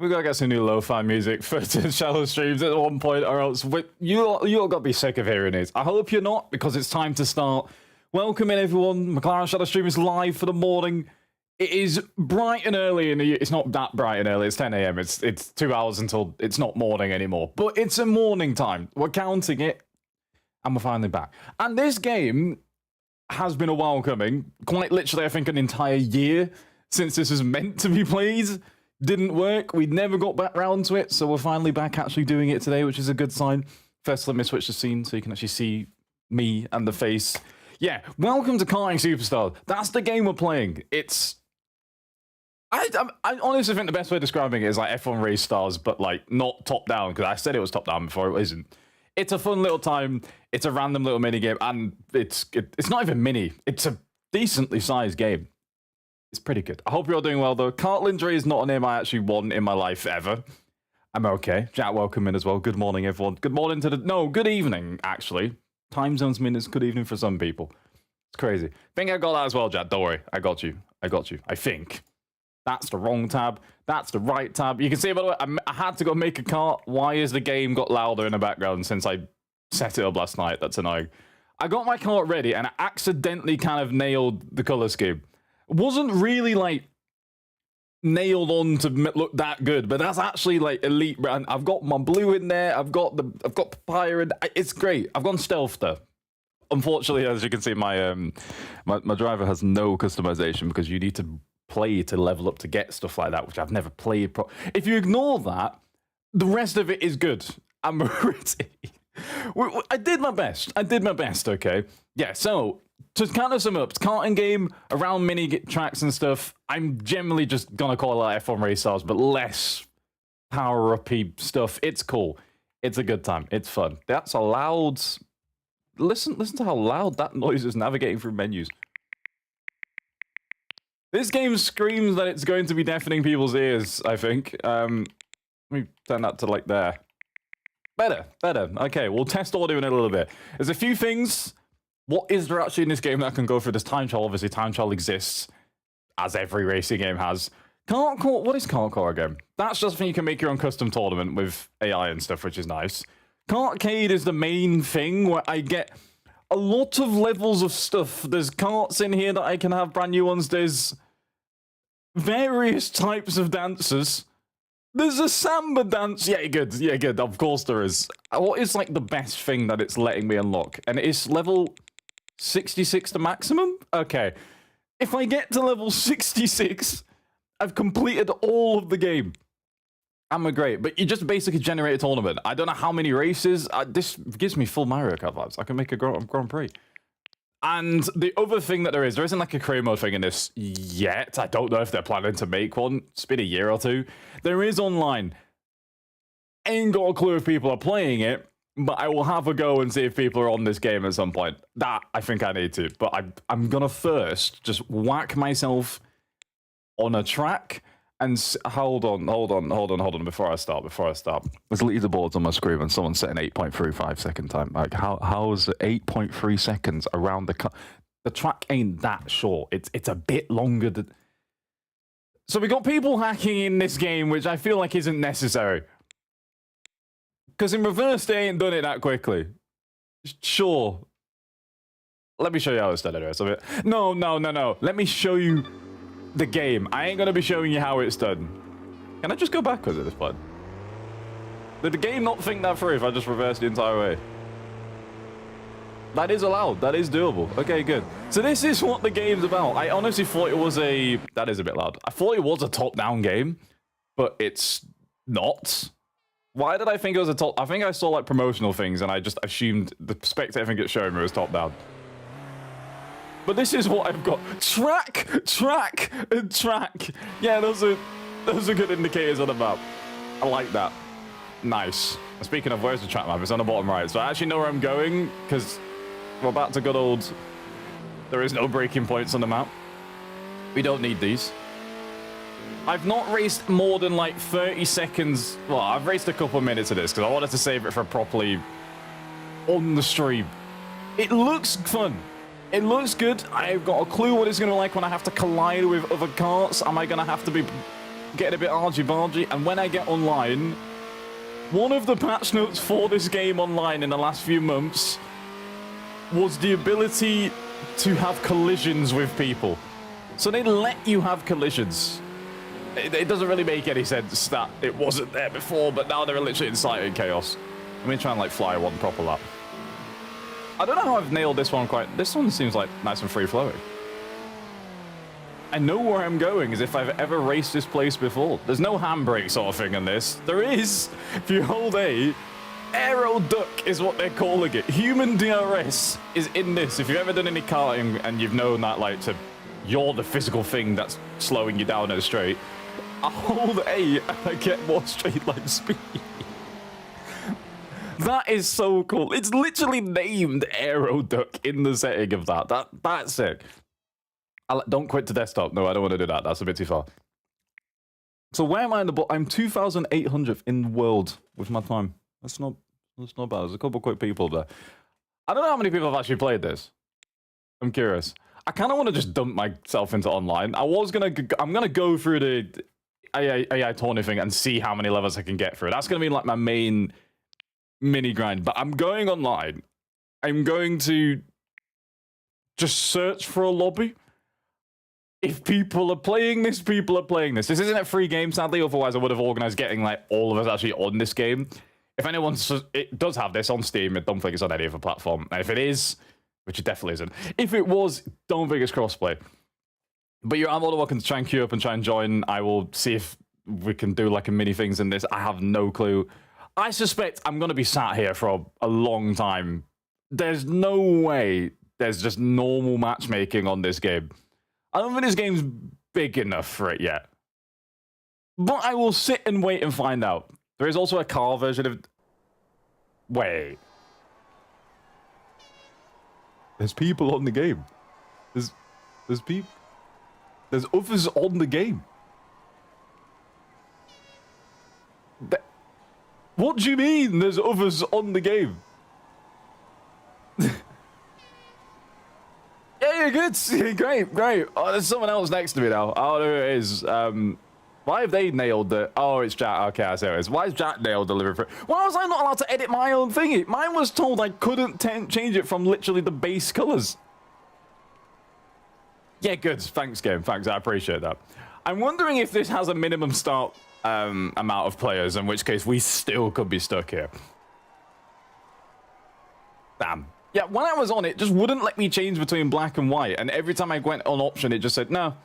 We gotta get some new lo-fi music for Shadow streams at one point, or else you all gotta be sick of hearing it. I hope you're not, because it's time to start. Welcome in, everyone. McLaren Shadow stream is live for the morning. It is bright and early, and it's not that bright and early. It's 10 a.m. It's 2 hours until it's not morning anymore, but it's a morning time. We're counting it, and we're finally back. And this game has been a while coming. Quite literally, I think an entire year since this was meant to be played. Didn't work. We never got back round to it, so we're finally back actually doing it today, which is a good sign. First, let me switch the scene so you can actually see me and the face. Yeah, welcome to Karting Superstars. That's the game we're playing. It's... I honestly think the best way of describing it is like F1 Race Stars, but like not top-down, because I said it was top-down before, it isn't. It's a fun little time. It's a random little mini game, and it's not even mini. It's a decently sized game. It's pretty good. I hope you're all doing well, though. Cartlandry is not a name I actually want in my life, ever. I'm okay. Jack, welcome in as well. Good morning, everyone. Good morning to the... No, good evening, actually. Time zones mean it's good evening for some people. It's crazy. I think I got that as well, Jack. Don't worry. I got you. I got you. I think. That's the wrong tab. That's the right tab. You can see, by the way, I had to go make a cart. Why has the game got louder in the background since I set it up last night? That's annoying. I got my cart ready, and I accidentally kind of nailed the color scheme. Wasn't really like nailed on to look that good, but that's actually like elite brand. I've got my blue in there. I've got papaya, and it's great. I've gone stealth though. Unfortunately, as you can see, my my driver has no customization because you need to play to level up to get stuff like that, which I've never played. If you ignore that, the rest of it is good. I'm ready. I did my best. I did my best. Okay. Yeah. So, to kind of sum up, it's a karting game around mini tracks and stuff. I'm generally just gonna call it F1 Race Stars, but less power-uppy stuff. It's cool. It's a good time. It's fun. That's a loud... Listen to how loud that noise is navigating through menus. This game screams that it's going to be deafening people's ears, I think. Let me turn that to, like, there. Better. Okay, we'll test audio in a little bit. There's a few things... What is there actually in this game that can go through this time trial? Obviously, time trial exists, as every racing game has. What is Kartcore again? That's just when you can make your own custom tournament with AI and stuff, which is nice. Kartcade is the main thing where I get a lot of levels of stuff. There's karts in here that I can have brand new ones. There's various types of dancers. There's a samba dance. Yeah, good. Of course there is. What is like the best thing that it's letting me unlock? And it's level 66 the maximum? Okay. If I get to level 66, I've completed all of the game. I'm great. But you just basically generate a tournament. I don't know how many races. This gives me full Mario Kart vibes. I can make a Grand Prix. And the other thing that there isn't like a career mode thing in this yet. I don't know if they're planning to make one. It's been a year or two. There is online. Ain't got a clue if people are playing it, but I will have a go and see if people are on this game at some point. That, I think I need to. But I'm gonna first just whack myself on a track and... Hold on, before I start. There's leaderboards on my screen and someone's set an 8.35 second time. Like, how is 8.3 seconds around the track ain't that short. It's a bit longer than... So we got people hacking in this game, which I feel like isn't necessary. Because in reverse, they ain't done it that quickly. Sure. Let me show you how it's done anyway. No. Let me show you the game. I ain't going to be showing you how it's done. Can I just go backwards at this point? Did the game not think that through if I just reversed the entire way? That is allowed. That is doable. Okay, good. So this is what the game's about. I honestly thought it was a... That is a bit loud. I thought it was a top-down game, but it's not. Why did I think it was a top... I think I saw, like, promotional things, and I just assumed the spectator thing it's showing me was top-down. But this is what I've got. Track. Yeah, those are good indicators on the map. I like that. Nice. Speaking of, where's the track map? It's on the bottom right. So I actually know where I'm going, because we're back to good old... There is no breaking points on the map. We don't need these. I've not raced more than like 30 seconds. Well, I've raced a couple of minutes of this because I wanted to save it for properly on the stream. It looks fun. It looks good. I've got a clue what it's going to be like when I have to collide with other carts. Am I going to have to be getting a bit argy-bargy, and when I get online, one of the patch notes for this game online in the last few months was the ability to have collisions with people. So they let you have collisions. It doesn't really make any sense that it wasn't there before, but now they're literally inciting chaos. Let me try and like fly one proper lap. I don't know how I've nailed this one quite. This one seems like nice and free-flowing. I know where I'm going as if I've ever raced this place before. There's no handbrake sort of thing in this. There is, if you hold A, aero duck is what they're calling it. Human DRS is in this. If you've ever done any karting and you've known that, like, you're the physical thing that's slowing you down at a straight, I hold A and I get more straight line speed. That is so cool. It's literally named aero duck in the setting of that. That's sick. Don't quit to desktop. No, I don't want to do that. That's a bit too far. So where am I in the book? I'm 2,800th in the world with my time. That's not bad. There's a couple quick people there. I don't know how many people have actually played this. I'm curious. I kind of want to just dump myself into online. I'm gonna go through the AI tourney thing and see how many levels I can get through. That's gonna be like my main mini grind. But I'm going online. I'm going to just search for a lobby. If people are playing this, people are playing this. This isn't a free game, sadly. Otherwise, I would have organized getting like all of us actually on this game. If it does have this on Steam, I don't think it's on any other platform. And if it is, which it definitely isn't. If it was, don't think it's crossplay. But you're more than welcome to try and queue up and try and join. I will see if we can do like a mini things in this. I have no clue. I suspect I'm going to be sat here for a long time. There's no way there's just normal matchmaking on this game. I don't think this game's big enough for it yet. But I will sit and wait and find out. There is also a car version of... Wait. There's people on the game. There's people... There's others on the game. What do you mean there's others on the game? Yeah, you're good. Great. Oh, there's someone else next to me now. Oh, there it is. Why have they nailed it? Oh, it's Jack. Okay, I see what it is. Why is Jack nailed delivery for it? Why was I not allowed to edit my own thingy? Mine was told I couldn't change it from literally the base colors. Yeah, good. Thanks, game. Thanks. I appreciate that. I'm wondering if this has a minimum start amount of players, in which case we still could be stuck here. Damn. Yeah, when I was on it, just wouldn't let me change between black and white. And every time I went on option, it just said, no,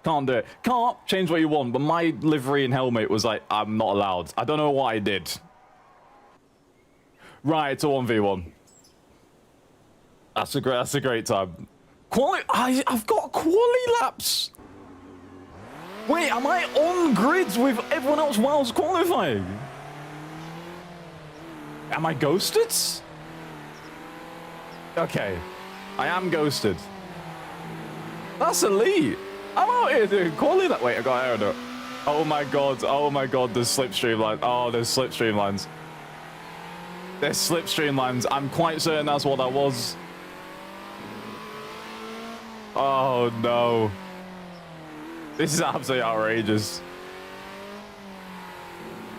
can't do it. Can't change what you want. But my livery and helmet was like, I'm not allowed. I don't know what I did. Right, it's a 1v1. That's a great time. I've got quali laps. Wait, am I on grids with everyone else whilst qualifying? Am I ghosted? Okay, I am ghosted. That's elite. I'm out here doing quality that way. I got air up. Oh my god, there's slipstream lines. Oh, there's slipstream lines. There's slipstream lines. I'm quite certain that's what that was. Oh no. This is absolutely outrageous.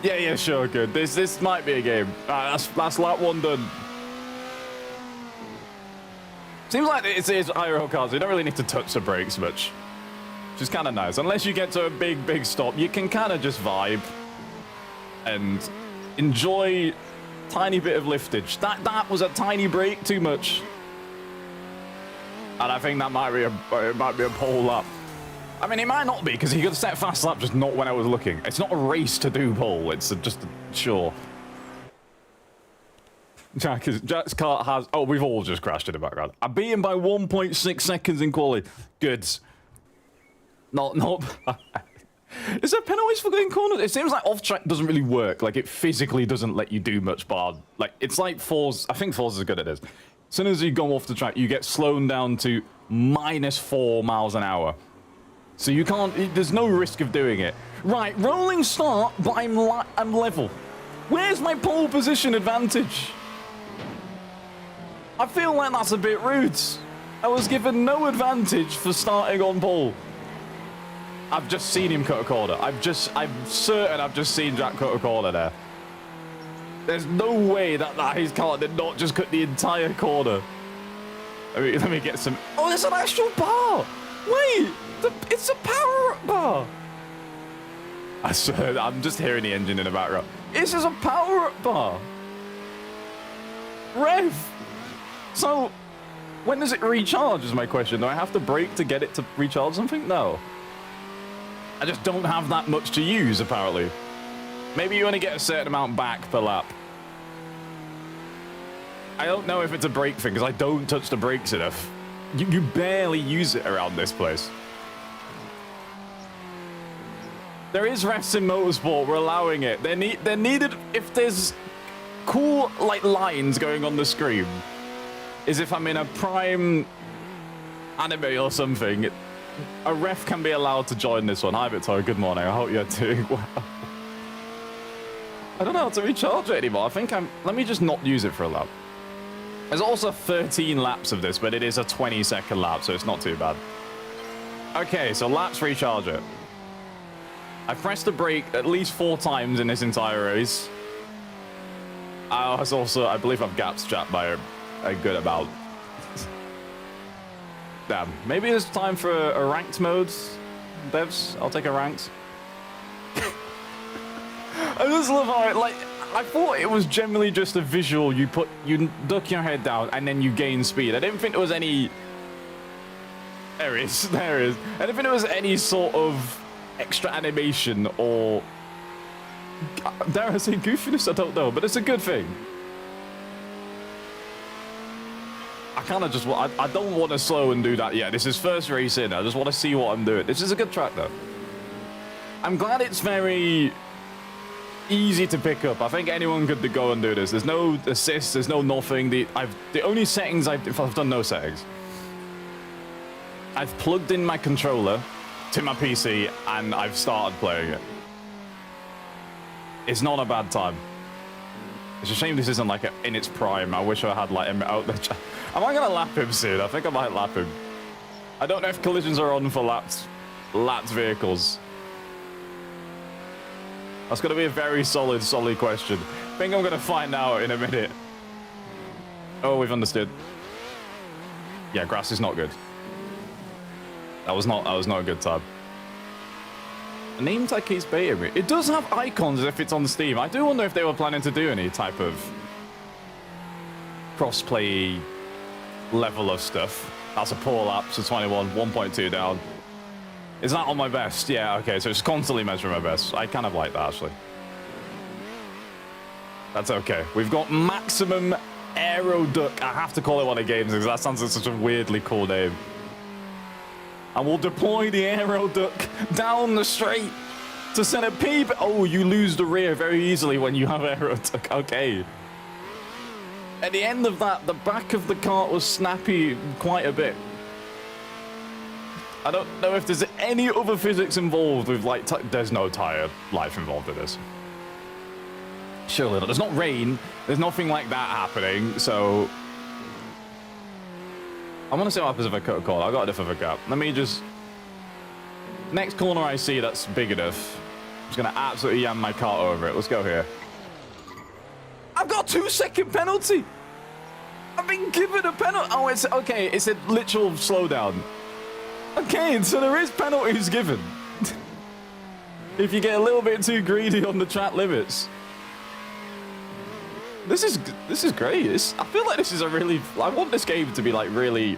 Yeah, sure, good. This might be a game. That's lap one done. Seems like it's IRL cars. You don't really need to touch the brakes much, which is kind of nice. Unless you get to a big stop, you can kind of just vibe and enjoy tiny bit of liftage. That was a tiny brake too much, and I think that might be a pole lap. I mean, it might not be because he could set fast lap, just not when I was looking. It's not a race to do pole. It's just sure. Jack's car has... Oh, we've all just crashed in the background. I beat him by 1.6 seconds in quali. Good. Not... Is there penalties for going corners? It seems like off-track doesn't really work. Like, it physically doesn't let you do much bar. Like, it's like Forza... I think Forza is good at this. As soon as you go off the track, you get slowed down to -4 miles an hour. So you can't... There's no risk of doing it. Right, rolling start, but I'm level. Where's my pole position advantage? I feel like that's a bit rude. I was given no advantage for starting on pole. I've just seen him cut a corner. I'm certain I've just seen Jack cut a corner there. There's no way that his car did not just cut the entire corner. Let me get some... Oh, there's an actual bar! Wait! It's a power-up bar! I swear, I'm just hearing the engine in the background. This is a power-up bar! Ref! So, when does it recharge is my question. Do I have to brake to get it to recharge something? No. I just don't have that much to use, apparently. Maybe you only get a certain amount back per lap. I don't know if it's a brake thing, because I don't touch the brakes enough. You barely use it around this place. There is refs in motorsport, we're allowing it. They're needed if there's cool, like, lines going on the screen. Is if I'm in a prime anime or something, a ref can be allowed to join this one. Hi, Victoria, good morning. I hope you're doing well. I don't know how to recharge it anymore. I think let me just not use it for a lap. There's also 13 laps of this, but it is a 20-second lap, so it's not too bad. Okay, so laps recharge it. I pressed the brake at least 4 times in this entire race. I believe I've gapped Jack by a good amount. Damn, maybe it's time for a ranked mode, Bevs. I'll take a ranked. I just love how I thought it was generally just a visual. You duck your head down and then you gain speed. I didn't think there was any. There it is. I didn't think there was any sort of extra animation or, dare I say, goofiness. I don't know, but it's a good thing. I kind of just I don't want to slow and do that yet. This is first race in. I just want to see what I'm doing. This is a good track though. I'm glad it's very easy to pick up. I think anyone could go and do this. There's no assist. There's no nothing. The only settings I've done no settings. I've plugged in my controller to my PC and I've started playing it. It's not a bad time. It's a shame this isn't like in its prime. I wish I had like him out there. Am I gonna lap him soon? I think I might lap him. I don't know if collisions are on for lapped vehicles. That's gonna be a very solid question. I think I'm gonna find out in a minute. Oh, we've understood. Yeah, grass is not good. That was not a good time. The name tag keeps baiting me. It does have icons if it's on Steam. I do wonder if they were planning to do any type of cross-play level of stuff. That's a poor lap, so 21, 1.2 down. Is that on my best? Yeah, okay, so it's constantly measuring my best. I kind of like that, actually. That's okay. We've got maximum aero duck. I have to call it one of the games because that sounds like such a weirdly cool name. And we'll deploy the aero duck down the straight to send a peep. Oh, you lose the rear very easily when you have aero duck. Okay. At the end of that, the back of the kart was snappy quite a bit. I don't know if there's any other physics involved with, like, there's no tire life involved in this. Surely not. There's not rain. There's nothing like that happening, so I want to see what happens if I cut a corner. I got enough of a gap. Let me just... Next corner I see that's big enough, I'm just going to absolutely yam my cart over it. Let's go here. I've got a 2-second penalty! I've been given a penalty! Oh, it's... Okay, it's a literal slowdown. Okay, so there is penalties given. If you get a little bit too greedy on the track limits. This is great. I feel like this is a really... I want this game to be, like, really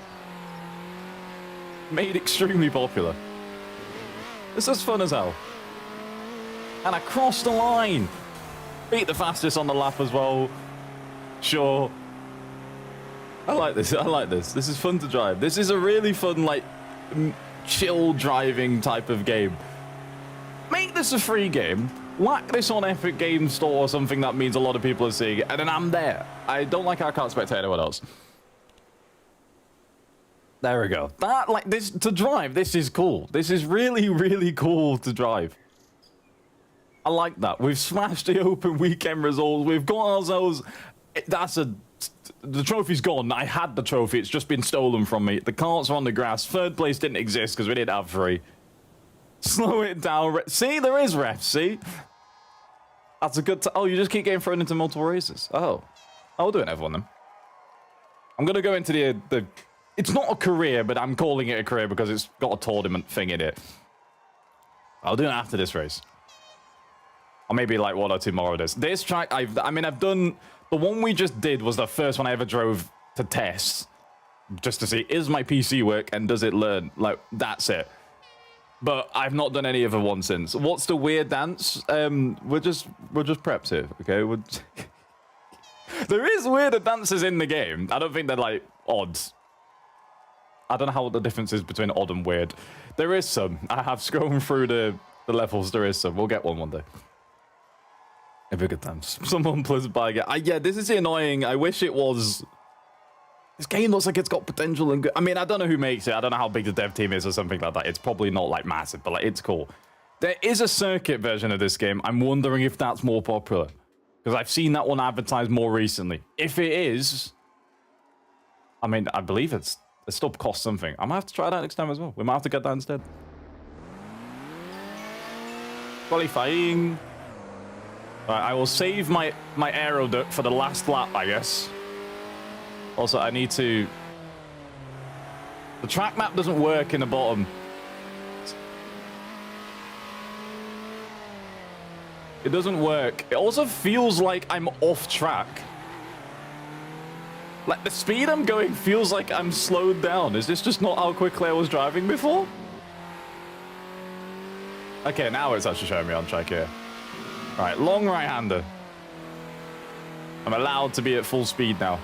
made extremely popular. This is fun as hell. And I crossed the line. Beat the fastest on the lap as well. Sure. I like this. I like this. This is fun to drive. This is a really fun, like, chill driving type of game. Make this a free game. Whack this on Epic Games Store or something that means a lot of people are seeing it, and then I'm there. I don't like how I can't spectate anyone else. There we go. That, like, this, to drive, this is cool. This is really, really cool to drive. I like that. We've smashed the open weekend results. We've got ourselves... The trophy's gone. I had the trophy. It's just been stolen from me. The carts are on the grass. Third place didn't exist because we didn't have 3. Slow it down. See, there is ref. See? That's a good... Oh, you just keep getting thrown into multiple races. Oh. I'll do it, everyone, then. I'm going to go into the... It's not a career, but I'm calling it a career because it's got a tournament thing in it. I'll do it after this race. Or maybe like 1 or 2 more of this. This track, I mean, I've done... The one we just did was the first one I ever drove to test. Just to see, is my PC work and does it learn? Like, that's it. But I've not done any other one since. What's the weird dance? We're just preps here, okay? There is weirder dances in the game. I don't think they're like odd. I don't know how the difference is between odd and weird. There is some. I have scrolling through the levels. There is some. We'll get one day. A bigger dance. Someone please buy it. Yeah, this is annoying. I wish it was. This game looks like it's got potential and good. I mean, I don't know who makes it. I don't know how big the dev team is or something like that. It's probably not like massive, but like it's cool. There is a circuit version of this game. I'm wondering if that's more popular. Because I've seen that one advertised more recently. If it is, I mean, I believe it still costs something. I might have to try that next time as well. We might have to get that instead. Qualifying. Alright, I will save my aero duct for the last lap, I guess. Also, I need to... The track map doesn't work in the bottom. It doesn't work. It also feels like I'm off track. Like, the speed I'm going feels like I'm slowed down. Is this just not how quickly I was driving before? Okay, now it's actually showing me on track here. Alright, long right-hander. I'm allowed to be at full speed now.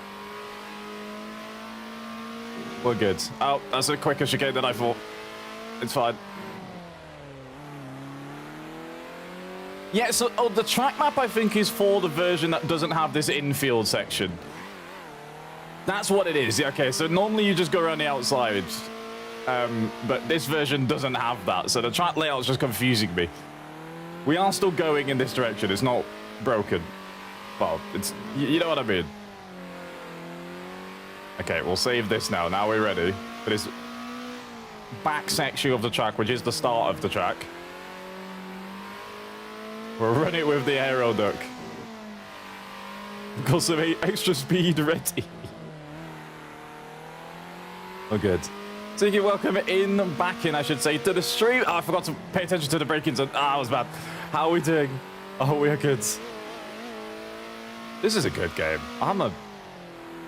We're good. Oh, that's a quicker chicane than I thought. It's fine. Yeah, so the track map, I think, is for the version that doesn't have this infield section. That's what it is. Okay, so normally you just go around the outside. But this version doesn't have that, so the track layout's just confusing me. We are still going in this direction. It's not broken. Well, it's... You know what I mean. Okay, we'll save this now. Now we're ready for this back section of the track, which is the start of the track. We'll run it with the aero duct. Got some extra speed ready. Oh, good. So you welcome back in, I should say, to the stream. Oh, I forgot to pay attention to the break-ins. Ah, that was bad. How are we doing? Oh, we are good. This is a good game.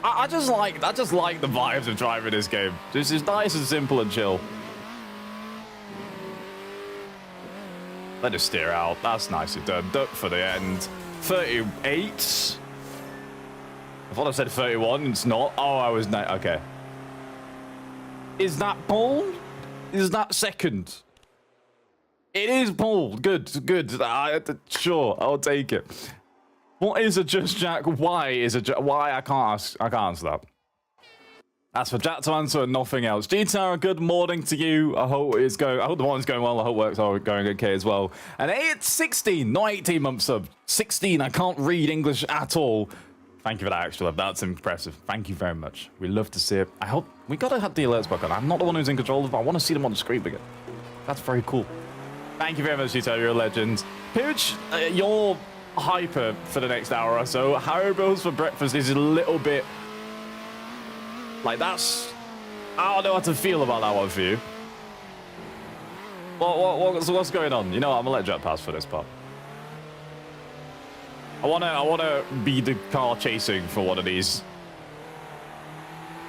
I just like the vibes of driving this game. This is nice and simple and chill. Let us steer out. That's nicely done. Duck for the end. 38. I thought I said 31. It's not. Oh, I was not. Okay. Is that pole? Is that second? It is pole. Good. Good. Sure, I'll take it. What is a just Jack? Why is a why? I can't answer that. That's for Jack to answer and nothing else. G-Tara, good morning to you. I hope the morning's going well. I hope work's all going okay as well. And it's 16, not 18 months sub. 16. I can't read English at all. Thank you for that extra love. That's impressive. Thank you very much. We love to see it. I hope we gotta have the alerts back on. I'm not the one who's in control of them. I want to see them on the screen again. That's very cool. Thank you very much, G-Tara. You're a legend. Pooch, you're hyper for the next hour or so. Haribo's for breakfast is a little bit like that's... I don't know how to feel about that one for you. What's going on? You know, I'm gonna let Jack pass for this part. I wanna be the car chasing for one of these.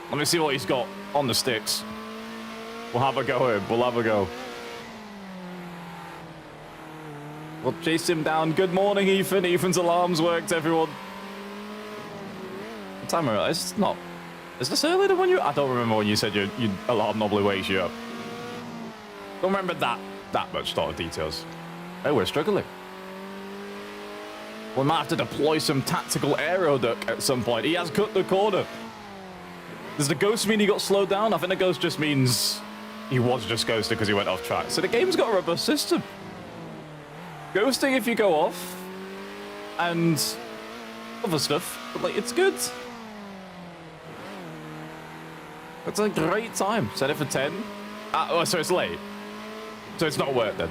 Let me see what he's got on the sticks. We'll have a go at him. We'll have a go. We'll chase him down. Good morning, Ethan. Ethan's alarms worked, everyone. What time are we? It's not... Is this earlier than when you... I don't remember when you said your alarm normally wakes you up. Don't remember that much sort of details. Oh, we're struggling. We might have to deploy some tactical aero duct at some point. He has cut the corner. Does the ghost mean he got slowed down? I think the ghost just means he was just ghosted because he went off track. So the game's got a robust system. Ghosting if you go off. And other stuff. But, like, it's good. It's a great time. Set it for 10. Oh, so it's late. So it's not work then.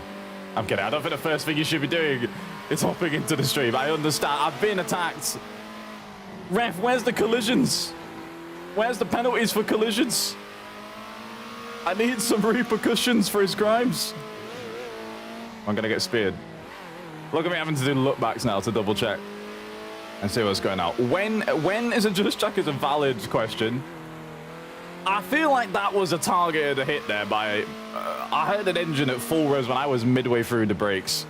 I'm kidding. I don't think the first thing you should be doing is hopping into the stream. I understand. I've been attacked. Ref, where's the collisions? Where's the penalties for collisions? I need some repercussions for his crimes. I'm going to get speared. Look at me having to do look backs now to double check and see what's going on. When is a just check is a valid question? I feel like that was a targeted hit there by... I heard an engine at full res when I was midway through the brakes.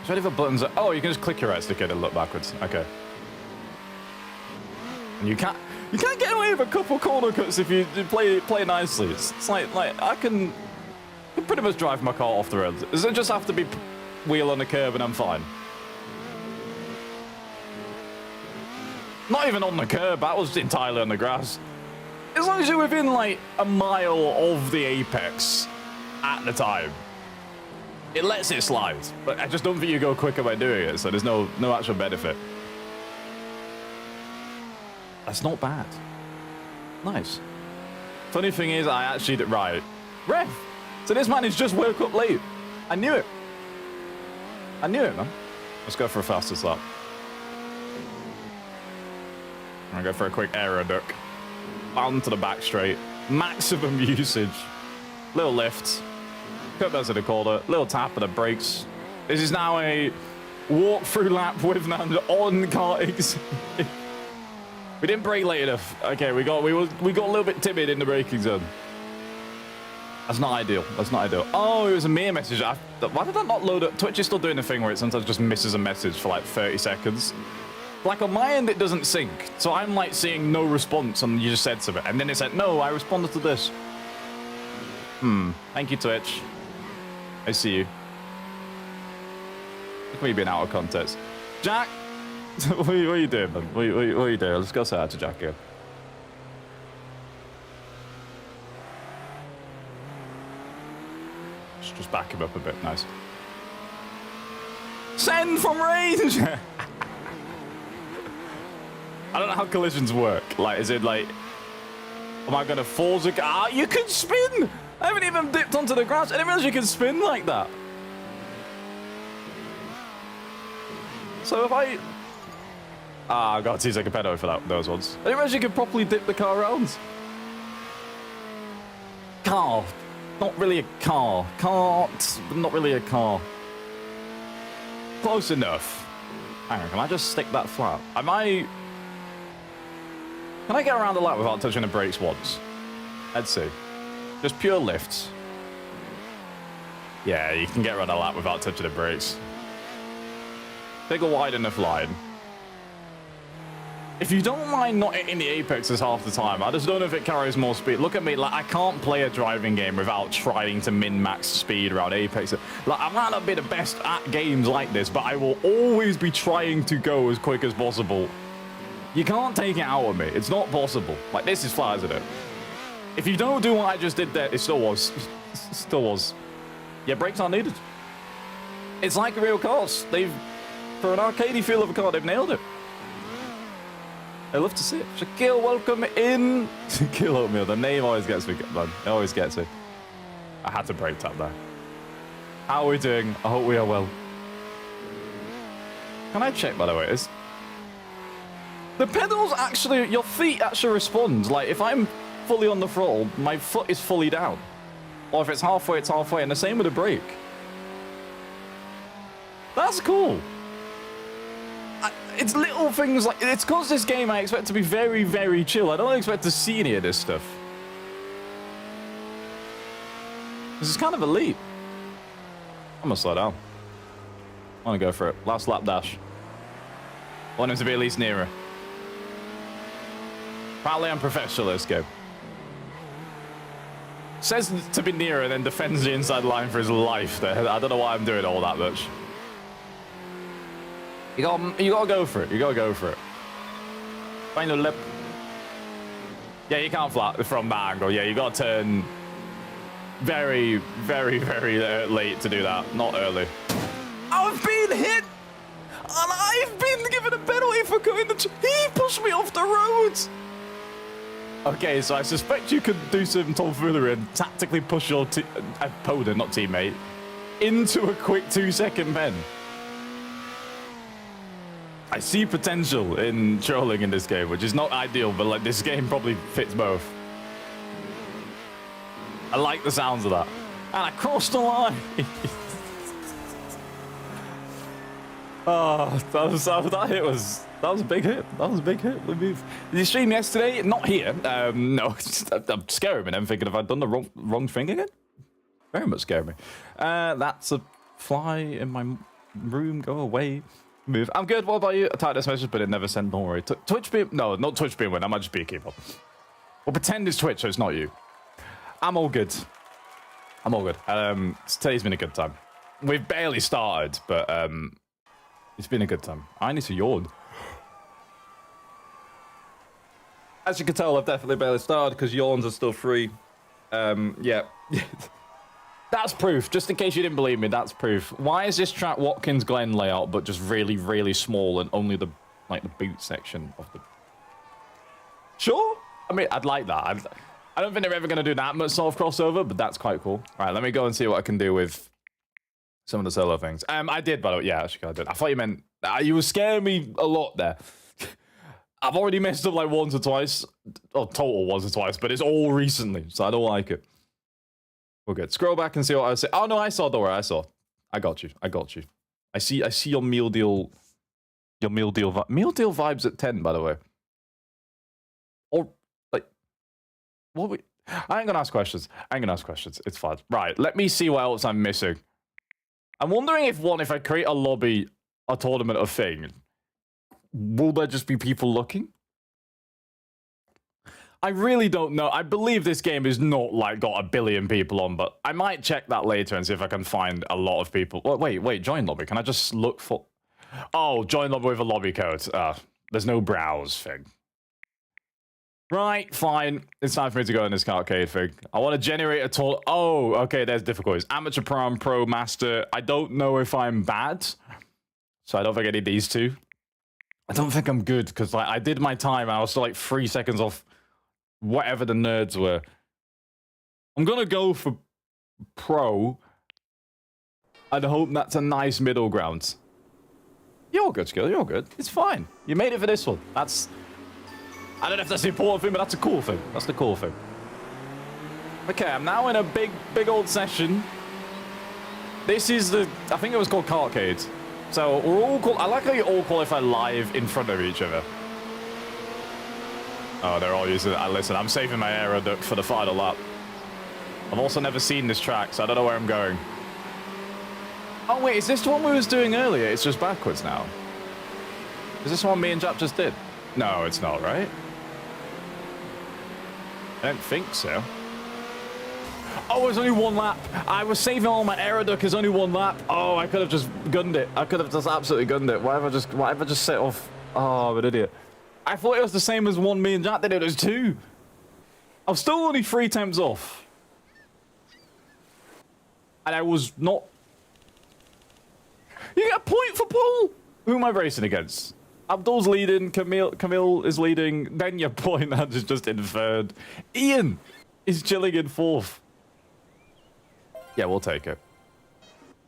Ready for buttons? Oh, you can just click your right stick in and look backwards. Okay. And you can't get away with a couple corner cuts if you play nicely. It's like I can pretty much drive my car off the road. Does it just have to be wheel on the curb and I'm fine? Not even on the curb, that was entirely on the grass. As long as you're within like a mile of the apex at the time, it lets it slide. But I just don't think you go quicker by doing it, so there's no actual benefit. That's not bad. Nice. Funny thing is, I actually did right. Ref! So this man has just woke up late. I knew it. I knew it, man. Let's go for a fastest lap. I'm gonna go for a quick aero duck. Onto the back straight. Maximum usage. Little lift. Cut back to the corner. Little tap of the brakes. This is now a walk-through lap with Nange on karting. We didn't brake late enough. Okay, we got a little bit timid in the braking zone. That's not ideal. That's not ideal. Oh, it was a mere message. Why did that not load up? Twitch is still doing the thing where it sometimes just misses a message for like 30 seconds. Like on my end, it doesn't sync. So I'm like seeing no response and you just said something. And then it said, no, I responded to this. Thank you, Twitch. I see you. Look at me being out of context. Jack! what are you doing, man? What are you doing? Let's go say hi to Jack here. Just back him up a bit. Nice. Send from range! I don't know how collisions work. Like, is it like... Am I going to force a car? You can spin! I haven't even dipped onto the grass. I didn't realize you can spin like that. So if I... I got to use like a pedo for those ones. I didn't realize you could properly dip the car around. Car. Not really a car. Cart, but not really a car. Close enough. Hang on, can I just stick that flat? Can I get around the lap without touching the brakes once? Let's see. Just pure lifts. Yeah, you can get around the lap without touching the brakes. Take a wide enough line. If you don't mind not hitting the apexes half the time, I just don't know if it carries more speed. Look at me, like I can't play a driving game without trying to min-max speed around apex. Like I might not be the best at games like this, but I will always be trying to go as quick as possible. You can't take it out of me. It's not possible. Like this is flat, isn't it? If you don't do what I just did there, it still was. Still was. Yeah, brakes aren't needed. It's like real cars. For an arcadey feel of a car, they've nailed it. I love to see it. Shaquille, welcome in. Shaquille Oatmeal. The name always gets me, man. It always gets me. I had to brake tap there. How are we doing? I hope we are well. Can I check, by the way? The pedals actually, your feet actually respond. Like, if I'm fully on the throttle, my foot is fully down. Or if it's halfway, it's halfway. And the same with the brake. That's cool. It's little things like... It's because this game I expect to be very, very chill. I don't expect to see any of this stuff. This is kind of elite. I'm going to slow down. I want to go for it. Last lap dash. I want him to be at least nearer. Apparently I'm professional at this game. Says to be nearer and then defends the inside line for his life there. I don't know why I'm doing all that much. You gotta go for it. You gotta go for it. Final lip. Yeah, you can't flat from that angle. Yeah, you gotta turn very, very, very late to do that. Not early. I've been hit! And I've been given a penalty for cutting the... He pushed me off the road! Okay, so I suspect you could do some tomfoolery and tactically push your opponent, not teammate, into a quick 2-second pen. I see potential in trolling in this game, which is not ideal, but like this game probably fits both. I like the sounds of that. And I crossed the line. Oh, that hit was... That was a big hit. That was a big hit. Did you stream yesterday? Not here. No, I'm scaring me. I'm thinking, have I done the wrong thing again? Very much scaring me. That's a fly in my room. Go away. Move. I'm good. What about you? I typed this message, but it never sent. Don't worry. Twitch being... No, not Twitch being win. I might just be a keeper. Well, pretend it's Twitch, so it's not you. I'm all good. I'm all good. Today's been a good time. We've barely started, but it's been a good time. I need to yawn. As you can tell, I've definitely barely started because yawns are still free. Yeah. That's proof. Just in case you didn't believe me, that's proof. Why is this track Watkins Glen layout, but just really, really small and only the boot section of the... Sure. I mean, I'd like that. I don't think they're ever going to do that much sort of crossover, but that's quite cool. All right, let me go and see what I can do with some of the solo things. I did, by the way. Yeah, actually, I did. I thought you meant... you were scaring me a lot there. I've already messed up like once or twice. Oh, total once or twice, but it's all recently, so I don't like it. We're good. Scroll back and see what I say. Oh, no, I saw. Don't worry, I saw. I got you. I got you. I see your meal deal... Your meal deal... Meal deal vibes at 10, by the way. Or... What we... I ain't gonna ask questions. I ain't gonna ask questions. It's fine. Right, let me see what else I'm missing. I'm wondering if I create a lobby, a tournament, a thing, will there just be people looking? I really don't know. I believe this game is not, like, got a billion people on, but I might check that later and see if I can find a lot of people. Wait, join lobby. Can I just look for... Oh, join lobby with a lobby code. There's no browse thing. Right, fine. It's time for me to go in this arcade thing. I want to generate a tool. Oh, okay, there's difficulties. Amateur, pro, master. I don't know if I'm bad, so I don't think I need these two. I don't think I'm good, because like, I did my time, and I was still like 3 seconds off whatever the nerds were. I'm going to go for pro, and hope that's a nice middle ground. You're good, Skill. You're good. It's fine. You made it for this one. That's... I don't know if that's the important thing, but that's a cool thing. That's the cool thing. Okay, I'm now in a big old session. This is the... I think it was called Kartcade. So, we're all... I like how you all qualify live in front of each other. Oh, they're all using it. Listen, I'm saving my aero duct for the final lap. I've also never seen this track, so I don't know where I'm going. Oh, wait, is this the one we was doing earlier? It's just backwards now. Is this the one me and Jap just did? No, it's not, right? I don't think so. Oh, it's only one lap. I was saving all my aeroduct. It's only one lap. Oh, I could have just gunned it. I could have just absolutely gunned it. Why have I just set off? Oh, I'm an idiot. I thought it was the same as one me and Jack did. It was 2. I was still only 3 attempts off. And I was not... You get a point for Paul! Who am I racing against? Abdul's leading, Camille is leading, then your point is just in 3rd. Ian is chilling in 4th. Yeah, we'll take it.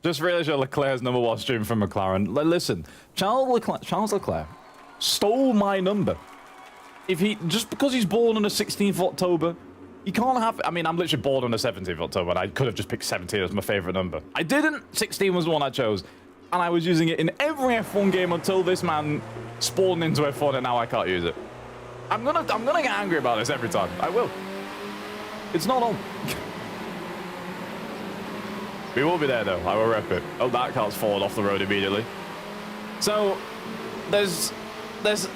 Just realized Leclerc's #1 stream from McLaren. Listen, Charles Leclerc stole my number. If he... Just because he's born on the 16th of October, you can't have... I mean, I'm literally born on the 17th of October, and I could have just picked 17 as my favorite number. I didn't. 16 was the one I chose. And I was using it in every F1 game until this man spawned into F1, and now I can't use it. I'm gonna get angry about this every time. I will. It's not on. We will be there though. I will rep it. Oh, that car's fallen off the road immediately. So there's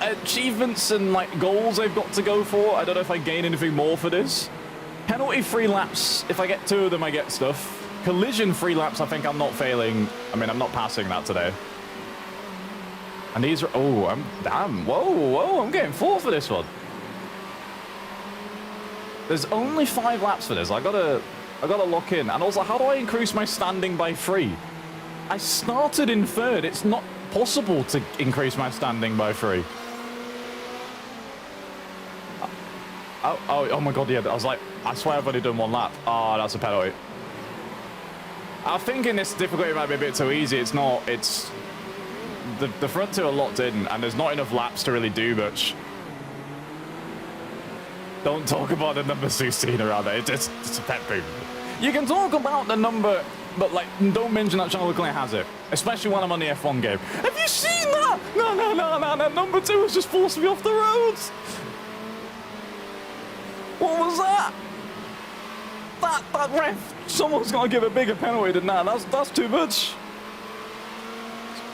achievements and like goals I've got to go for. I don't know if I gain anything more for this. Penalty-free laps. If I get 2 of them, I get stuff. Collision-free laps, I think I'm not failing. I mean, I'm not passing that today. And these are... Oh, I'm... Damn. Whoa, I'm getting 4 for this one. There's only 5 laps for this. I gotta lock in. And also, how do I increase my standing by 3? I started in 3rd. It's not possible to increase my standing by 3. Oh my god, yeah. I was like, I swear I've only done one lap. Oh, that's a penalty. I was thinking this difficulty might be a bit too easy. It's not. It's the front two are locked in, and there's not enough laps to really do much. Don't talk about the number 16 around there. It's a pet peeve. You can talk about the number, but like, don't mention that Charles Leclerc has it, especially when I'm on the F1 game. Have you seen that? No. Number 2 has just forced me off the roads. What was that? That ref, someone's got to give a bigger penalty than that. That's too much.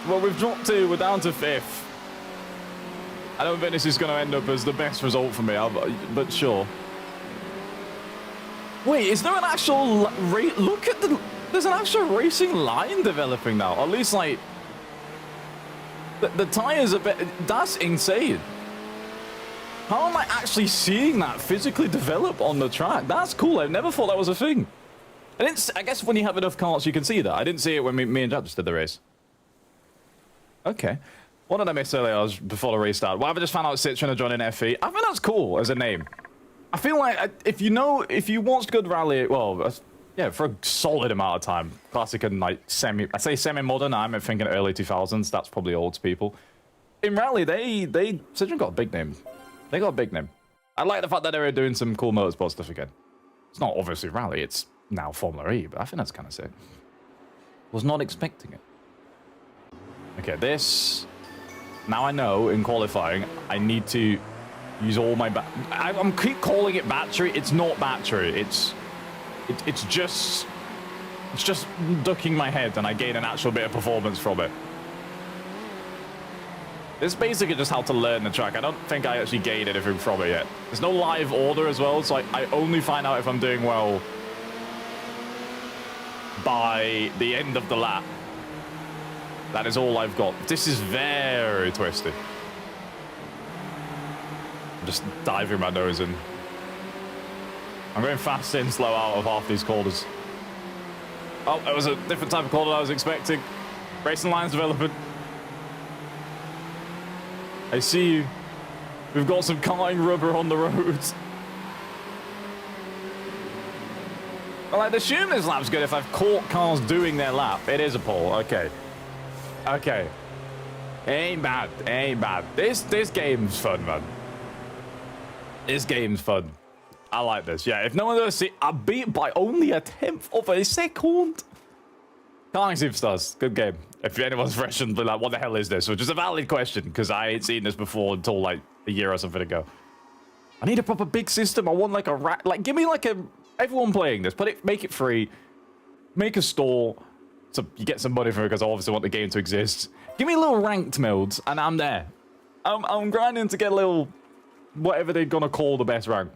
Well, we've dropped 2. We're down to 5th. I don't think this is going to end up as the best result for me, but sure. Wait, is there an actual look at there's an actual racing line developing now? At least, like, the tires are that's insane. How am I actually seeing that physically develop on the track? That's cool. I never thought that was a thing. I guess when you have enough carts, you can see that. I didn't see it when me and Jack just did the race. Okay. What did I miss earlier before the race started? Well, I just found out Citroen are joining FE. I think that's cool as a name. I feel like if you watched good rally, well, yeah, for a solid amount of time, classic and like I say semi-modern, I'm thinking early 2000s. That's probably old to people. In rally, Citroen got a big name. They got a big name. I like the fact that they were doing some cool motorsport stuff again. It's not obviously rally, it's now Formula E, but I think that's kind of sick. Was not expecting it. Okay, this... Now I know, in qualifying, I need to use all my... I'm keep calling it battery. It's not battery. It's just ducking my head, and I gain an actual bit of performance from it. It's basically just how to learn the track. I don't think I actually gain anything from it yet. There's no live order as well, so I only find out if I'm doing well by the end of the lap. That is all I've got. This is very twisty. I'm just diving my nose in. I'm going fast in, slow out of half these corners. Oh, it was a different type of corner than I was expecting. Racing lines developing. I see you. We've got some karting rubber on the roads. Well, I'd assume this lap's good if I've caught cars doing their lap. It is a pole. Okay. Okay. Ain't bad. Ain't bad. This game's fun, man. This game's fun. I like this. Yeah, if no one does see, I beat by only a 1/10 of a second. Karting Superstars, good game. If anyone's fresh and like, what the hell is this? Which is a valid question, because I ain't seen this before until like a year or something ago. I need a proper big system. I want like a give me like everyone playing this. Make it free. Make a store, so you get some money for it, because I obviously want the game to exist. Give me little ranked modes, and I'm there. I'm grinding to get a little whatever they're gonna call the best rank.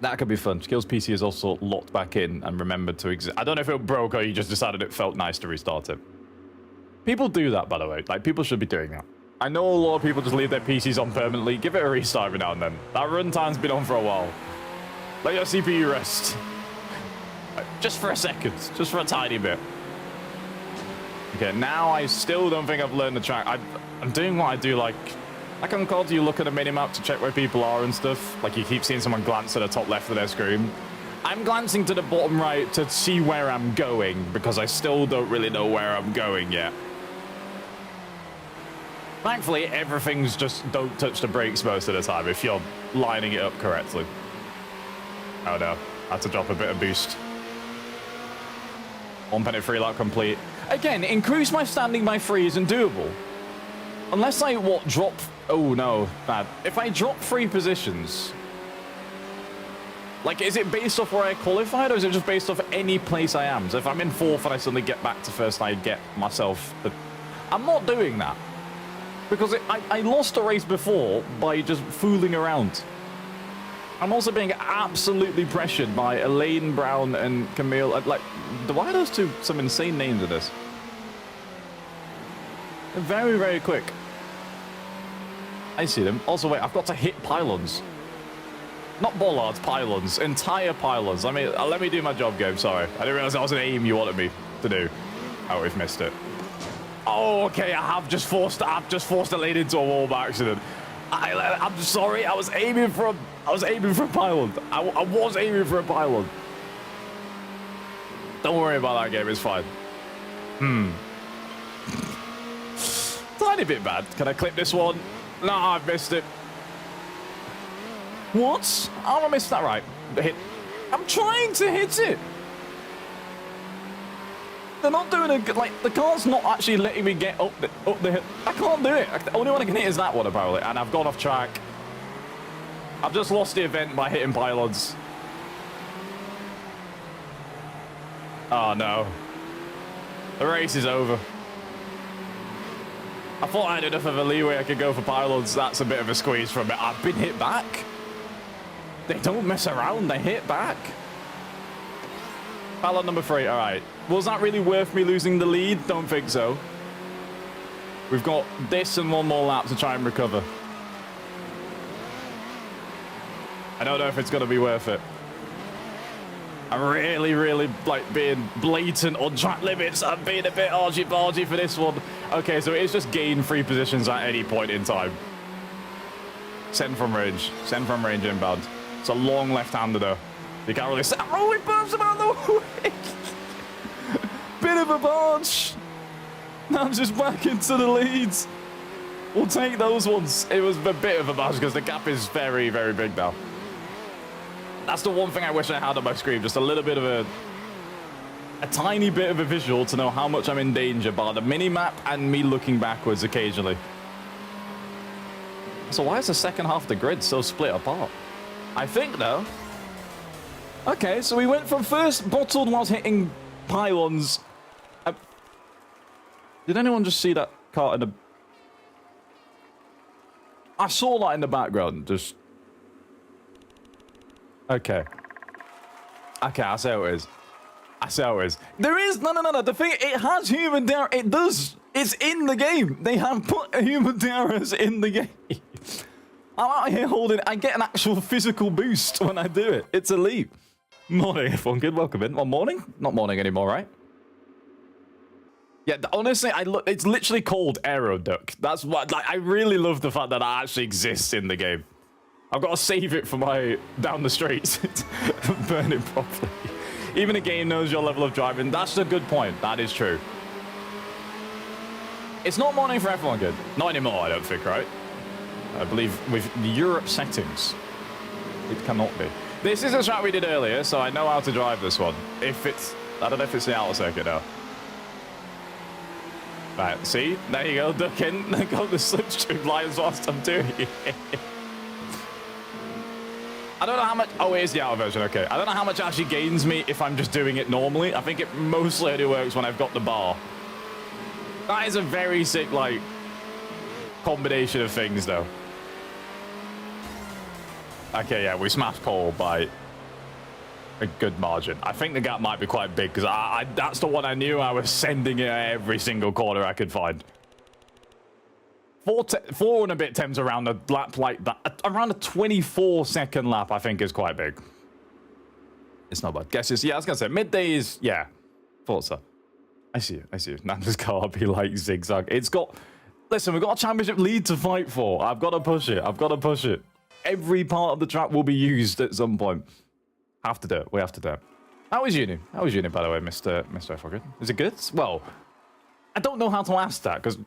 That could be fun. Skills PC is also locked back in and remembered to exist. I don't know if it broke or you just decided it felt nice to restart it. People do that, by the way. Like, people should be doing that. I know a lot of people just leave their PCs on permanently. Give it a restart every now and then. That runtime's been on for a while. Let your CPU rest. Just for a second. Just for a tiny bit. Okay, now I still don't think I've learned the track. I'm doing what I do, like on COD, you look at a minimap to check where people are and stuff. Like, you keep seeing someone glance to the top left of their screen. I'm glancing to the bottom right to see where I'm going, because I still don't really know where I'm going yet. Thankfully, everything's just don't touch the brakes most of the time if you're lining it up correctly. Oh no, I had to drop a bit of boost. 1 penny free lap complete. Again, increase my standing by 3 isn't doable. Unless I, drop... Oh, no, bad. If I drop 3 positions... Like, is it based off where I qualified, or is it just based off any place I am? So if I'm in 4th and I suddenly get back to 1st, I get myself... I'm not doing that. Because I lost a race before by just fooling around. I'm also being absolutely pressured by Elaine Brown and Camille. Like, why are those two some insane names of this? They're very, very quick. I see them. Also, wait, I've got to hit pylons. Not bollards, pylons. Entire pylons. Let me do my job, game. Sorry. I didn't realize that was an aim you wanted me to do. Oh, we've missed it. Oh, okay. I've just forced Elaine into a wall by accident. I'm sorry. I was aiming for a pylon. I was aiming for a pylon. Don't worry about that game. It's fine. Tiny bit bad. Can I clip this one? No, I've missed it. What? Oh, I missed that right. Hit. I'm trying to hit it. They're not doing a good, like, the car's not actually letting me get up the hill. I can't do it. The only one I can hit is that one, apparently, and I've gone off track. I've just lost the event by hitting pylons. Oh, no. The race is over. I thought I had enough of a leeway I could go for pylons. That's a bit of a squeeze from it. I've been hit back. They don't mess around. They hit back. Pylon number 3. All right. Was that really worth me losing the lead? Don't think so. We've got this and one more lap to try and recover. I don't know if it's going to be worth it. I'm really, like, being blatant on track limits. I'm being a bit argy-bargy for this one. Okay, so it's just gain 3 positions at any point in time. Send from range. Send from range inbound. It's a long left-hander, though. You can't really... Oh, it burns him out the way! Bit of a barge. Now I'm just back into the leads. We'll take those ones. It was a bit of a barge because the gap is very, very big now. That's the one thing I wish I had on my screen. Just a little bit of a tiny bit of a visual to know how much I'm in danger by the mini-map and me looking backwards occasionally. So why is the second half of the grid so split apart? I think, though... Okay, so we went from first bottled whilst hitting pylons. Did anyone just see that car in the... I saw that in the background, just... Okay. Okay, I see how it is. I see how it is. There is... No. The thing, it has human DRS. It does. It's in the game. They have put a human DRS in the game. I'm out here holding... I get an actual physical boost when I do it. It's elite. Morning, everyone. Good. Welcome in. Well, morning? Not morning anymore, right? Yeah, honestly, it's literally called Aeroduck. That's what... Like, I really love the fact that that actually exists in the game. I've got to save it for my down the street. Burn it properly. Even the game knows your level of driving. That's a good point. That is true. It's not morning for everyone, good. Not anymore, I don't think, right? I believe with the Europe settings, it cannot be. This is a track we did earlier, so I know how to drive this one. If it's... I don't know if it's the outer circuit now. Right, see? There you go, duck in. Got the slipstream lines whilst I'm doing it. I don't know how much... Oh, it is the outer version, okay. I don't know how much it actually gains me if I'm just doing it normally. I think it mostly only works when I've got the bar. That is a very sick, like, combination of things, though. Okay, yeah, we smashed pole by a good margin. I think the gap might be quite big because that's the one I knew I was sending it at every single corner I could find. 4 and a bit temps around a lap like that. Around a 24-second lap, I think, is quite big. It's not bad. Guess it's... Yeah, I was going to say, midday is... Yeah, thought so. I see you. Nange's car be like zigzag. It's got... Listen, we've got a championship lead to fight for. I've got to push it. Every part of the track will be used at some point. Have to do it. We have to do it. How was uni? By the way, Mr. Fucker? Is it good? Well, I don't know how to ask that, because...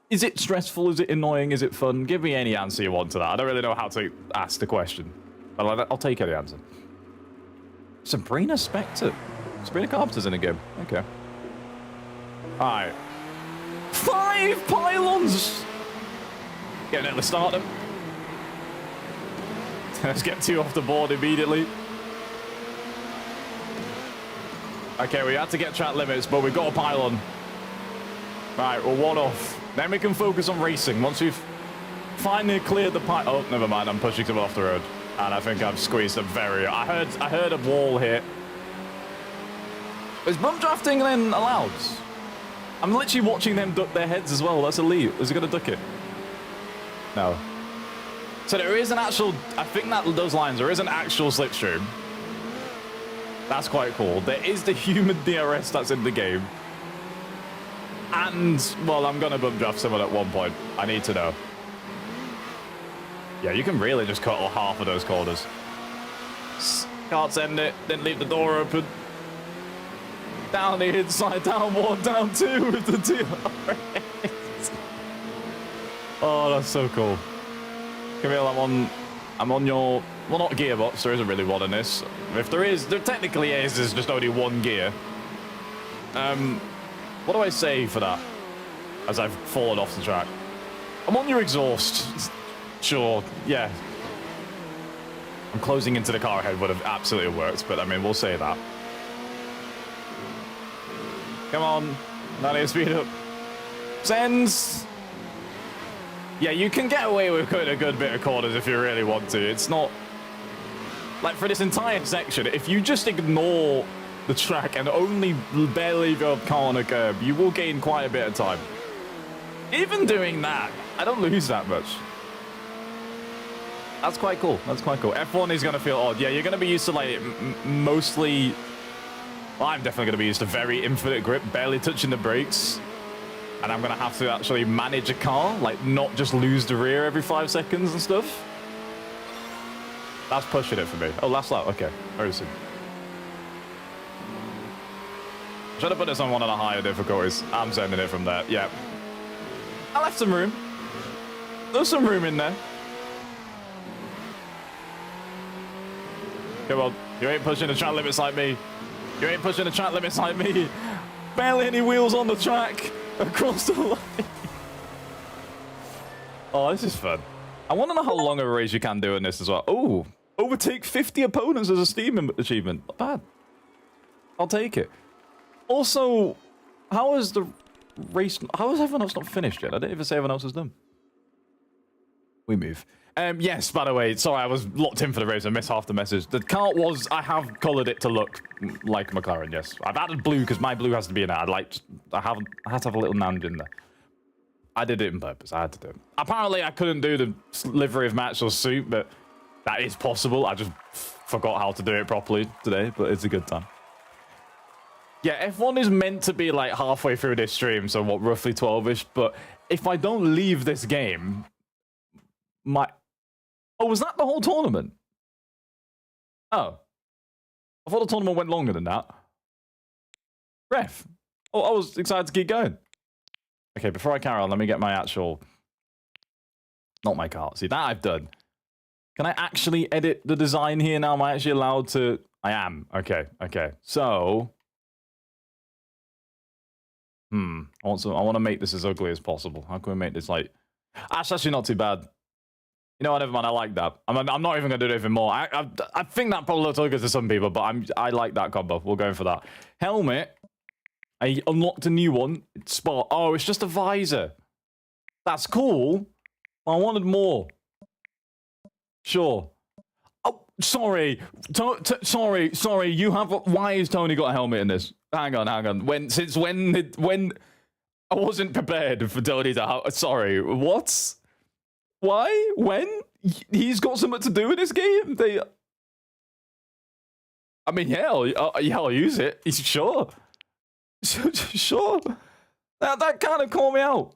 Is it stressful? Is it annoying? Is it fun? Give me any answer you want to that. I don't really know how to ask the question. But I'll take any answer. Sabrina Spectre. Sabrina Carpenter's in a game. Okay. Alright. 5 pylons! Getting it to start them. Let's get 2 off the board immediately. Okay, we had to get track limits, but we've got a pylon. Right, we're 1 off. Then we can focus on racing. Once we've finally cleared the pylon... Oh, never mind. I'm pushing them off the road. And I think I've squeezed a very... I heard a wall hit. Is bump drafting then allowed? I'm literally watching them duck their heads as well. That's elite. Is he going to duck it? No. So there is an actual... I think that those lines, there is an actual slipstream. That's quite cool. There is the human DRS that's in the game. And, well, I'm going to bump draft someone at one point. I need to know. Yeah, you can really just cut off half of those corners. Can't end it, then leave the door open. Down the inside, down one, down two with the DRS. Oh, that's so cool. Camille, I'm on your, well, not gearbox, there isn't really one in this. If there is, there technically is, there's just only one gear. What do I say for that? As I've fallen off the track. I'm on your exhaust. Sure, yeah. I'm closing into the car ahead would have absolutely worked, but I mean, we'll say that. Come on, not need to speed up. Sends. Yeah, you can get away with cutting a good bit of corners if you really want to. It's not... Like, for this entire section, if you just ignore the track and only barely go up car on a curb, you will gain quite a bit of time. Even doing that, I don't lose that much. That's quite cool. That's quite cool. F1 is going to feel odd. Yeah, you're going to be used to, like, mostly... Well, I'm definitely going to be used to very infinite grip, barely touching the brakes. And I'm going to have to actually manage a car, like, not just lose the rear every 5 seconds and stuff. That's pushing it for me. Oh, last lap. Okay. Very soon. Should have put this on one of the higher difficulties. I'm sending it from there. Yeah. I left some room. There's some room in there. Come on. You ain't pushing the track limits like me. You ain't pushing the track limits like me. Barely any wheels on the track. Across the line. Oh, this is fun. I want to know how long of a race you can do in this as well. Oh, overtake 50 opponents as a Steam achievement. Not bad. I'll take it. Also, how is the race... How is everyone else not finished yet? I didn't even say everyone else is done. We move. Yes, by the way, sorry, I was locked in for the race. I missed half the message. The kart was... I have coloured it to look like McLaren, yes. I've added blue because my blue has to be in there. I had to have a little Nange in there. I did it on purpose. I had to do it. Apparently, I couldn't do the livery of match or suit, but that is possible. I just forgot how to do it properly today, but it's a good time. Yeah, F1 is meant to be like halfway through this stream, so what, roughly 12-ish, but if I don't leave this game, my... Oh, was that the whole tournament? Oh. I thought the tournament went longer than that. Ref. Oh, I was excited to keep going. Okay, before I carry on, let me get my actual... Not my cart. See, that I've done. Can I actually edit the design here now? Am I actually allowed to... I am. Okay, okay. So... I want to make this as ugly as possible. How can we make this, like... That's actually not too bad. You know what, never mind, I like that. I'm not even going to do it even more. I think that probably looks ugly to some people, but I like that combo. We're going for that. Helmet. I unlocked a new one. It's Spot. Oh, it's just a visor. That's cool. I wanted more. Sure. Oh, sorry. Sorry. You have... Why has Tony got a helmet in this? Hang on. Since when... I wasn't prepared for Tony to have... Sorry. What? Why? When? He's got something to do in this game? I mean, yeah, I'll use it. Sure. Sure. That kind of called me out.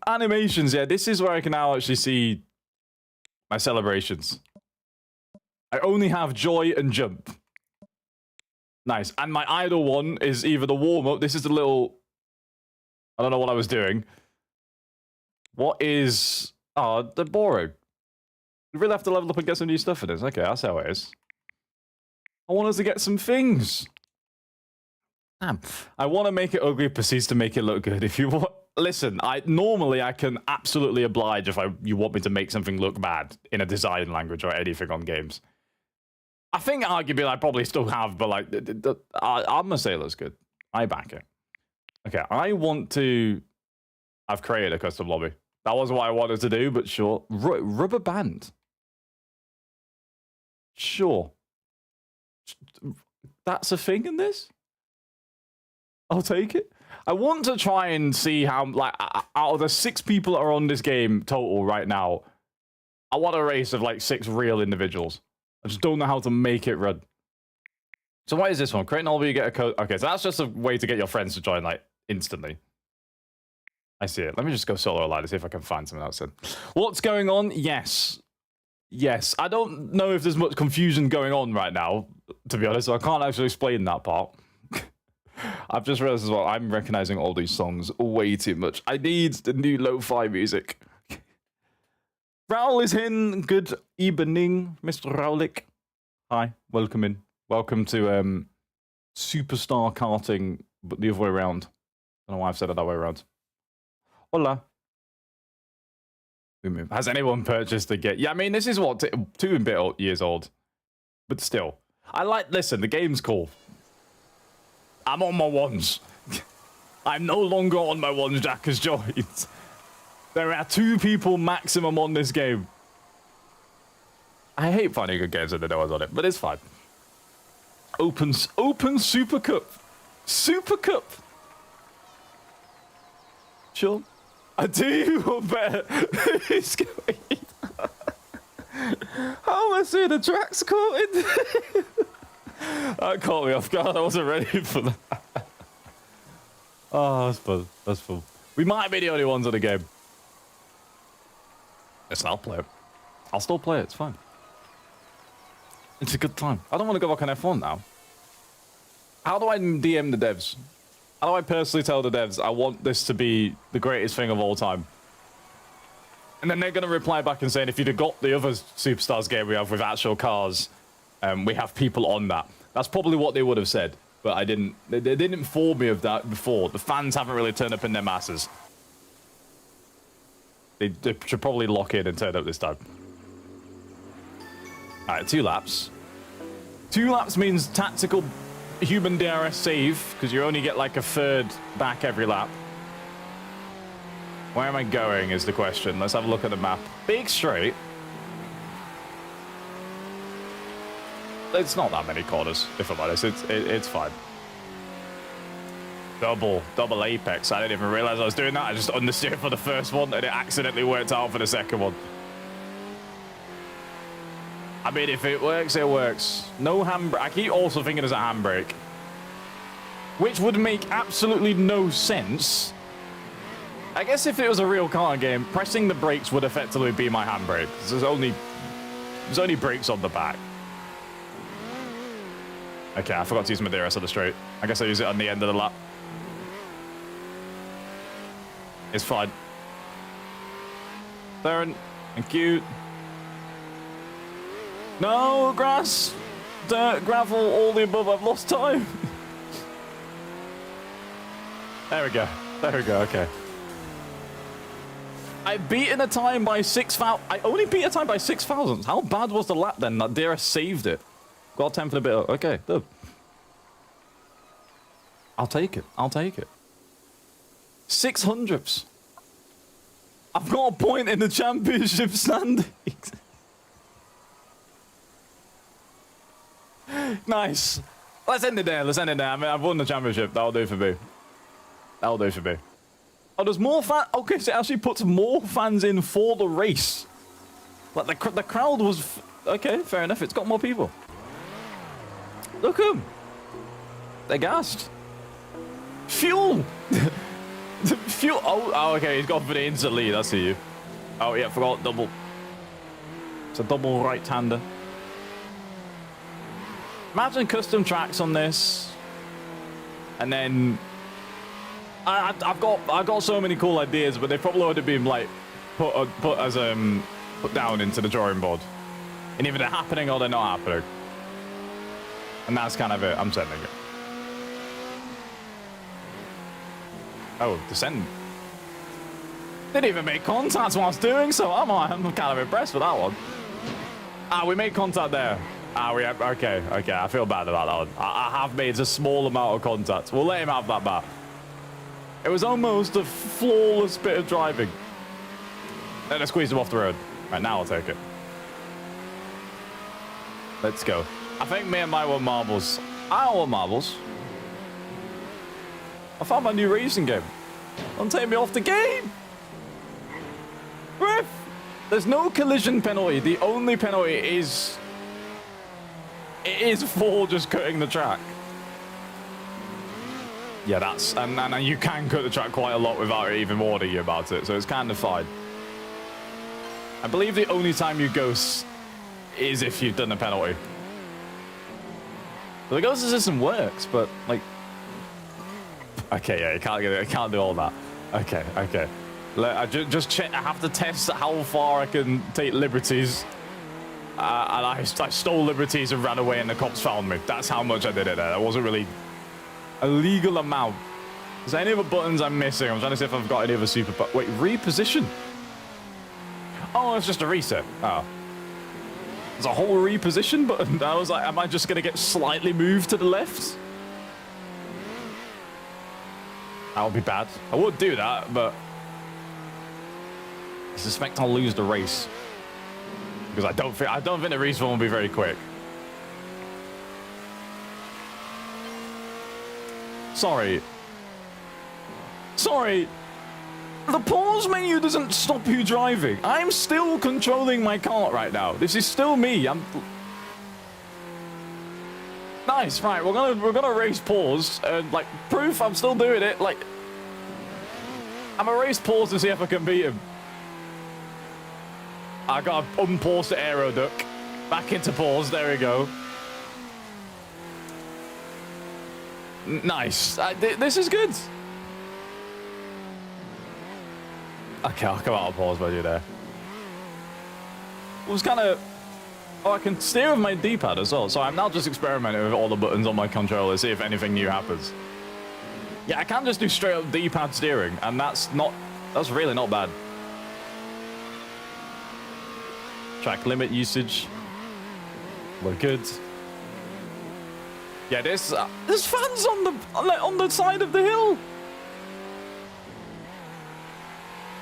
Animations, yeah. This is where I can now actually see my celebrations. I only have joy and jump. Nice. And my idle one is either the warm-up. This is the little... I don't know what I was doing. What is... Oh, they're boring. We really have to level up and get some new stuff in this. Okay, that's how it is. I want us to get some things. Damn. I want to make it ugly, proceeds to make it look good. If you want... Listen, normally I can absolutely oblige if you want me to make something look bad in a design language or anything on games. I think arguably I probably still have, but like... I'm going to say it looks good. I back it. Okay, I want to... I've created a custom lobby. That wasn't what I wanted to do, but sure. Rubber band. Sure. That's a thing in this? I'll take it. I want to try and see how, like, out of the 6 people that are on this game total right now, I want a race of, like, 6 real individuals. I just don't know how to make it run. So what is this one? Create an lobby, you get a code. Okay, so that's just a way to get your friends to join, like, instantly. I see it. Let me just go solo online to see if I can find something else in. What's going on? Yes. Yes, I don't know if there's much confusion going on right now, to be honest, so I can't actually explain that part. I've just realized as well, I'm recognizing all these songs way too much. I need the new lo-fi music. Raoul is in. Good evening, Mr. Raulik. Hi, welcome in. Welcome to Superstar Karting, but the other way around. I don't know why I've said it that way around. Hola. Has anyone purchased the game? Yeah, I mean, this is what, 2 and bit years old. But still. Listen, the game's cool. I'm on my ones. I'm no longer on my ones, Jack has joined. There are 2 people maximum on this game. I hate finding good games when no one's on it, but it's fine. Open Super Cup. Super Cup. Sure. I do bet it's going. How am I seeing the tracks caught in? That caught me off guard. I wasn't ready for that. Oh, that's fun. That's fun. We might be the only ones on the game. Listen, I'll play it. I'll still play it. It's fine. It's a good time. I don't want to go back on F1 now. How do I DM the devs? How do I personally tell the devs I want this to be the greatest thing of all time? And then they're going to reply back and saying, if you'd have got the other Superstars game we have with actual cars, we have people on that. That's probably what they would have said. But I didn't. They didn't inform me of that before. The fans haven't really turned up in their masses. They should probably lock in and turn up this time. Alright, 2 laps. 2 laps means tactical human DRS save, because you only get like a third back every lap. Where am I going is the question. Let's have a look at the map. Big straight. It's not that many corners, if I'm honest. It's fine. Double apex. I didn't even realize I was doing that. I just understeered for the first one, and it accidentally worked out for the second one. I mean, if it works, it works. No handbrake. I keep also thinking there's a handbrake, which would make absolutely no sense. I guess if it was a real car game, pressing the brakes would effectively be my handbrake. There's only brakes on the back. Okay, I forgot to use my DRS on the straight. I guess I use it on the end of the lap. It's fine. Darren, thank you. No, grass, dirt, gravel, all the above. I've lost time. There we go. There we go. Okay. I've beaten a time by 6,000. I only beat a time by 6,000. How bad was the lap then? That DRS saved it. Got 10 for the bit. Okay, good. I'll take it. I'll take it. 600ths. I've got a point in the championship standings. Nice. Let's end it there. Let's end it there. I mean, I've won the championship. That'll do for me. That'll do for me. Oh, there's more fans. Okay, so it actually puts more fans in for the race. Like, the crowd was... Okay, fair enough. It's got more people. Look at them. They're gassed. Fuel. Fuel. Oh, okay. He's gone for the instant lead. I see you. Oh, yeah. Forgot double. It's a double right-hander. Imagine custom tracks on this. And then... I've got so many cool ideas, but they probably would have been like put down into the drawing board, and either they're happening or they're not happening, and that's kind of it. I'm sending it. Oh, descend. Didn't even make contact whilst doing so. I'm kind of impressed with that one. Ah, we made contact there. Ah, we have, okay. I feel bad about that one. I have made a small amount of contact. We'll let him have that back. It was almost a flawless bit of driving. Then I squeezed him off the road. Right, now I'll take it. Let's go. I think me and my won marbles. I want marbles. I found my new racing game. Don't take me off the game. Ref! There's no collision penalty. The only penalty is... It is for just cutting the track. Yeah, that's... And you can cut the track quite a lot without even warning you about it, so it's kind of fine. I believe the only time you go is if you've done a penalty. So the ghost system works, but like, okay, yeah, you can't get it. I can't do all that. Okay, okay. I just check. I have to test how far I can take liberties. And I stole liberties and ran away, and the cops found me. That's how much I did it there. That wasn't really a legal amount. Is there any other buttons I'm missing? I'm trying to see if I've got any other super but wait, reposition? Oh, it's just a reset. Oh. There's a whole reposition button. I was like, am I just going to get slightly moved to the left? That would be bad. I would do that, but I suspect I'll lose the race. Because I don't think the respawn will be very quick. Sorry. Sorry. The pause menu doesn't stop you driving. I'm still controlling my cart right now. This is still me. Nice, right, we're gonna race pause and like proof I'm still doing it. Like I'm gonna race pause to see if I can beat him. I gotta unpause the aero duck. Back into pause, there we go. Nice. This is good. Okay, I'll come out of pause menu there. It was kind of... Oh, I can steer with my D-pad as well, so I'm now just experimenting with all the buttons on my controller to see if anything new happens. Yeah, I can just do straight up D-pad steering, and that's really not bad. Track limit usage. We're good. Yeah, there's fans on the side of the hill.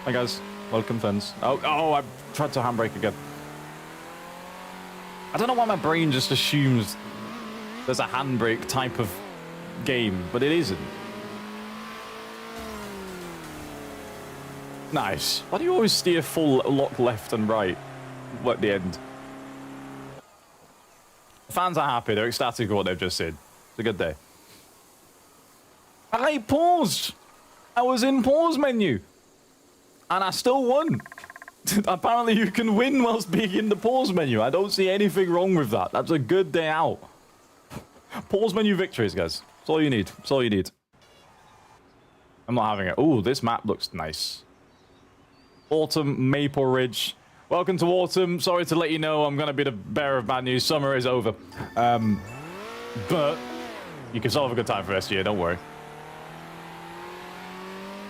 Hi guys, welcome fans. Oh, I tried to handbrake again. I don't know why my brain just assumes there's a handbrake type of game, but it isn't. Nice. Why do you always steer full lock left and right at the end? The fans are happy. They're ecstatic with what they've just said. It's a good day. I paused. I was in pause menu. And I still won. Apparently you can win whilst being in the pause menu. I don't see anything wrong with that. That's a good day out. Pause menu victories, guys. That's all you need. That's all you need. I'm not having it. Ooh, this map looks nice. Autumn, Maple Ridge. Welcome to Autumn. Sorry to let you know I'm going to be the bearer of bad news. Summer is over. But you can still have a good time for the rest of the year. Don't worry.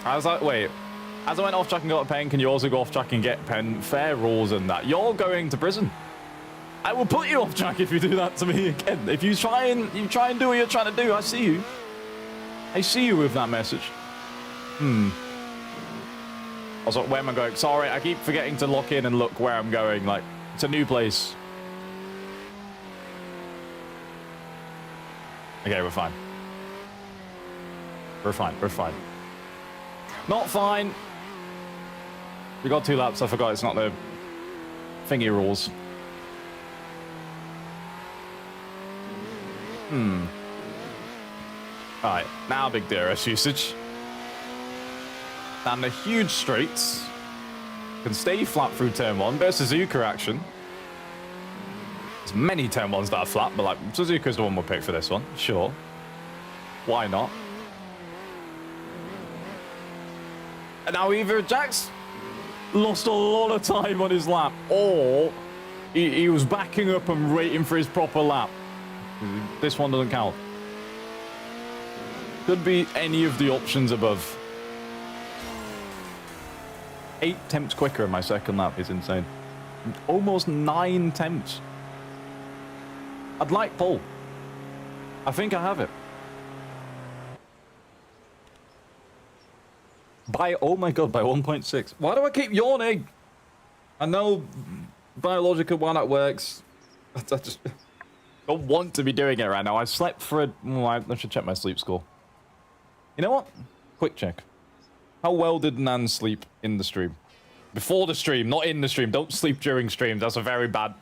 I was like, wait. As I went off track and got a pen, can you also go off track and get pen? Fair rules and that. You're going to prison. I will put you off track if you do that to me again. If you try and do what you're trying to do, I see you. I see you with that message. Also, where am I going? Sorry, I keep forgetting to lock in and look where I'm going. Like, it's a new place. Okay, we're fine. We're fine. We're fine. Not fine. We got 2 laps. I forgot it's not the thingy rules. Alright, now big DRS usage. And the huge straights. Can stay flat through turn 1. Bit of Suzuka action. There's many turn 1s that are flat, but like Suzuka's the one we'll pick for this one. Sure. Why not? And now either Jack's lost a lot of time on his lap, or he was backing up and waiting for his proper lap. This one doesn't count. Could be any of the options above. 8 temps quicker in my second lap is insane. Almost 9 temps. I'd like pole. I think I have it. Oh my god, by 1.6. Why do I keep yawning? I know biological why that works. I just don't want to be doing it right now. I slept for I should check my sleep score. You know what? Quick check. How well did Nan sleep in the stream? Before the stream, not in the stream. Don't sleep during streams. That's a very bad...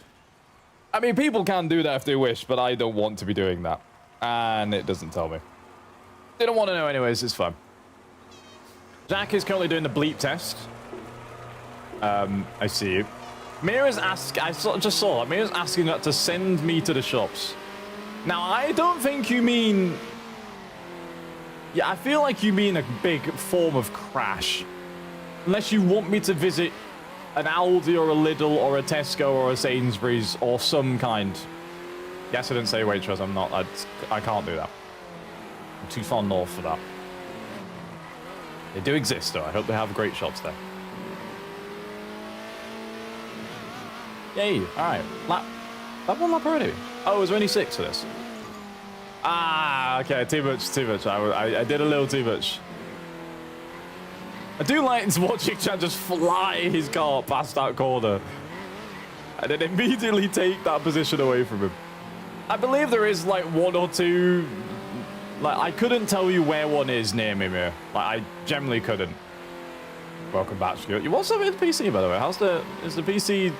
I mean, people can do that if they wish, but I don't want to be doing that. And it doesn't tell me. They don't want to know anyways. It's fine. Jack is currently doing the bleep test. I see you. Mira's just saw that. Mira's asking that to send me to the shops. Now, I don't think you mean... Yeah, I feel like you mean a big form of crash. Unless you want me to visit an Aldi or a Lidl or a Tesco or a Sainsbury's or some kind. Yes, I didn't say Waitrose. I'm not. I can't do that. I'm too far north for that. They do exist, though. I hope they have great shops there. Yay. All right. That one lap already? Oh, is there only 6 for this? Ah, okay. Too much, too much. I did a little too much. I do like watching Chad just fly his car past that corner and then immediately take that position away from him. I believe there is like 1 or 2. Like, I couldn't tell you where one is near me, Mir. Like, I generally couldn't. Welcome back, Stuart. What's up with the PC, by the way? Is the PC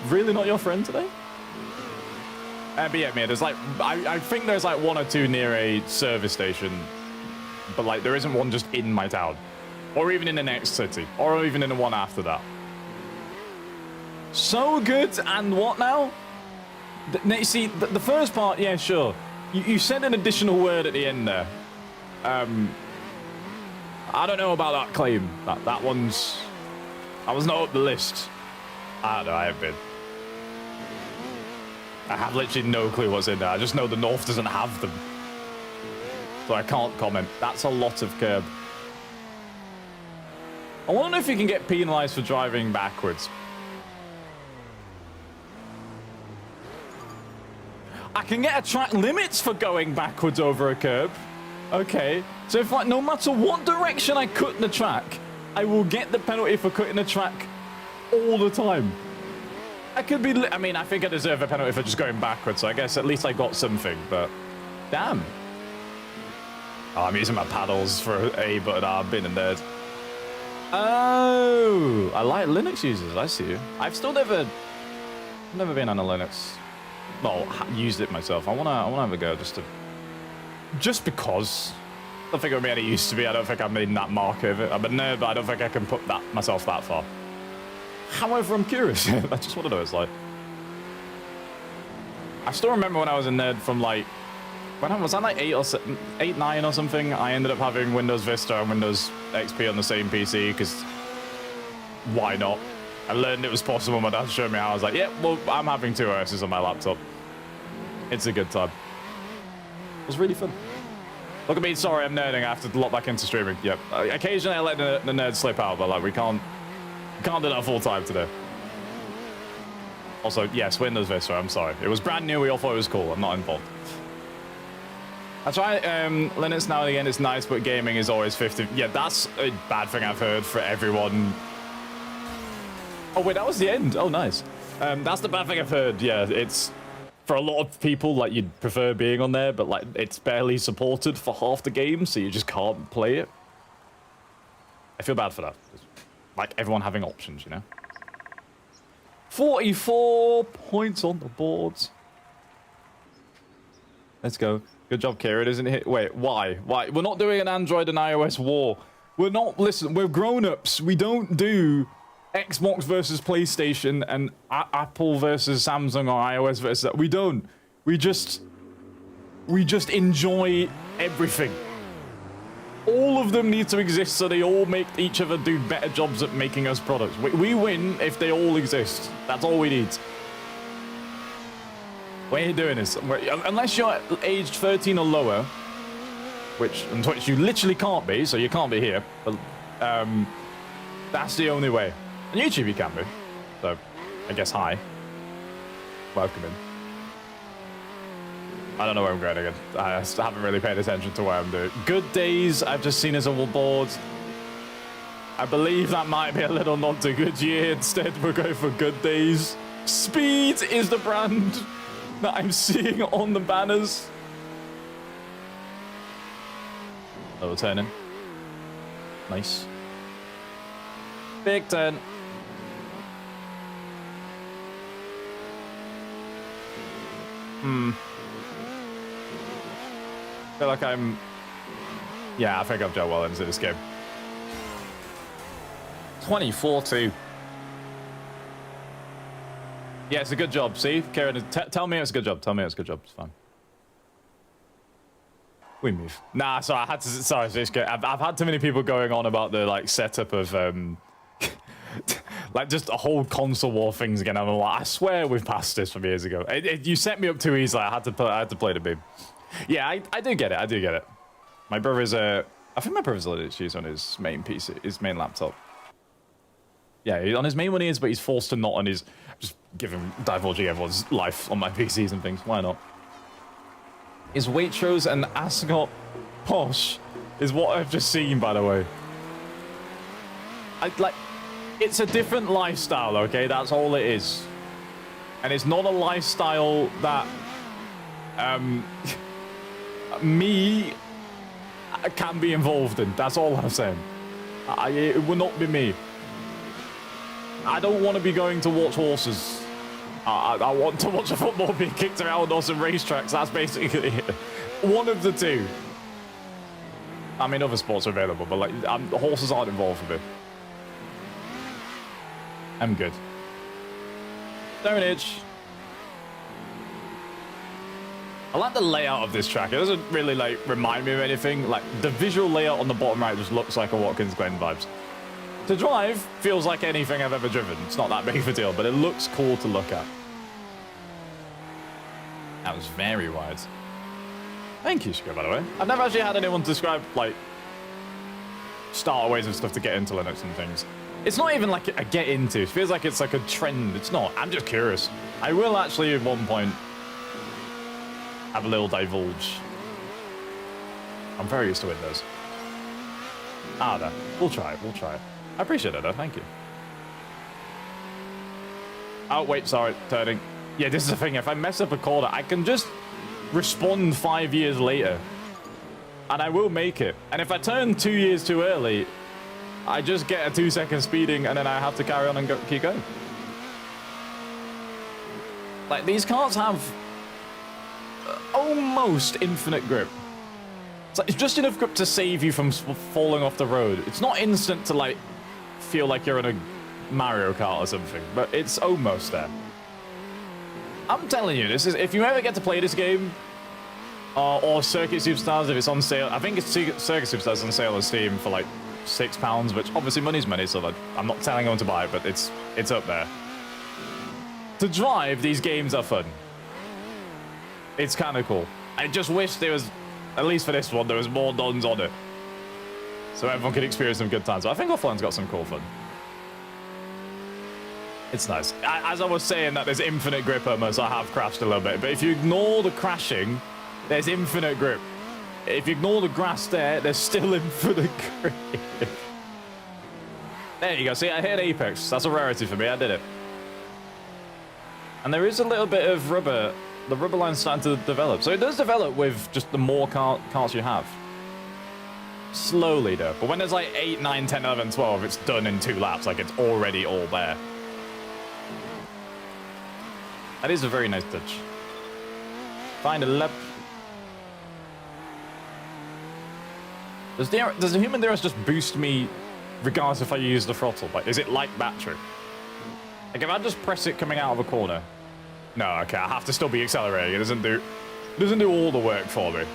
really not your friend today? But yeah, Mir, there's like, I think there's like 1 or 2 near a service station, but like there isn't one just in my town, or even in the next city, or even in the one after that. So good, and what now? See, the first part, yeah, sure. You said an additional word at the end there. I don't know about that claim. That was not up the list. I don't know, I have been. I have literally no clue what's in there. I just know the North doesn't have them. So I can't comment. That's a lot of curb. I wonder if you can get penalized for driving backwards. I can get a track limits for going backwards over a curb. Okay. So if like no matter what direction I cut in the track, I will get the penalty for cutting the track all the time. I could be... I mean, I think I deserve a penalty for just going backwards, so I guess at least I got something, but... Damn. Oh, I'm using my paddles for A button. I've been in there. Oh, I like Linux users. I see you. I've still never been on a Linux. Well, used it myself. I wanna have a go just because. I don't think it'll be any use to me. I don't think I'm in that mark of it. I'm a nerd, but I don't think I can put myself that far. However, I'm curious. I just want to know what it's like. I still remember when I was a nerd from like, when I was like 8, 9 or something, I ended up having Windows Vista and Windows XP on the same PC because why not? I learned it was possible. My dad showed me how. I was like, yeah, well, I'm having 2 OSs on my laptop. It's a good time. It was really fun. Look at me. Sorry, I'm nerding. I have to log back into streaming. Yep. Occasionally, I let the nerd slip out, but like we can't do that full time today. Also, yes, Windows Vista. I'm sorry. It was brand new. We all thought it was cool. I'm not involved. I try Linux now and again. It's nice, but gaming is always 50. Yeah, that's a bad thing I've heard for everyone. Oh wait, that was the end. Oh, nice. That's the bad thing I've heard. Yeah, it's for a lot of people like you'd prefer being on there, but like it's barely supported for half the game, so you just can't play it. I feel bad for that. Like everyone having options, you know. 44 points on the boards. Let's go. Good job, Kieran, isn't it? Wait, why? Why? We're not doing an Android and iOS war. We're not, listen, we're grown-ups. We don't do Xbox versus PlayStation and Apple versus Samsung or iOS versus that. We don't. We just enjoy everything. All of them need to exist so they all make each other do better jobs at making us products. We win if they all exist. That's all we need. When you're doing this, unless you're aged 13 or lower, which on Twitch you literally can't be, so you can't be here. But that's the only way. On YouTube you can be. So I guess hi. Welcome in. I don't know where I'm going again. I haven't really paid attention to where I'm doing. Good days, I've just seen as a board. I believe that might be a little nod to Goodyear. Instead, we're going for good days. Speed is the brand that I'm seeing on the banners. Oh, we're turning. Nice. Big turn. I feel like I'm... Yeah, I think I've done well into this game. 24-2. Yeah, it's a good job. See, Karen, tell me it's a good job. Tell me it's a good job. It's fine. We move. Nah, so I had to. Sorry, I've had too many people going on about the like setup of like just a whole console war things again. I'm like, I swear we've passed this from years ago. You set me up too easily. I had to play the beam. Yeah, I do get it. I do get it. My brother's I think my brother's let issues on his main PC, his main laptop. Yeah, on his main one he is, but he's forced to not on his. Just divulging everyone's life on my PCs and things. Why not? Is Waitrose and Ascot posh? Is what I've just seen, by the way. It's a different lifestyle, okay? That's all it is. And it's not a lifestyle that me can be involved in. That's all I'm saying. It will not be me. I don't want to be going to watch horses. I want to watch a football being kicked around on some racetracks. That's basically it. One of the two. I mean, other sports are available, but like, horses aren't involved with it. I'm good. Don't itch. I like the layout of this track. It doesn't really like remind me of anything. Like the visual layout on the bottom right just looks like a Watkins Glen vibes. To drive feels like anything I've ever driven. It's not that big of a deal, but it looks cool to look at. That was very wide. Thank you, Sugar, by the way. I've never actually had anyone describe, like, starterways and stuff to get into Linux and things. It's not even like a get into. It feels like it's like a trend. It's not. I'm just curious. I will actually, at one point, have a little divulge. I'm very used to Windows. Ah, there. We'll try it. We'll try it. I appreciate it, though. Thank you. Oh, wait. Sorry. Turning. Yeah, this is the thing. If I mess up a corner, I can just respond 5 years later. And I will make it. And if I turn 2 years too early, I just get a 2-second speeding and then I have to carry on and keep going. Like, these cars have almost infinite grip. It's just enough grip to save you from falling off the road. It's not instant to, like, feel like you're in a Mario Kart or something, but it's almost there. I'm telling you, this is, if you ever get to play this game, or Circuit Superstars, if it's on sale, I think it's Circuit Superstars on sale on Steam for like £6, which obviously money's money, so like, I'm not telling anyone to buy it, but it's up there. To drive, these games are fun. It's kind of cool. I just wish there was, at least for this one, there was more dons on it, so everyone could experience some good times. So I think offline's got some cool fun. It's nice. As I was saying that there's infinite grip almost, I have crashed a little bit. But if you ignore the crashing, there's infinite grip. If you ignore the grass there's still infinite grip. There you go. See, I hit Apex. That's a rarity for me. I did it. And there is a little bit of rubber. The rubber line's starting to develop. So it does develop with just the more cars you have. Slowly, though. But when there's like 8, 9, 10, 11, 12, it's done in 2 laps. Like, it's already all there. That is a very nice touch. Find a lap. Does the human DRS just boost me regardless if I use the throttle? Like, is it like battery? Like, if I just press it coming out of a corner? No, okay, I have to still be accelerating. It doesn't do all the work for me.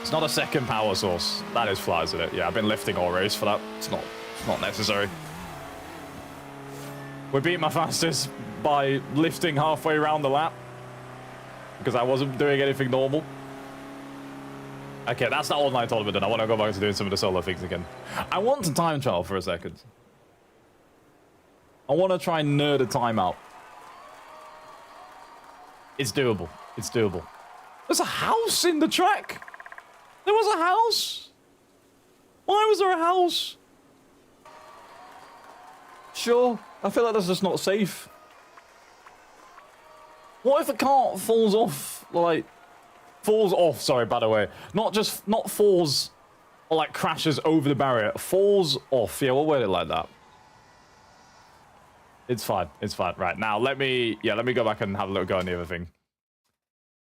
It's not a second power source. That is flat, isn't it? Yeah, I've been lifting all race for that. It's not necessary. We beat my fastest by lifting halfway around the lap because I wasn't doing anything normal. Okay, that's the online tournament, and I want to go back to doing some of the solo things again. I want to time trial for a second. I want to try and nerd a timeout. It's doable. It's doable. There's a house in the track. There was a house. Why was there a house? Sure. I feel like that's just not safe. What if a cart falls off, like, falls off, sorry, by the way. Not falls, or like crashes over the barrier. Falls off. Yeah, we'll word it like that. It's fine. It's fine. Right, now let me go back and have a little go on the other thing.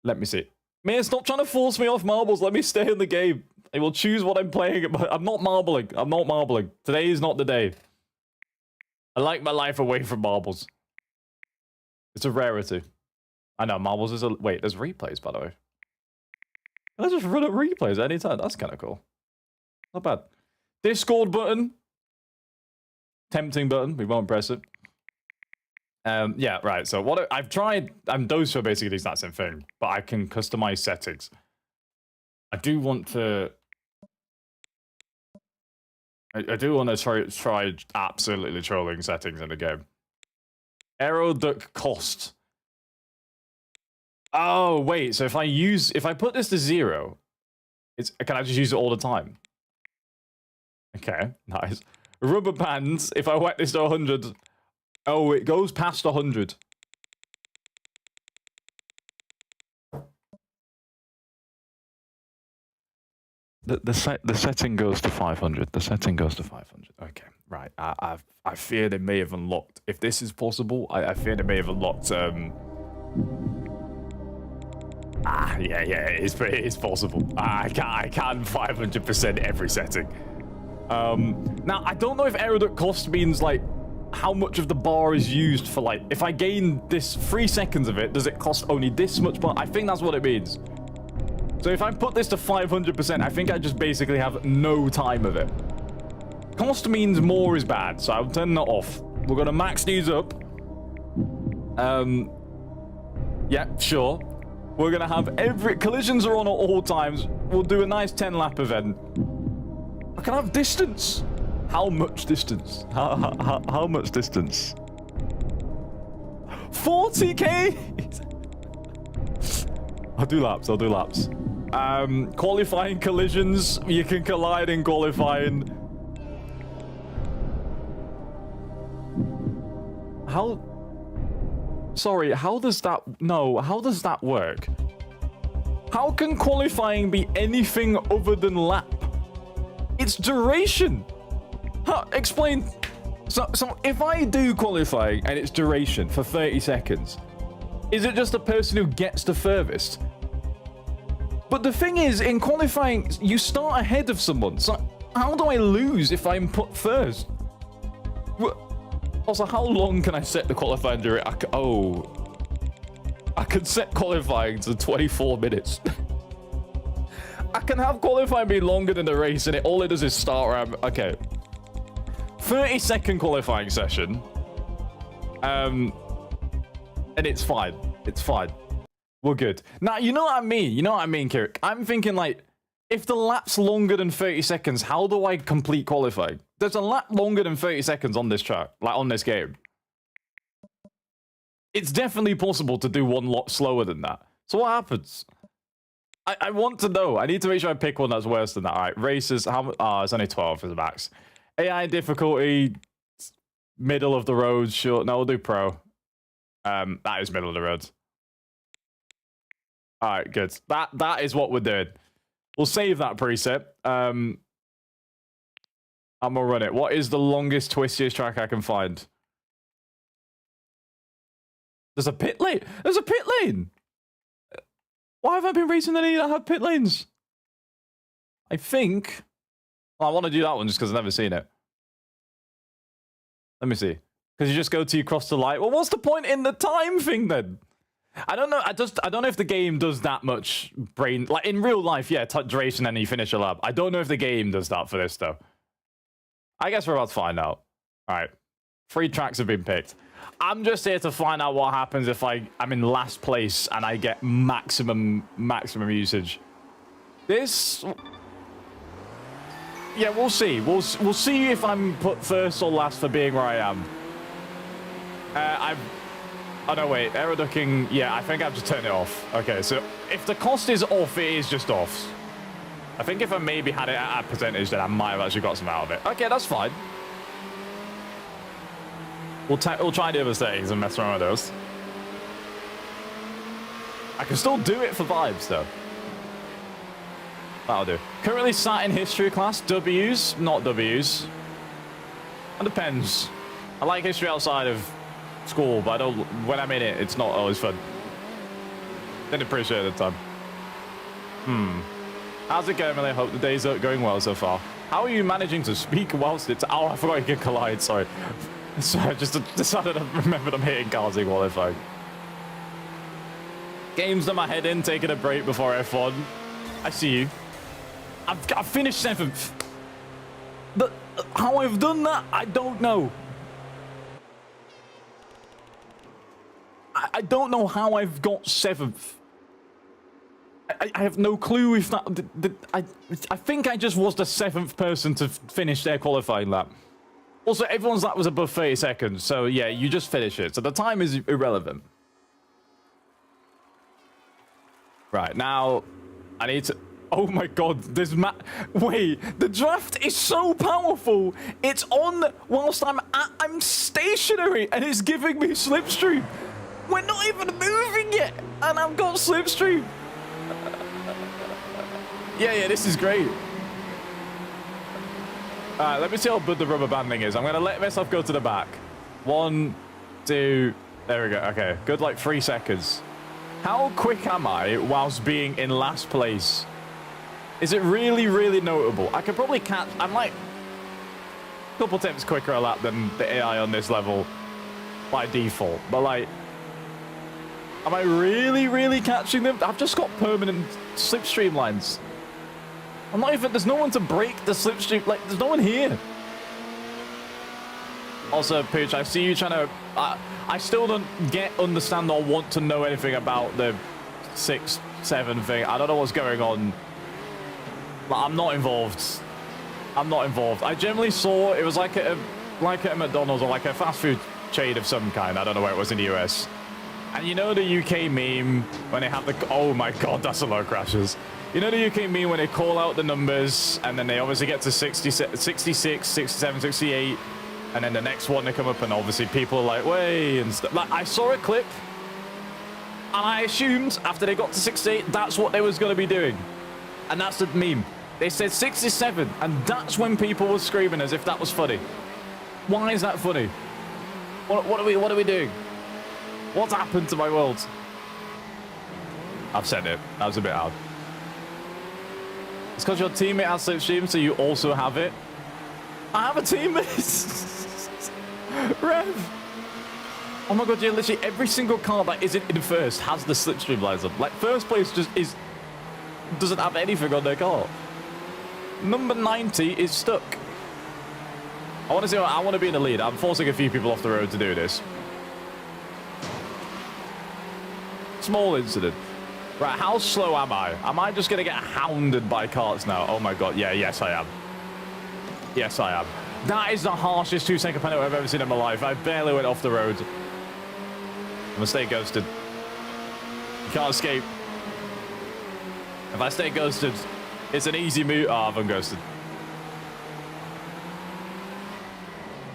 Let me see. Man, stop trying to force me off marbles. Let me stay in the game. I will choose what I'm playing. I'm not marbling. I'm not marbling. Today is not the day. I like my life away from marbles. It's a rarity. I know, marbles is a... Wait, there's replays, by the way. Can I just run at replays anytime? That's kind of cool. Not bad. Discord button. Tempting button. We won't press it. Yeah, right. So what I've tried... those are basically the exact same thing, but I can customize settings. I do want to... I do want to try absolutely trolling settings in the game. Aero duck cost. Oh, wait. So if I put this to 0, can I just use it all the time? Okay, nice. Rubber bands, if I whack this to 100. Oh, it goes past 100. The setting goes to 500. The setting goes to 500. Okay, right. I fear they may have unlocked. If this is possible, I fear they may have unlocked. Yeah, it's possible. I can 500% every setting. Now I don't know if aeroduct cost means like how much of the bar is used for like if I gain this 3 seconds of it, does it cost only this much? But I think that's what it means. So if I put this to 500%, I think I just basically have no time of it. Cost means more is bad, so I'm turning that off. We're gonna max these up. Yeah, sure. We're gonna have collisions are on at all times. We'll do a nice 10-lap event. I can have distance. How much distance? How much distance? 40k? I'll do laps. Qualifying collisions. You can collide in qualifying. Sorry, how does that work? How can qualifying be anything other than lap? It's duration. Explain. So if I do qualifying and it's duration for 30 seconds, is it just the person who gets the furthest? But the thing is, in qualifying, you start ahead of someone. So how do I lose if I'm put first? Also, how long can I set the qualifying duration? I can set qualifying to 24 minutes. I can have qualifying be longer than the race, and all it does is start around. Okay. 30-second qualifying session. And it's fine. It's fine. We're good. Now, you know what I mean? You know what I mean, Kirik? I'm thinking, like, if the lap's longer than 30 seconds, how do I complete qualifying? There's a lap longer than 30 seconds on this track, like, on this game. It's definitely possible to do one lot slower than that. So what happens? I want to know. I need to make sure I pick one that's worse than that. All right, races. It's only 12 for the max. AI difficulty, middle of the road. Sure. No, we'll do pro. That is middle of the road. All right, good. That is what we're doing. We'll save that preset. I'm gonna run it. What is the longest, twistiest track I can find? There's a pit lane. There's a pit lane. Why have I been racing any that have pit lanes? I think... Well, I want to do that one just because I've never seen it. Let me see. Because you just go to you cross the light. Well, what's the point in the time thing then? I don't know. I don't know if the game does that much brain... Like, in real life, yeah, duration and you finish a lap. I don't know if the game does that for this, though. I guess we're about to find out. All right. 3 tracks have been picked. I'm just here to find out what happens if I'm in last place and I get maximum usage. This... Yeah, we'll see. We'll see if I'm put first or last for being where I am. Oh, no, wait. Aeroducking... Yeah, I think I've just turned it off. Okay, so if the cost is off, it is just off. I think if I maybe had it at a percentage, then I might have actually got some out of it. Okay, that's fine. We'll try the other settings and mess around with those. I can still do it for vibes, though. That'll do. Currently sat in history class. W's, not W's. It depends. I like history outside of school, but I don't. When I'm in it, it's not always fun. Didn't appreciate it at the time. How's it going, Millie? Hope the day's going well so far. How are you managing to speak whilst it's... Oh, I forgot you can collide. Sorry. So I just decided to remember I'm hitting cars in qualifying. Games done my head in, taking a break before F1. I see you. I've finished 7th. But how I've done that, I don't know. I don't know how I've got 7th. I have no clue if that... I think I just was the 7th person to finish their qualifying lap. Also, everyone's lap was above 30 seconds, so yeah, you just finish it. So the time is irrelevant. Right, now, I need to... Oh my god, this wait, the draft is so powerful. It's on whilst I'm stationary, and it's giving me slipstream. We're not even moving yet, and I've got slipstream. Yeah, this is great. Alright, let me see how good the rubber banding is. I'm going to let myself go to the back. 1, 2, there we go. Okay, good like 3 seconds. How quick am I whilst being in last place? Is it really, really notable? I could probably catch... I'm like a couple times quicker a lap than the AI on this level by default. But like, am I really, really catching them? I've just got permanent slipstream lines. I'm not even... There's no one to break the slipstream. Like, there's no one here. Also, Pooch, I see you trying to... I still don't understand or want to know anything about the 6, 7 thing. I don't know what's going on. I'm not involved. I'm not involved. I generally saw it was like at a McDonald's or like a fast food chain of some kind. I don't know where it was in the US. And you know the UK meme when they have the... Oh my god, that's a lot of crashes. You know the UK meme when they call out the numbers and then they obviously get to 66, 67, 68, and then the next one they come up and obviously people are like, way and stuff. Like, I saw a clip and I assumed after they got to 68, that's what they was going to be doing. And that's the meme. They said 67, and that's when people were screaming as if that was funny. Why is that funny? What are we doing? What's happened to my world? I've said it. That was a bit hard. It's because your teammate has slipstream, so you also have it. I have a teammate. Rev. Oh my god, yeah, literally every single car that isn't in first has the slipstream lines up. Like, first place just doesn't have anything on their car. Number 90 is stuck. I want to be in the lead. I'm forcing a few people off the road to do this. Small incident. Right, how slow am I? Am I just going to get hounded by carts now? Oh my god, yeah, yes I am. Yes I am. That is the harshest 2-second penalty I've ever seen in my life. I barely went off the road. I'm gonna stay ghosted. You can't escape. If I stay ghosted, it's an easy move. Oh, I've unghosted.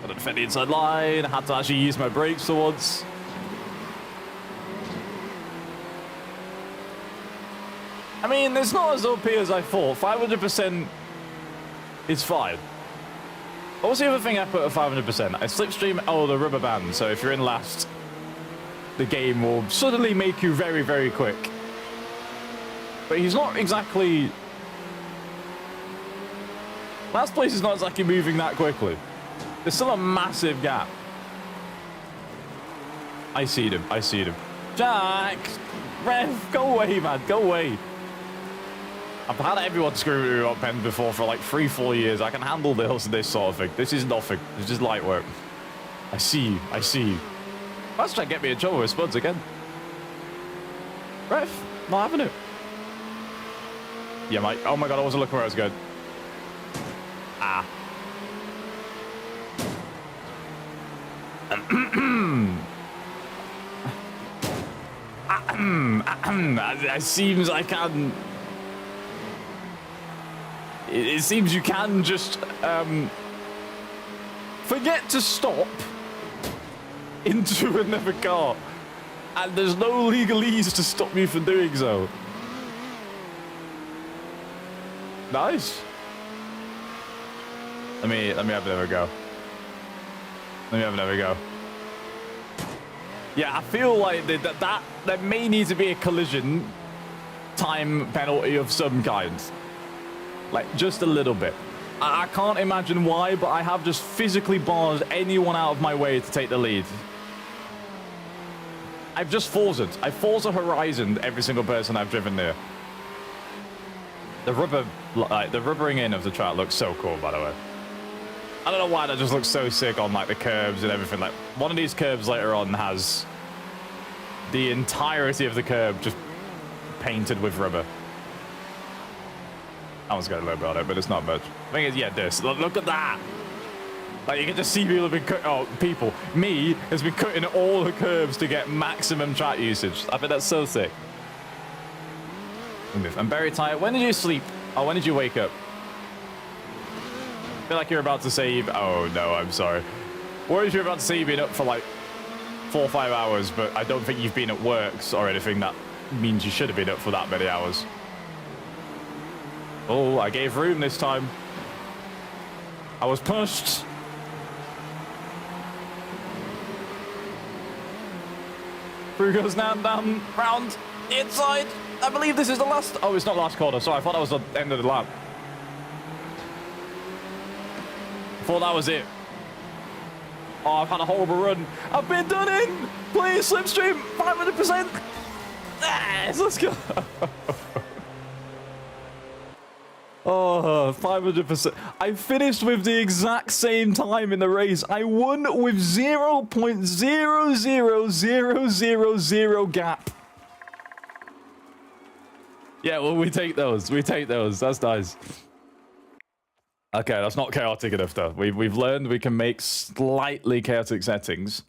Got to defend the inside line. Had to actually use my brakes for once. I mean, it's not as OP as I thought. 500% is fine. What was the other thing I put at 500%? I slipstream. Oh, the rubber band. So if you're in last, the game will suddenly make you very, very quick. But he's not exactly... Last place is not exactly moving that quickly. There's still a massive gap. I see him. I see him. Jack! Rev, go away, man. Go away. I've had everyone screwing me up pen before for like 3-4 years. I can handle this sort of thing. This is nothing. It's just light work. I see you. I see you. That's trying to get me in trouble with Spuds again. Rev, not having it. Yeah, mate. Oh my god, I wasn't looking where I was going. Ah. It seems I can... It seems you can just forget to stop into another car, and there's no legalese to stop me from doing so. Nice. Let me have another go. Let me have another go. Yeah, I feel like there may need to be a collision time penalty of some kind. Like, just a little bit. I can't imagine why, but I have just physically barred anyone out of my way to take the lead. I've just Forza'd. I Forza Horizoned every single person I've driven near. The rubbering in of the track looks so cool, by the way. I don't know why that just looks so sick on like the curbs and everything. Like one of these curbs later on has the entirety of the curb just painted with rubber. I was going a little bit on it, but it's not much. I think it's, yeah, this. Look at that. Like, you can just see people have been me has been cutting all the curves to get maximum track usage. I think that's so sick. I'm very tired. When did you sleep? Oh, when did you wake up? I feel like you're about to say, oh no, I'm sorry. Worried you're about to say you've been up for like 4 or 5 hours, but I don't think you've been at works or anything. That means you should have been up for that many hours. Oh, I gave room this time. I was pushed. Through goes Nan down, round, inside. I believe this is the last. Oh, it's not last corner. Sorry, I thought that was the end of the lap. I thought that was it. Oh, I've had a horrible run. I've been done in. Please, slipstream, 500%. Yes, let's go. Oh, 500%. I finished with the exact same time in the race. I won with 0.00000 gap. Yeah, well, we take those. We take those. That's nice. Okay, that's not chaotic enough, though. We've learned we can make slightly chaotic settings.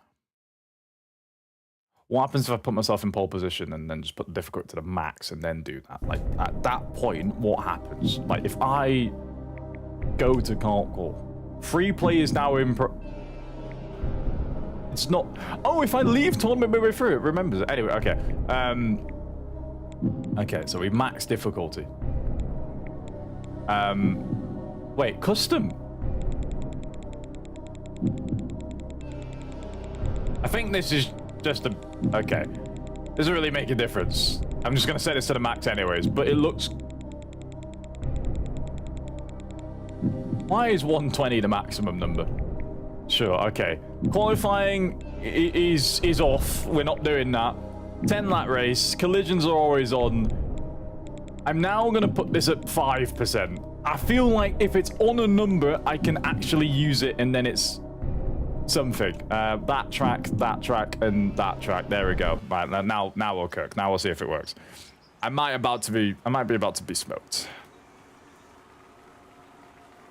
What happens if I put myself in pole position and then just put the difficulty to the max and then do that? Like, at that point, what happens? Like, if I go to kart call, free play is now in it's not... Oh, if I leave tournament midway through, it remembers it. Anyway, okay. Okay, so we max difficulty. Wait, custom? I think this is... just a... Okay. Doesn't really make a difference. I'm just going to set this to the max anyways, but it looks... Why is 120 the maximum number? Sure, okay. Qualifying is off. We're not doing that. 10 lap race. Collisions are always on. I'm now going to put this at 5%. I feel like if it's on a number, I can actually use it and then it's... something. That track, and that track. There we go. Right, now we'll cook. Now we'll see if it works. I might be about to be smoked.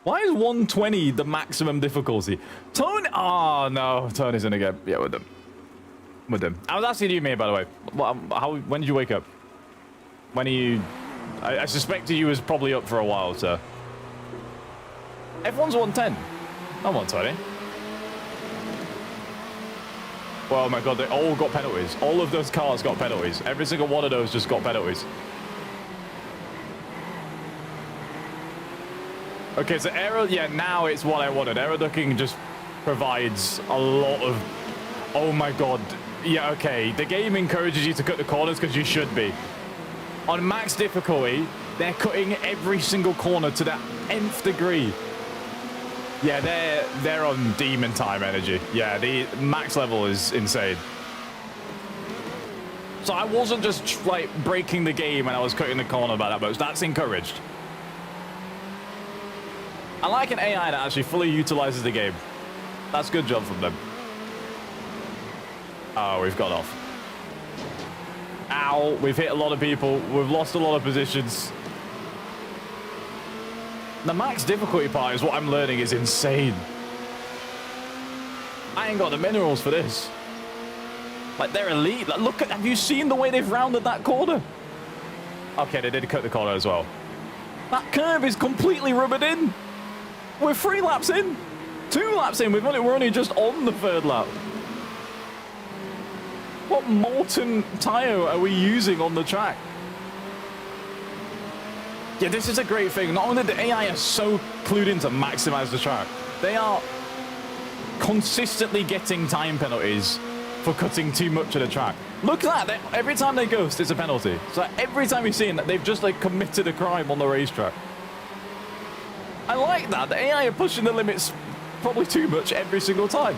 Why is 120 the maximum difficulty? Tony, oh no, Tony's in again. Yeah, with them. With them. I was asking you, mate, by the way. When did you wake up? When are you? I suspected you was probably up for a while, so. Everyone's 110. Not 120. Oh my god, they all got penalties. All of those cars got penalties. Every single one of those just got penalties. Okay, so aero, yeah, now it's what I wanted. Aero ducking just provides a lot of... Oh my god. Yeah, okay. The game encourages you to cut the corners because you should be. On max difficulty, they're cutting every single corner to that nth degree. Yeah, they're on demon time energy. Yeah, the max level is insane. So I wasn't just like breaking the game and I was cutting the corner by that much. That's encouraged. I like an AI that actually fully utilizes the game. That's a good job from them. Oh, we've got off. Ow, we've hit a lot of people. We've lost a lot of positions. The max difficulty part is what I'm learning is insane. I ain't got the minerals for this. Like, they're elite. Like, look at, have you seen the way they've rounded that corner? Okay, they did cut the corner as well. That curve is completely rubbered in. We're 3 laps in. 2 laps in. We're only just on the 3rd lap. What molten tire are we using on the track? Yeah, this is a great thing. Not only the AI are so clued in to maximize the track, they are consistently getting time penalties for cutting too much of the track. Look at that. Every time they ghost, it's a penalty. So every time you're seeing that, they've just like committed a crime on the racetrack. I like that. The AI are pushing the limits probably too much every single time.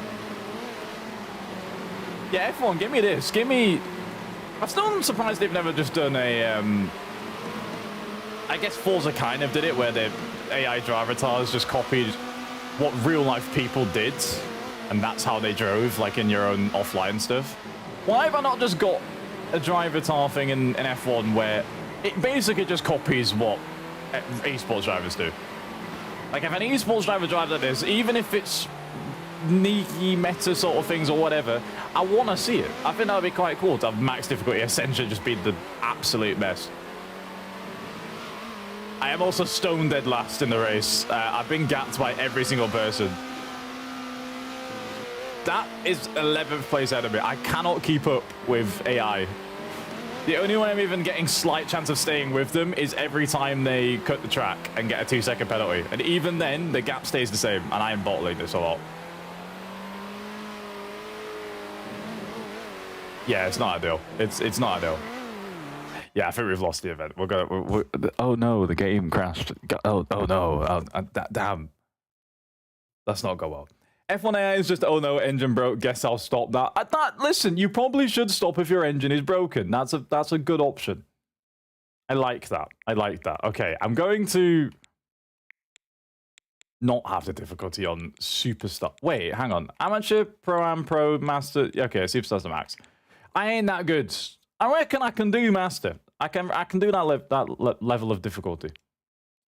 Yeah, F1, give me this. Give me... I'm still surprised they've never just done a... I guess Forza kind of did it, where the AI driver avatars just copied what real-life people did, and that's how they drove, like in your own offline stuff. Why have I not just got a driver avatar thing in F1 where it basically just copies what esports drivers do? Like, if an esports driver drives like this, even if it's sneaky meta sort of things or whatever, I want to see it. I think that would be quite cool to have max difficulty essentially just be the absolute best. I am also stone dead last in the race. I've been gapped by every single person. That is 11th place enemy. I cannot keep up with AI. The only way I'm even getting slight chance of staying with them is every time they cut the track and get a 2-second penalty. And even then, the gap stays the same, and I am bottling this a lot. Yeah, it's not ideal. It's not ideal. Yeah, I think we've lost the event. Oh no, the game crashed. Oh no. Damn. Let's not go well. F1 AI is just, oh no, engine broke. Guess I'll stop that. Listen, you probably should stop if your engine is broken. That's a good option. I like that. I like that. Okay, I'm going to not have the difficulty on Superstar. Wait, hang on. Amateur, Pro-Am, Pro, Master. Okay, Superstars to max. I ain't that good. I reckon I can do Master. I can do that level of difficulty.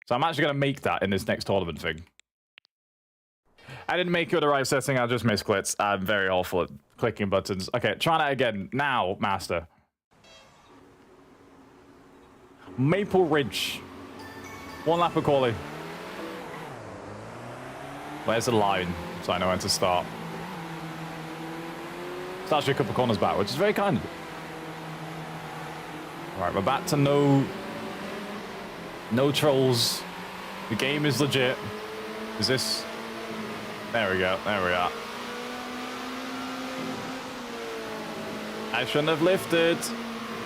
So I'm actually going to make that in this next tournament thing. I didn't make it with the right setting. I just misclicked. I'm very awful at clicking buttons. Okay, try that again. Now, Master. Maple Ridge. 1 lap of quali. Where's the line? So I know when to start. It's actually a couple of corners back, which is very kind of it. Alright, we're back to no trolls. The game is legit. Is this... There we go. There we are. I shouldn't have lifted.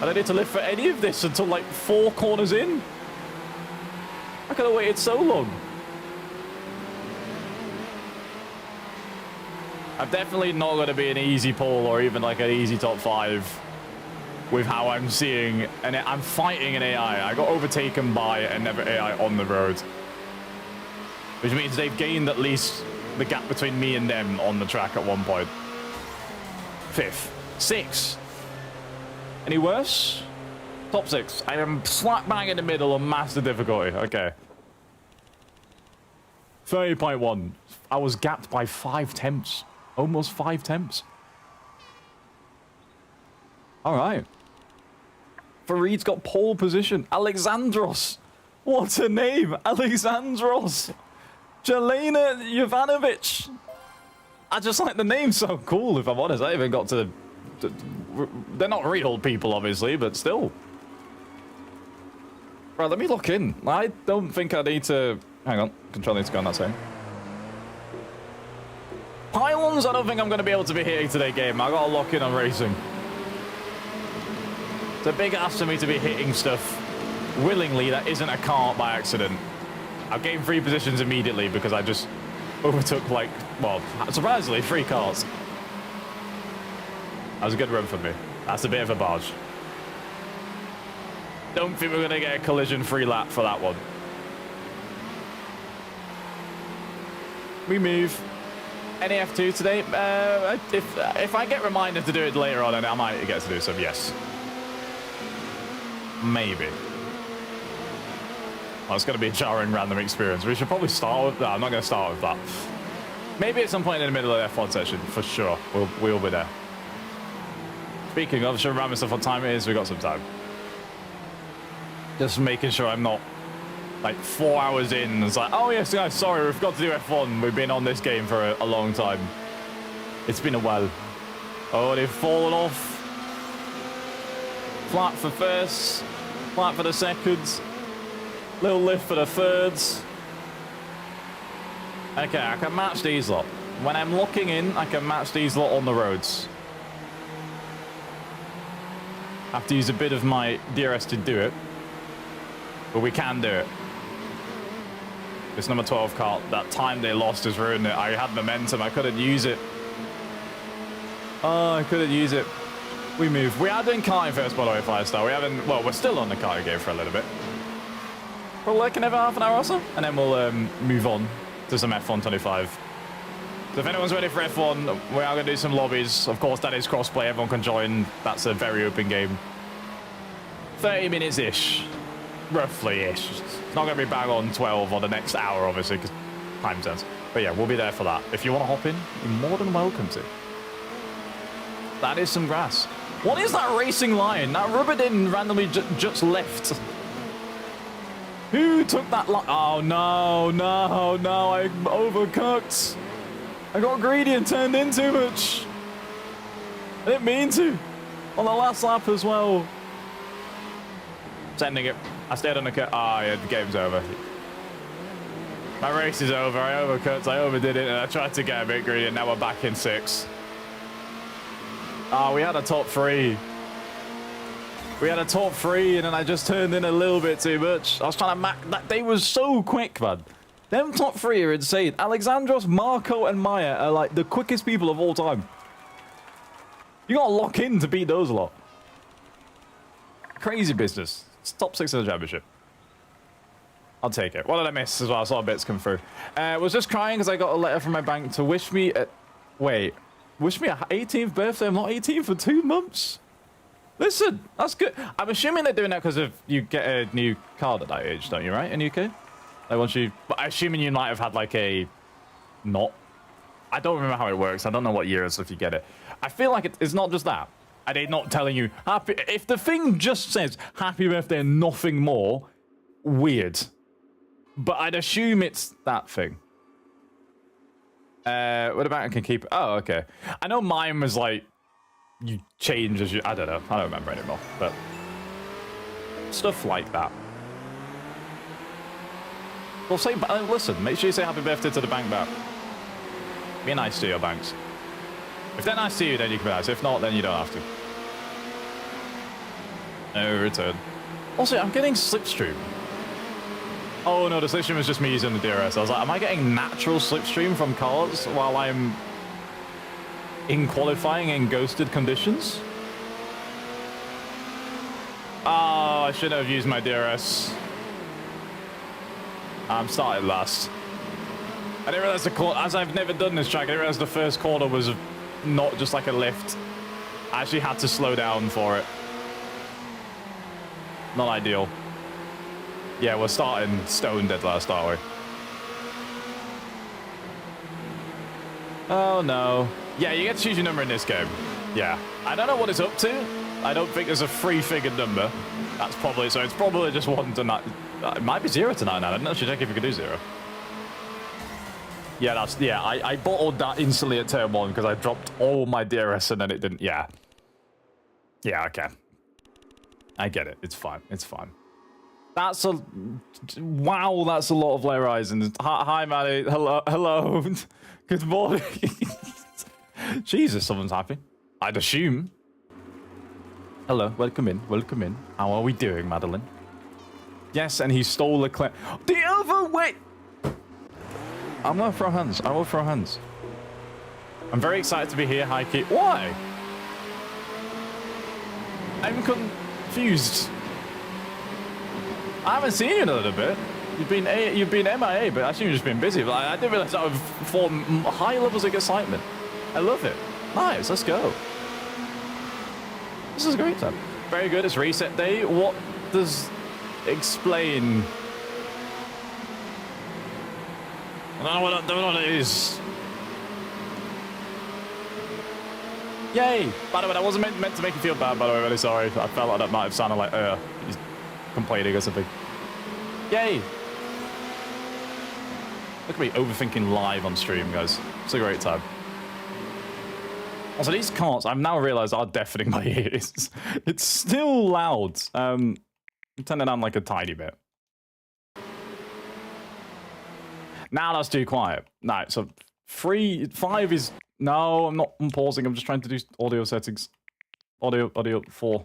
I don't need to lift for any of this until like 4 corners in. I could have waited so long. I'm definitely not going to be an easy pole or even like an easy top 5 with how I'm seeing, and I'm fighting an AI. I got overtaken by another AI on the road, which means they've gained at least the gap between me and them on the track at one point. 5th, 6th. Any worse? Top 6. I am slap bang in the middle on master difficulty. Okay. 30.1. I was gapped by 5 temps. Almost 5 temps. All right. Farid's got pole position. Alexandros. What a name. Alexandros. Jelena Jovanovic. I just like the name. So cool, if I'm honest. I even got to... They're not real people, obviously, but still. Right, let me lock in. I don't think I need to... Hang on. Control needs to go on that side. Pylons, I don't think I'm going to be able to be hitting today, game. I got to lock in on racing. It's a big ask for me to be hitting stuff willingly that isn't a kart by accident. I've gained 3 positions immediately because I just overtook, like, well, surprisingly, 3 cars. That was a good run for me. That's a bit of a barge. Don't think we're going to get a collision-free lap for that one. We move. Any F2 today? If I get reminded to do it later on, then I might get to do some, yes. Maybe. Well, it's going to be a jarring random experience. We should probably start with that. I'm not going to start with that. Maybe at some point in the middle of the F1 session, for sure. We'll be there. Speaking of, should remind myself what time it is. We got some time. Just making sure I'm not like 4 hours in. It's like, oh yes, guys, sorry, we've got to do F1. We've been on this game for a long time. It's been a while. Oh, they've fallen off. Flat for first. Flat for the seconds. Little lift for the thirds. Okay, I can match these lot. When I'm locking in, I can match these lot on the roads. I have to use a bit of my DRS to do it. But we can do it. This number 12 kart, that time they lost has ruined it. I had momentum, I couldn't use it. Oh, I couldn't use it. We moved. We are doing karting first, by the way, Firestar. We haven't... Well, we're still on the karting game for a little bit. We're looking over half an hour or so, and then we'll move on to some F1 25. So if anyone's ready for F1, we are going to do some lobbies. Of course, that is crossplay. Everyone can join. That's a very open game. 30 minutes-ish. Roughly-ish. It's not going to be bang on 12 on the next hour, obviously, because time sense. But yeah, we'll be there for that. If you want to hop in, you're more than welcome to. That is some grass. What is that racing line? That rubber didn't randomly just left. Who took that line? Oh, no, no, no. I overcooked. I got greedy and turned in too much. I didn't mean to. On the last lap as well. Sending it. I stayed on the cut. Ah, yeah, the game's over. My race is over. I overcooked. I overdid it, and I tried to get a bit greedy, and now we're back in 6. Ah, we had a top 3. We had a top 3, and then I just turned in a little bit too much. I was trying to that day was so quick, man. Them top 3 are insane. Alexandros, Marco, and Maya are like the quickest people of all time. You gotta lock in to beat those a lot. Crazy business. It's top 6 of the championship. I'll take it. What did I miss as well? I saw bits come through. Was just crying because I got a letter from my bank to wish me... wait. Wish me an 18th birthday. I'm not 18 for 2 months. Listen, that's good. I'm assuming they're doing that because of you get a new card at that age, don't you, right? In the UK? Like once you... But I'm assuming you might have had like a... Not... I don't remember how it works. I don't know what year it's if you get it. I feel like it's not just that. Are they not telling you happy... If the thing just says happy birthday and nothing more, weird. But I'd assume it's that thing. What about I can keep... Oh, okay. I know mine was like... You change as you... I don't know. I don't remember anymore. But... Stuff like that. Well, say... Listen, make sure you say happy birthday to the bank back. Be nice to your banks. If they're nice to you, then you can be nice. If not, then you don't have to. No return. Also, I'm getting slipstream. Oh no, the slipstream was just me using the DRS. I was like, am I getting natural slipstream from cars while I'm in qualifying in ghosted conditions? Oh, I shouldn't have used my DRS. I'm starting last. I didn't realize the corner, as I've never done this track, I didn't realize the first corner was not just like a lift. I actually had to slow down for it. Not ideal. Yeah, we're starting stone dead last, aren't we? Oh no. Yeah, you get to choose your number in this game. Yeah. I don't know what it's up to. I don't think there's a three-figured number. That's probably, so it's probably just 1 to 9. It might be 0 to 99. I don't know. Should check if you could do 0. Yeah, that's, yeah, I bottled that instantly at turn 1 because I dropped all my DRS and then it didn't, yeah. Yeah, okay. I get it. It's fine. It's fine. That's a... Wow, that's a lot of Layer Horizons. Hi, Maddie. Hello. Hello. Good morning. Jesus, someone's happy. I'd assume. Hello. Welcome in. Welcome in. How are we doing, Madeline? Yes, and he stole the claim. The other way! I'm gonna throw hands. I will throw hands. I'm very excited to be here, Heike. Why? I'm confused. I haven't seen you in a little bit. You've been MIA, but I assume you've just been busy. But I didn't realize that would form high levels of excitement. I love it. Nice, let's go. This is a great time. Very good, it's reset day. What does explain? I don't know what it is. Yay! By the way, that wasn't meant to make you feel bad, by the way, really sorry. I felt like that might have sounded like, he's complaining or something. Yay! Look at me overthinking live on stream, guys. It's a great time. Also, these carts, I've now realised, are deafening my ears. It's still loud. Turn it down like a tiny bit. Now that's too quiet. No, so 5 is... No, I'm pausing. I'm just trying to do audio settings. Audio 4.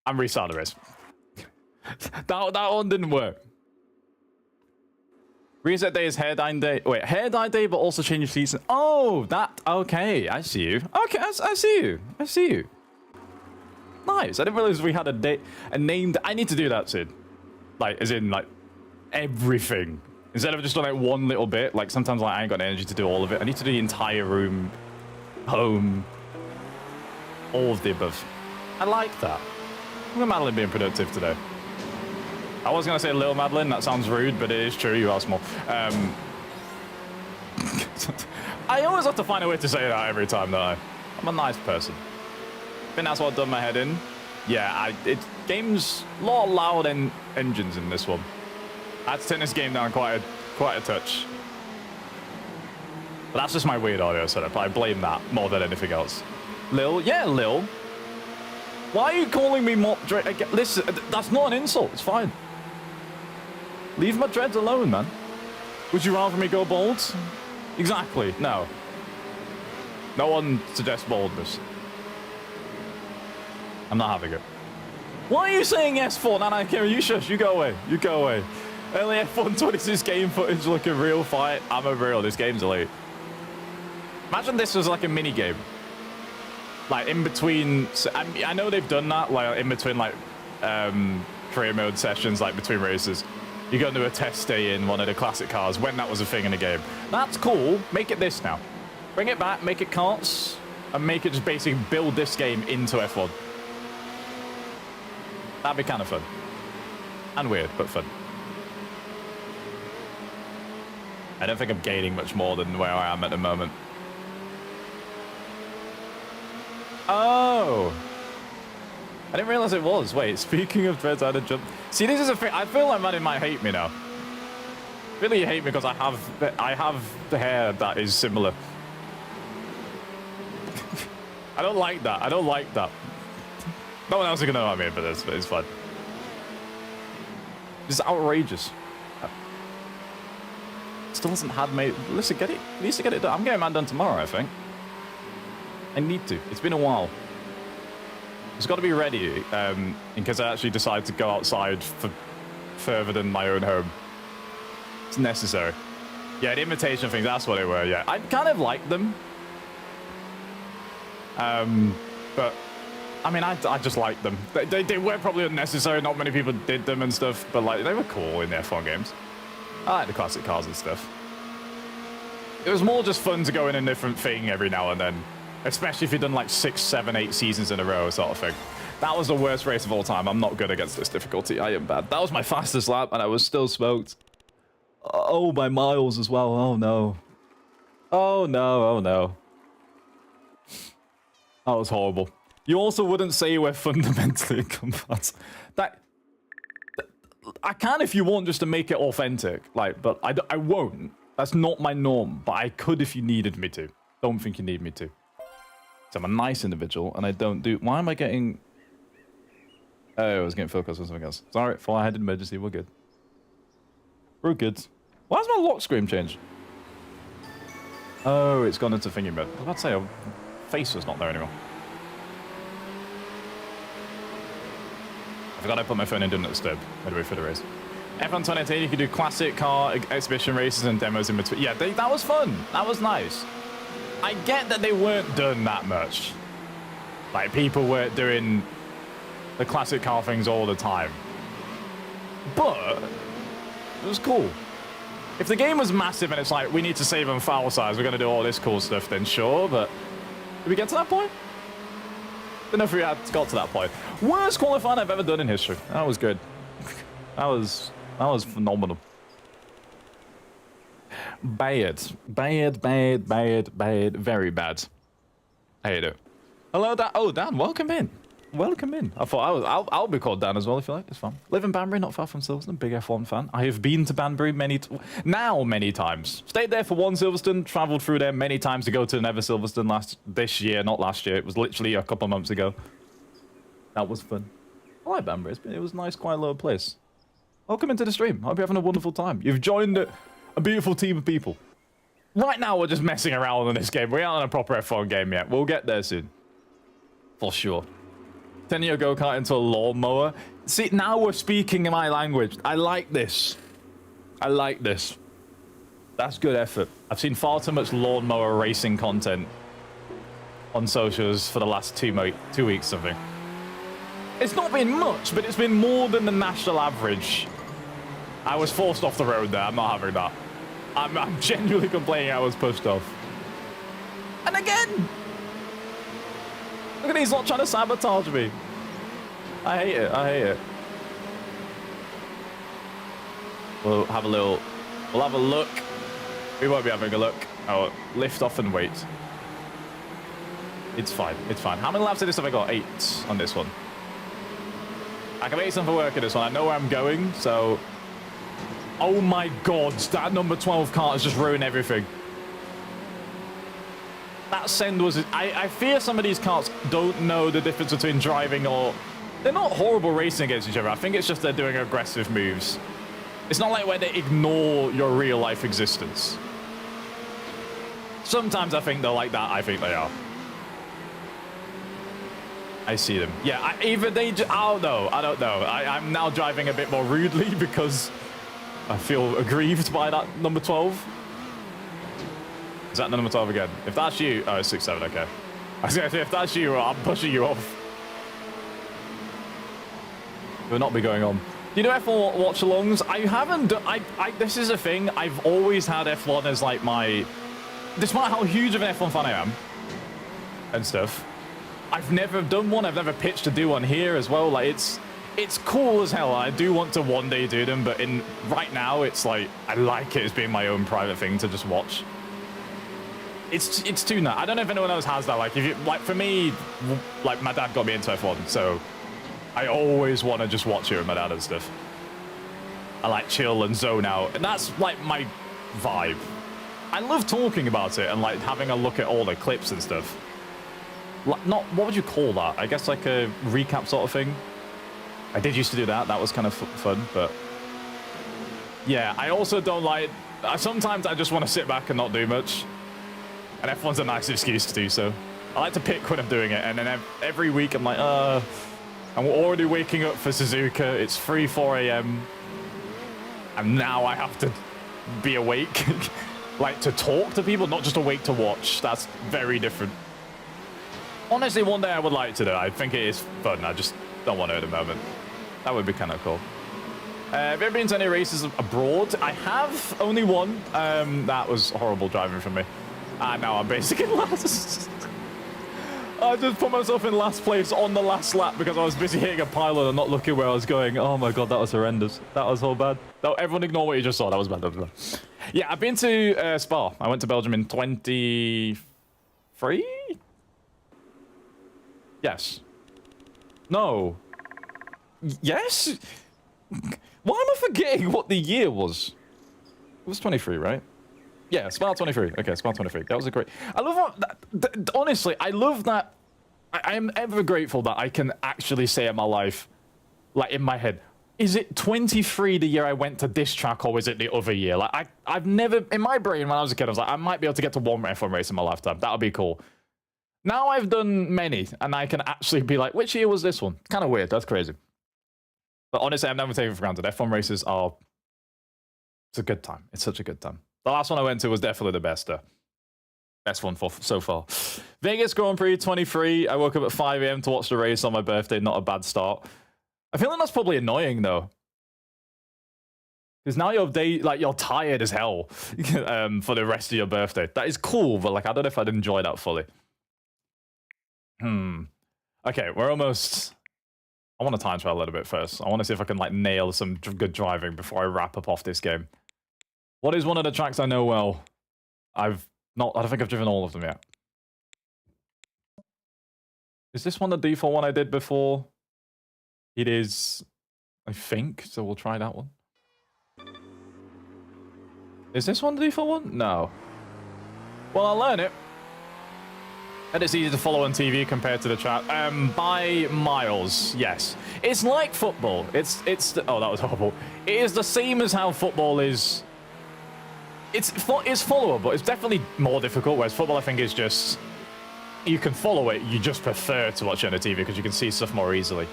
I'm restarting the race. that one didn't work. Reset day is hair dye day. Wait, hair dye day, but also change your season. Oh, that. Okay, I see you. Okay, I see you. I see you. Nice. I didn't realize we had a named. I need to do that soon. Like, as in, like, everything. Instead of just doing like one little bit. Like, sometimes like I ain't got energy to do all of it. I need to do the entire room, home, all of the above. I like that. Look at Madeline being productive today. I was going to say little Madeline. That sounds rude, but it is true. You are small. I always have to find a way to say that every time, don't I? I'm a nice person. I think that's what done my head in. Yeah, game's a lot of loud engines in this one. I had to turn this game down quite a touch. But that's just my weird audio setup. I blame that more than anything else. Lil? Yeah, Lil. Why are you calling me Mop Dread? Listen, that's not an insult. It's fine. Leave my dreads alone, man. Would you rather me go bald? Exactly. No. No one suggests baldness. I'm not having it. What are you saying yes for? No, Kira, you shush. You go away. You go away. Early F1 26 game footage like a real fight. I'm a real. This game's elite. Imagine this was like a mini game. Like in between. I know they've done that. Like in between like career mode sessions, like between races. You go into a test day in one of the classic cars when that was a thing in the game. That's cool. Make it this now. Bring it back. Make it karts. And make it just basically build this game into F1. That'd be kind of fun. And weird, but fun. I don't think I'm gaining much more than where I am at the moment. Oh! I didn't realize it was. Wait, speaking of dreads, I had a jump. See, this is a thing. I feel like Maddie might hate me now. Really, you hate me because I have the hair that is similar. I don't like that. I don't like that. No one else is going to know what I mean, but it's fun. It's outrageous. Still hasn't had made. Listen, get it. At least to get it done. I'm getting mine done tomorrow, I think. I need to. It's been a while. It's got to be ready in case I actually decide to go outside for further than my own home. It's necessary. Yeah, the invitation things, that's what they were, yeah. I kind of like them. But, I mean, I just like them. They were probably unnecessary. Not many people did them and stuff, but, like, they were cool in the F1 games. I like the classic cars and stuff. It was more just fun to go in a different thing every now and then. Especially if you've done like 6, 7, 8 seasons in a row sort of thing. That was the worst race of all time. I'm not good against this difficulty. I am bad. That was my fastest lap and I was still smoked. Oh, by miles as well. Oh, no. Oh, no. Oh, no. That was horrible. You also wouldn't say you were fundamentally incompatible. I can if you want just to make it authentic. Like, but I won't. That's not my norm. But I could if you needed me to. Don't think you need me to. So I'm a nice individual, and I don't do... Why am I getting... Oh, I was getting focused on something else. Sorry, fire-headed emergency, we're good. We're good. Why has my lock screen changed? Oh, it's gone into thingy mode. I was about to say, our face was not there anymore. I forgot I put my phone in, didn't disturb. Midway for the race. F1 2018, you can do classic car exhibition races and demos in between. Yeah, that was fun. That was nice. I get that they weren't done that much. Like, people weren't doing the classic car things all the time. But it was cool. If the game was massive and it's like, we need to save on foul size, we're going to do all this cool stuff, then sure, but did we get to that point? Don't know if we had got to that point. Worst qualifying I've ever done in history. That was good. That was phenomenal. Bad. Bad, bad, bad, bad. Very bad. How you doing? Hello, Dan. Oh, Dan, welcome in. Welcome in. I thought I'll be called Dan as well if you like. It's fun. Live in Banbury, not far from Silverstone. Big F1 fan. I have been to Banbury many times. Stayed there for one Silverstone. Travelled through there many times to go to another Silverstone this year, not last year. It was literally a couple of months ago. That was fun. I like Banbury. It was a nice, quiet little place. Welcome into the stream. Hope you're having a wonderful time. You've joined a beautiful team of people. Right now, we're just messing around in this game. We aren't in a proper F1 game yet. We'll get there soon. For sure. Turning your go-kart into a lawnmower. See, now we're speaking in my language. I like this. I like this. That's good effort. I've seen far too much lawnmower racing content on socials for the last 2 weeks, something. It's not been much, but it's been more than the national average. I was forced off the road there. I'm not having that. I'm genuinely complaining I was pushed off. And again! Look at these lot trying to sabotage me. I hate it. I hate it. We'll have a little... We'll have a look. We won't be having a look. Oh, lift off and wait. It's fine. It's fine. How many laps of this have I got? 8 on this one. I can make some for work at this one. I know where I'm going, so... Oh my god, that number 12 car has just ruined everything. That send was... I fear some of these cars don't know the difference between driving or... They're not horrible racing against each other. I think it's just they're doing aggressive moves. It's not like where they ignore your real-life existence. Sometimes I think they're like that. I think they are. I see them. Yeah, either they... I don't know. I don't know. I'm now driving a bit more rudely because I feel aggrieved by that number 12. Is that the number 12 again? If that's you... Oh, it's 6-7, okay. I was going to say, if that's you, I'm pushing you off. Will not be going on. Do you do F1 watch-alongs? I haven't done... this is a thing. I've always had F1 as, like, my... Despite how huge of an F1 fan I am and stuff, I've never done one. I've never pitched to do one here as well. Like, it's cool as hell. I do want to one day do them, but right now, it's like, I like it as being my own private thing to just watch. It's too nuts. I don't know if anyone else has that. Like, if you, like, for me, like, my dad got me into F1, so I always want to just watch it with my dad and stuff. I like chill and zone out, and that's like my vibe. I love talking about it and like having a look at all the clips and stuff. Like, not, what would you call that? I guess like a recap sort of thing. I did used to do that. That was kind of fun, but yeah, I also don't like, sometimes I just want to sit back and not do much. And F1's a nice excuse to do so. I like to pick when I'm doing it, and then every week I'm like, I'm already waking up for Suzuka. It's 4 a.m. And now I have to be awake. Like, to talk to people, not just awake to watch. That's very different. Honestly, one day I would like to do. I think it is fun. I just don't want to at the moment. That would be kind of cool. Have you ever been to any races abroad? I have. Only one. That was horrible driving for me. Now I'm basically last. I just put myself in last place on the last lap because I was busy hitting a pylon and not looking where I was going. Oh my god, that was horrendous. That was so bad. No, everyone ignore what you just saw. That was bad. That was bad. Yeah, I've been to Spa. I went to Belgium in 23? Yes. No. Yes? Why am I forgetting what the year was? It was 23, right? Yeah, Spa 23. Okay, Spa 23. That was a great... I love that... Honestly, I love that... I am ever grateful that I can actually say in my life, like in my head, is it 23 the year I went to this track, or was it the other year? Like, I've never... In my brain, when I was a kid, I was like, I might be able to get to one F1 race in my lifetime. That would be cool. Now I've done many, and I can actually be like, which year was this one? It's kind of weird. That's crazy. But honestly, I've never taken it for granted. F1 races are... It's a good time. It's such a good time. The last one I went to was definitely the best. Best one so far. Vegas Grand Prix 23. I woke up at 5 a.m. to watch the race on my birthday. Not a bad start. I feel like that's probably annoying though, because now you're tired as hell for the rest of your birthday. That is cool, but like I don't know if I'd enjoy that fully. Okay, we're almost. I want to time trial a little bit first. I want to see if I can like nail some good driving before I wrap up off this game. What is one of the tracks I know well? I don't think I've driven all of them yet. Is this one the default one I did before? It is, I think, so we'll try that one. Is this one the default one? No. Well, I'll learn it. And it's easy to follow on TV compared to the track. By miles, yes. It's like football. Oh, that was horrible. It is the same as how football is. It's followable. It's definitely more difficult, whereas football, I think, is just... You can follow it, you just prefer to watch it on the TV because you can see stuff more easily.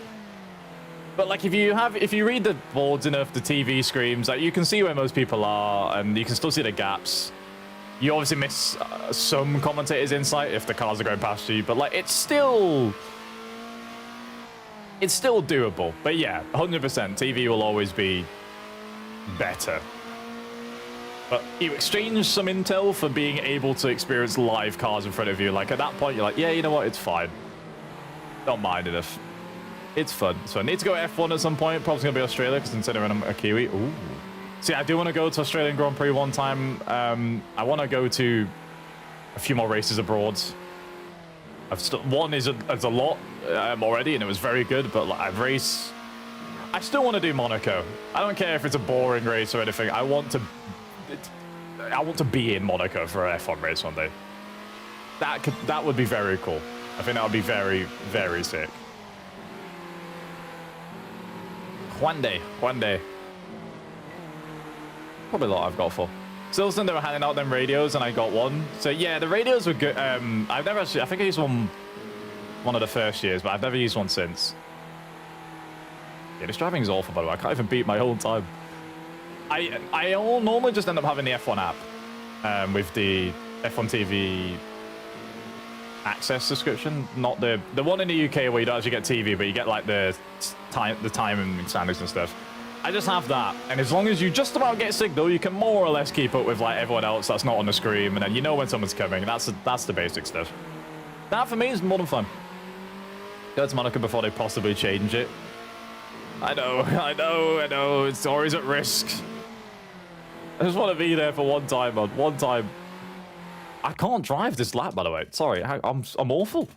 But like if you read the boards enough, the TV screens, like you can see where most people are, and you can still see the gaps. You obviously miss some commentators' insight if the cars are going past you, but like it's still doable. But yeah, 100%, TV will always be better. But you exchange some intel for being able to experience live cars in front of you. Like at that point, you're like, yeah, you know what, it's fine. Don't mind it if it's fun. So I need to go F1 at some point. Probably gonna be Australia because considering I'm a Kiwi. Ooh. See, I do want to go to Australian Grand Prix one time. I want to go to a few more races abroad. One is a lot already, and it was very good. But like, I still want to do Monaco. I don't care if it's a boring race or anything. I want to be in Monaco for an F1 race one day. That would be very cool. I think that would be very, very sick. One day. Probably a lot I've got for. Silverstone, they were handing out them radios, and I got one. So yeah, the radios were good. I've never actually. I think I used one of the first years, but I've never used one since. Yeah, this driving is awful, by the way. I can't even beat my whole time. I normally just end up having the F1 app with the F1 TV access subscription, not the one in the UK where you don't actually get TV, but you get like the timing standards and stuff. I just have that, and as long as you just about get signal, you can more or less keep up with like everyone else that's not on the screen, and then you know when someone's coming. That's the basic stuff. That for me is more than fun. Go to Monaco before they possibly change it. I know. It's always at risk. I just want to be there for one time, man. One time. I can't drive this lap, by the way. Sorry, I'm awful.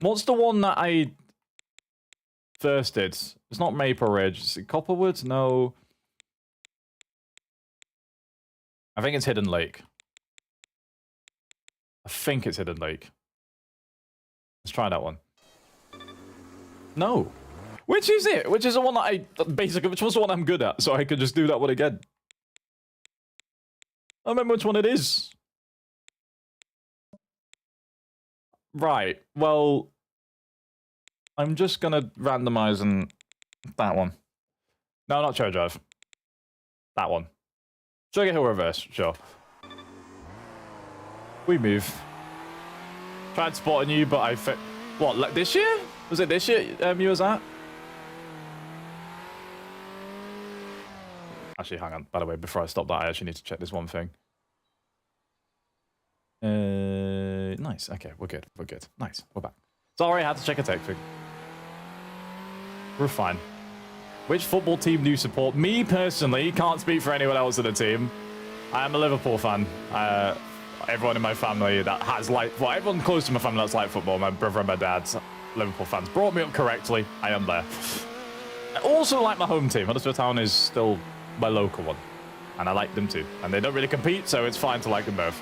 What's the one that I first did? It's not Maple Ridge. Is it Copperwood? No. I think it's Hidden Lake. Let's try that one. No. Which is it? Which is the one that which was the one I'm good at, so I could just do that one again. I don't remember which one it is. Right, well, I'm just gonna randomize that one. No, not Cherry Drive. That one. Sugar Hill Reverse, sure. We move. Tried spotting you, but what, like this year? Was it this year you was at? Actually, hang on. By the way, before I stop that, I actually need to check this one thing. Nice. Okay, we're good. Nice, we're back. Sorry, I had to check a tech thing. We're fine. Which football team do you support? Me, personally, can't speak for anyone else in the team. I am a Liverpool fan. Everyone in my family that has everyone close to my family that's like football, my brother and my dad's Liverpool fans, brought me up correctly. I am there. I also like my home team. Huddersfield Town is still my local one, and I like them too. And they don't really compete, so it's fine to like them both.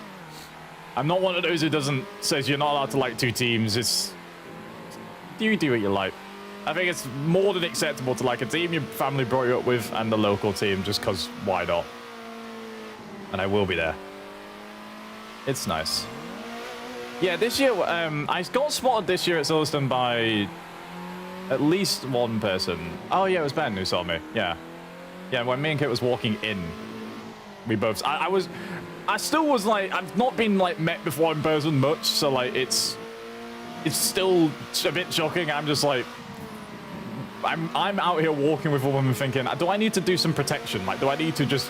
I'm not one of those who says you're not allowed to like two teams. It's you do what you like. I think it's more than acceptable to like a team your family brought you up with and the local team, just because why not? And I will be there. It's nice. Yeah, this year I got spotted this year at Silverstone by at least one person. Oh yeah, it was Ben who saw me. Yeah, when me and Kit was walking in, we both. I still was like, I've not been like met before in person much, so like it's still a bit shocking. I'm just like, I'm out here walking with a woman thinking, do I need to do some protection? Like, do I need to just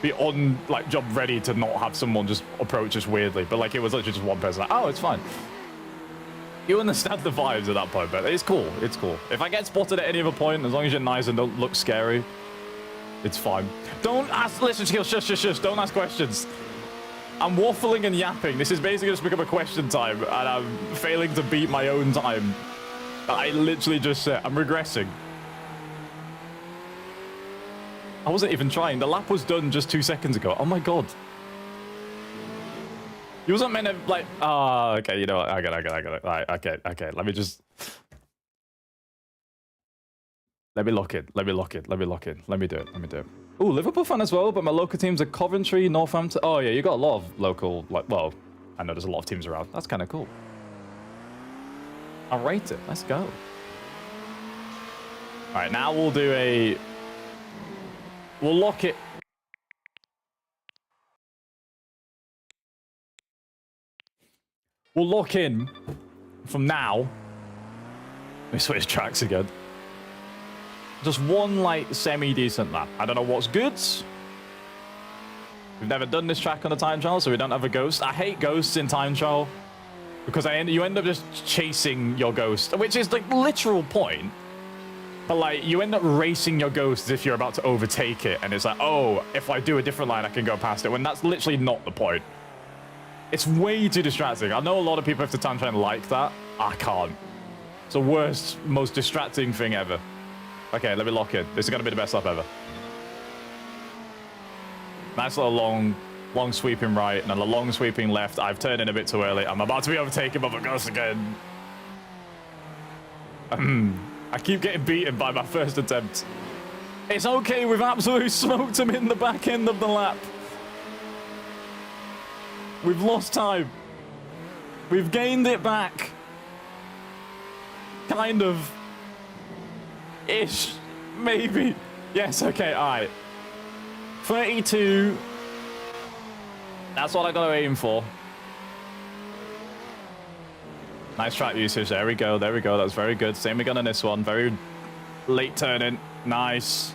be on like job ready to not have someone just approach us weirdly? But like, it was literally just one person. Like, oh, it's fine. You understand the vibes at that point, but it's cool. It's cool. If I get spotted at any other point, as long as you're nice and don't look scary, it's fine. Don't ask. Listen, shush. Don't ask questions. I'm waffling and yapping. This is basically just become a question time, and I'm failing to beat my own time. I literally just said, I'm regressing. I wasn't even trying. The lap was done just 2 seconds ago. Oh my god. You wasn't meant to, like, okay, you know what? I got it. Right, okay. Let me just... Let me lock it. Let me do it. Ooh, Liverpool fan as well, but my local teams are Coventry, Northampton. Oh yeah, you got a lot of local, like, well, I know there's a lot of teams around. That's kind of cool. I'll rate it. Let's go. right, now we'll do a... We'll lock it. We'll lock in from now. Let me switch tracks again. Just one, like, semi-decent lap. I don't know what's good. We've never done this track on a time trial, so we don't have a ghost. I hate ghosts in time trial because you end up just chasing your ghost, which is the literal point. But, like, you end up racing your ghost as if you're about to overtake it, and it's like, oh, if I do a different line, I can go past it, when that's literally not the point. It's way too distracting. I know a lot of people have to time trial like that. I can't. It's the worst, most distracting thing ever. Okay, let me lock in. This is going to be the best lap ever. Nice little long sweeping right and a long sweeping left. I've turned in a bit too early. I'm about to be overtaken by the ghost again. I keep getting beaten by my first attempt. It's okay. We've absolutely smoked him in the back end of the lap. We've lost time. We've gained it back. Kind of. Ish. Maybe. Yes, okay, alright. 32. That's what I gotta aim for. Nice track usage. There we go, there we go. That's very good. Same again on this one. Very late turning. Nice.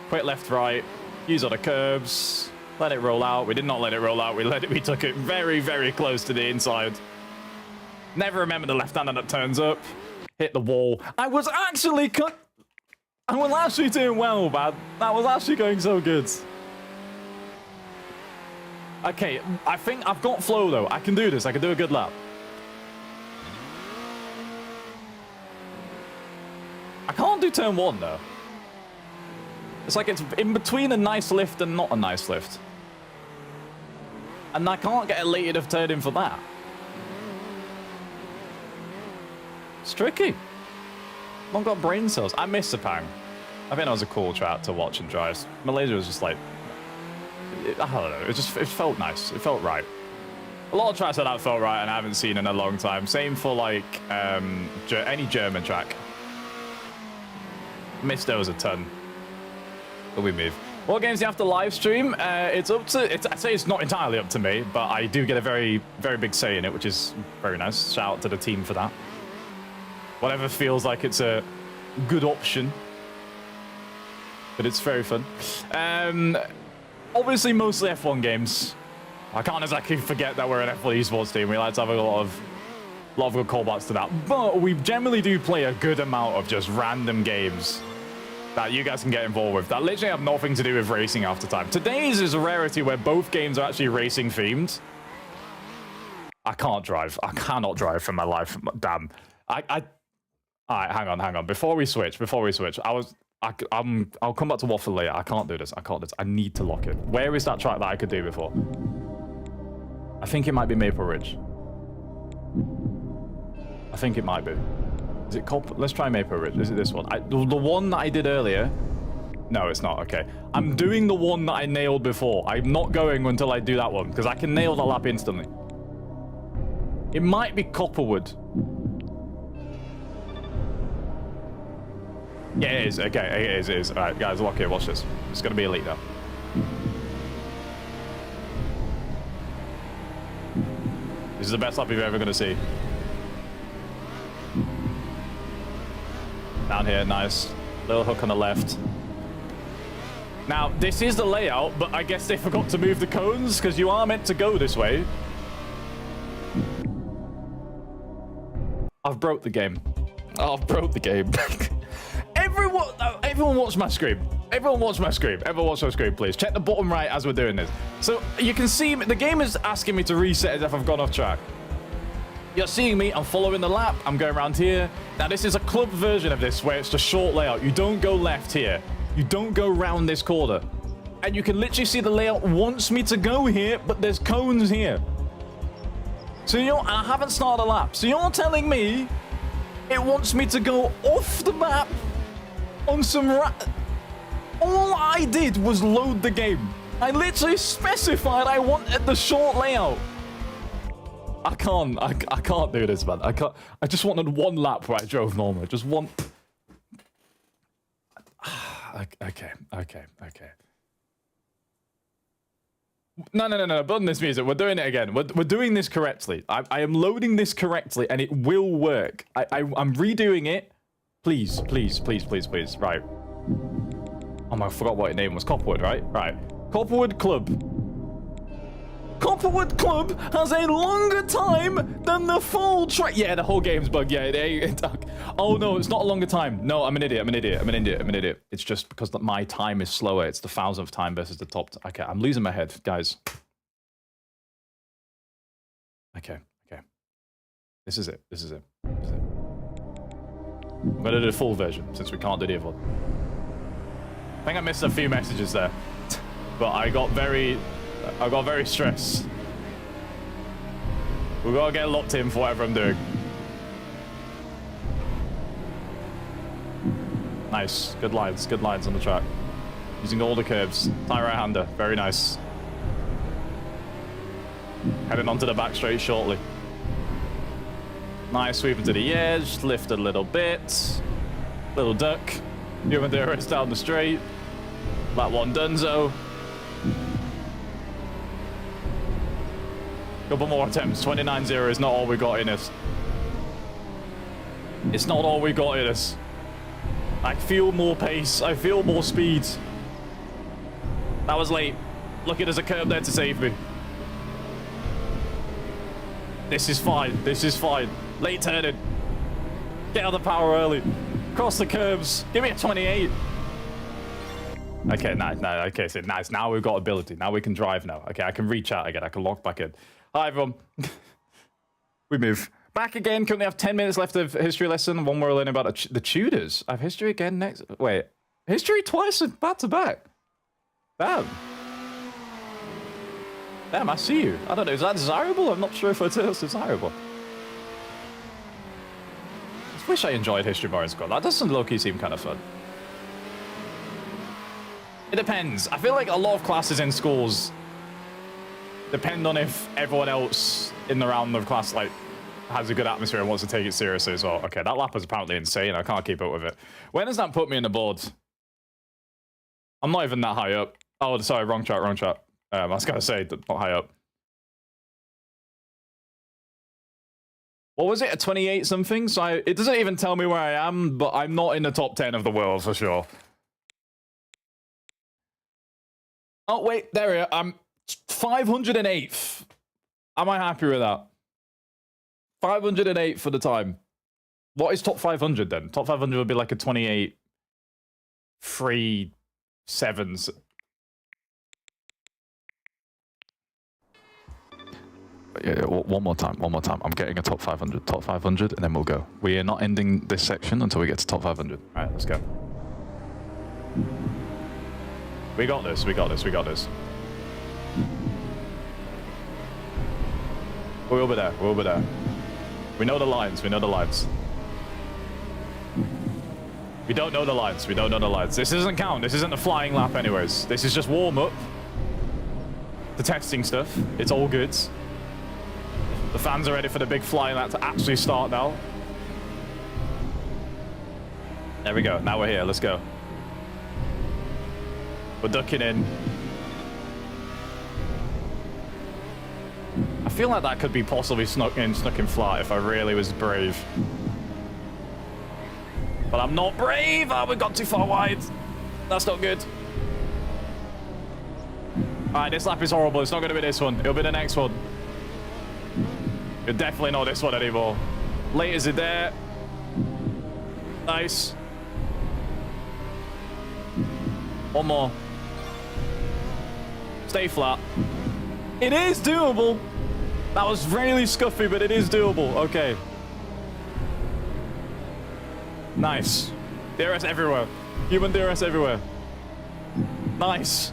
Quick left, right. Use all the curbs. Let it roll out. We did not let it roll out. We took it very, very close to the inside. Never remember the left-hander that turns up. Hit the wall. I was actually doing well, man. That was actually going so good. Okay, I think I've got flow, though. I can do this. I can do a good lap. I can't do turn one, though. It's like it's in between a nice lift and not a nice lift. And I can't get elated of turning for that. It's tricky. I've got brain cells. I miss Sepang. I think that was a cool track to watch and drive. Malaysia was just like... I don't know. It felt nice. It felt right. A lot of tracks like that felt right and I haven't seen in a long time. Same for, like, any German track. Missed those a ton. But we move. What games do you have to live stream? It's up to... I'd say it's not entirely up to me, but I do get a very, very big say in it, which is very nice. Shout out to the team for that. Whatever feels like it's a good option. But it's very fun. Obviously, mostly F1 games. I can't exactly forget that we're an F1 esports team. We like to have a lot of good callbacks to that. But we generally do play a good amount of just random games that you guys can get involved with that literally have nothing to do with racing half the time. Today's is a rarity where both games are actually racing themed. I can't drive. I cannot drive for my life. Damn. All right, hang on. Before we switch, I'll come back to waffle later. I can't do this. I need to lock it. Where is that track that I could do before? I think it might be Maple Ridge. I think it might be. Is it called? Let's try Maple Ridge. Is it this one? The one that I did earlier? No, it's not. Okay. I'm doing the one that I nailed before. I'm not going until I do that one, because I can nail the lap instantly. It might be Copperwood. Yeah, it is. Okay, it is. All right, guys, lock it. Watch this. It's going to be elite now. This is the best lap you're ever going to see. Down here, nice. Little hook on the left. Now, this is the layout, but I guess they forgot to move the cones, because you are meant to go this way. I've broke the game. Oh, I've broke the game. Everyone watch my screen. Everyone watch my screen. Everyone watch my screen, please. Check the bottom right as we're doing this. So, you can see the game is asking me to reset as if I've gone off track. You're seeing me, I'm following the lap, I'm going around here. Now, this is a club version of this where it's a short layout. You don't go left here. You don't go round this corner. And you can literally see the layout wants me to go here, but there's cones here. So I haven't started a lap. So you're telling me it wants me to go off the map on some all I did was load the game. I literally specified I wanted the short layout. I can't do this, man. I just wanted one lap where I drove normal. Just one. Okay. No. Button this music. We're doing it again. We're doing this correctly. I am loading this correctly, and it will work. I'm redoing it. Please. Right. Oh my, I forgot what your name was. Copperwood, right? Right. Copperwood Club. Copperwood Club has a longer time than the full track. Yeah, the whole game's bugged. Yeah, oh no, it's not a longer time. No, I'm an idiot. It's just because my time is slower. It's the 1000th time versus the top. Okay, I'm losing my head, guys. Okay. This is it. I'm gonna do the full version since we can't do the other one. I think I missed a few messages there, but I got very stressed. We've got to get locked in for whatever I'm doing. Nice. Good lines on the track. Using all the curves. Tie right-hander. Very nice. Heading onto the back straight shortly. Nice sweep into the edge. Lift a little bit. Little duck. Human DRS down the straight. That one donezo. Couple more attempts. 29-0 is not all we got in us. It's not all we got in us. I feel more pace. I feel more speed. That was late. Lucky there's a curb there to save me. This is fine. Late turning. Get out of the power early. Cross the curbs. Give me a 28. Okay, nice. Okay, so nice. Now we've got ability. Now we can drive now. Okay, I can reach out again. I can lock back in. Hi, everyone. We move. Back again. Currently have 10 minutes left of history lesson. One more learning about the Tudors. I have history again next. Wait. History twice back to back. Damn. Damn, I see you. I don't know. Is that desirable? I'm not sure if it's desirable. I just wish I enjoyed history more in school. That doesn't low-key seem kind of fun. It depends. I feel like a lot of classes in schools depend on if everyone else in the round of class like has a good atmosphere and wants to take it seriously as well. Okay, that lap is apparently insane. I can't keep up with it. When does that put me in the board? I'm not even that high up. Oh, sorry, wrong track. I was gonna say not high up. What was it? A 28 something? So it doesn't even tell me where I am, but I'm not in the top 10 of the world for sure. Oh wait, there we are. I'm 508th. Am I happy with that? 508 for the time. What is top 500 then? Top 500 would be like a 28 3 7s. Yeah, one more time. I'm getting a top 500, and then we'll go. We are not ending this section until we get to top 500. All right, let's go. We got this. We'll be there. We know the lines. We don't know the lines. This doesn't count. This isn't a flying lap anyways. This is just warm up. The testing stuff. It's all good. The fans are ready for the big flying lap to actually start now. There we go. Now we're here. Let's go. We're ducking in. I feel like that could be possibly snuck in flat if I really was brave. But I'm not brave! Oh, we got too far wide. That's not good. Alright, this lap is horrible. It's not going to be this one. It'll be the next one. It'll definitely not this one anymore. Late is it there? Nice. One more. Stay flat. It is doable. That was really scuffy, but it is doable. Okay. Nice. DRS everywhere. Human DRS everywhere. Nice.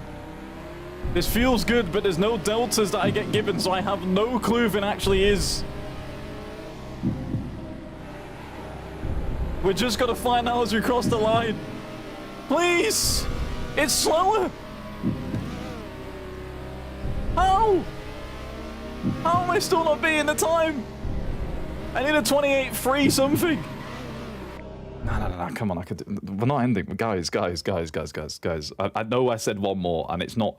This feels good, but there's no deltas that I get given, so I have no clue if it actually is. We're just gonna find out as we cross the line. Please! It's slower! How? How am I still not beating the time? I need a 28.3 something. No, come on, we're not ending. Guys. I know I said one more, and it's not...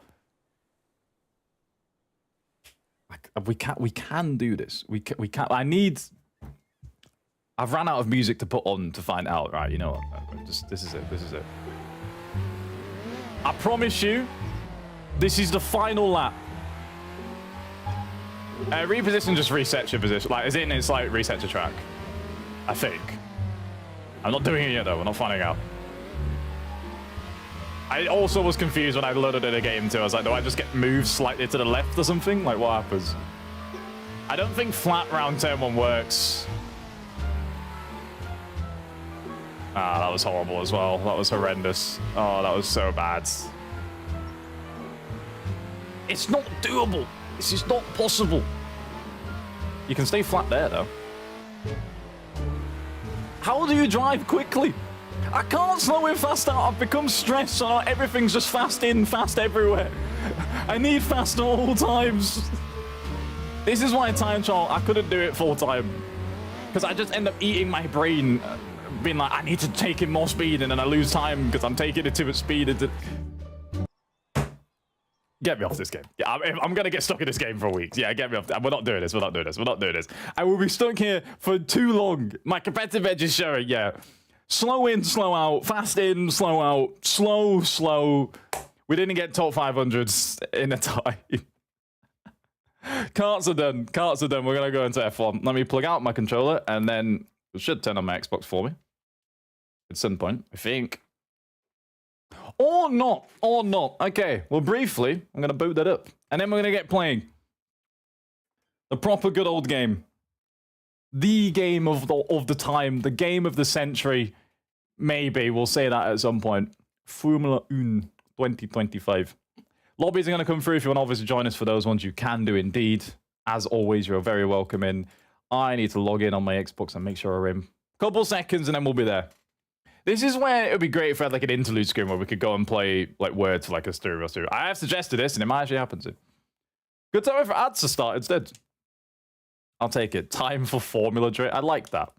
We can do this. We can. I've ran out of music to put on to find out. Right, you know what? This is it. I promise you, this is the final lap. Reposition just resets your position. Like, as in, it's like resets your track. I think. I'm not doing it yet, though. We're not finding out. I also was confused when I loaded in a game, too. I was like, do I just get moved slightly to the left or something? Like, what happens? I don't think flat round turn 1 works. Ah, that was horrible as well. That was horrendous. Oh, that was so bad. It's not doable. This is not possible. You can stay flat there, though. How do you drive quickly? I can't slow in fast out. I've become stressed, so everything's just fast in, fast everywhere. I need fast at all times. This is why time trial, I couldn't do it full time. Because I just end up eating my brain, being like, I need to take in more speed, and then I lose time because I'm taking it too much speed. Get me off this game. Yeah, I'm going to get stuck in this game for a week. Yeah, get me off. We're not doing this. We're not doing this. I will be stuck here for too long. My competitive edge is showing, yeah. Slow in, slow out. Fast in, slow out. Slow. We didn't get top 500s in a time. Carts are done. We're going to go into F1. Let me plug out my controller, and then it should turn on my Xbox for me. At some point, I think. Or not. Okay, well, briefly, I'm going to boot that up. And then we're going to get playing. The proper good old game. The game of the time. The game of the century. Maybe. We'll say that at some point. Formula 1 2025. Lobbies are going to come through if you want to obviously join us for those ones. You can do indeed. As always, you're very welcome in. I need to log in on my Xbox and make sure we're in. Couple seconds and then we'll be there. This is where it would be great if we had like an interlude screen where we could go and play like words for like a stereo. I have suggested this and it might actually happen to. Good time for ads to start instead. I'll take it. Time for Formula Dre. I like that.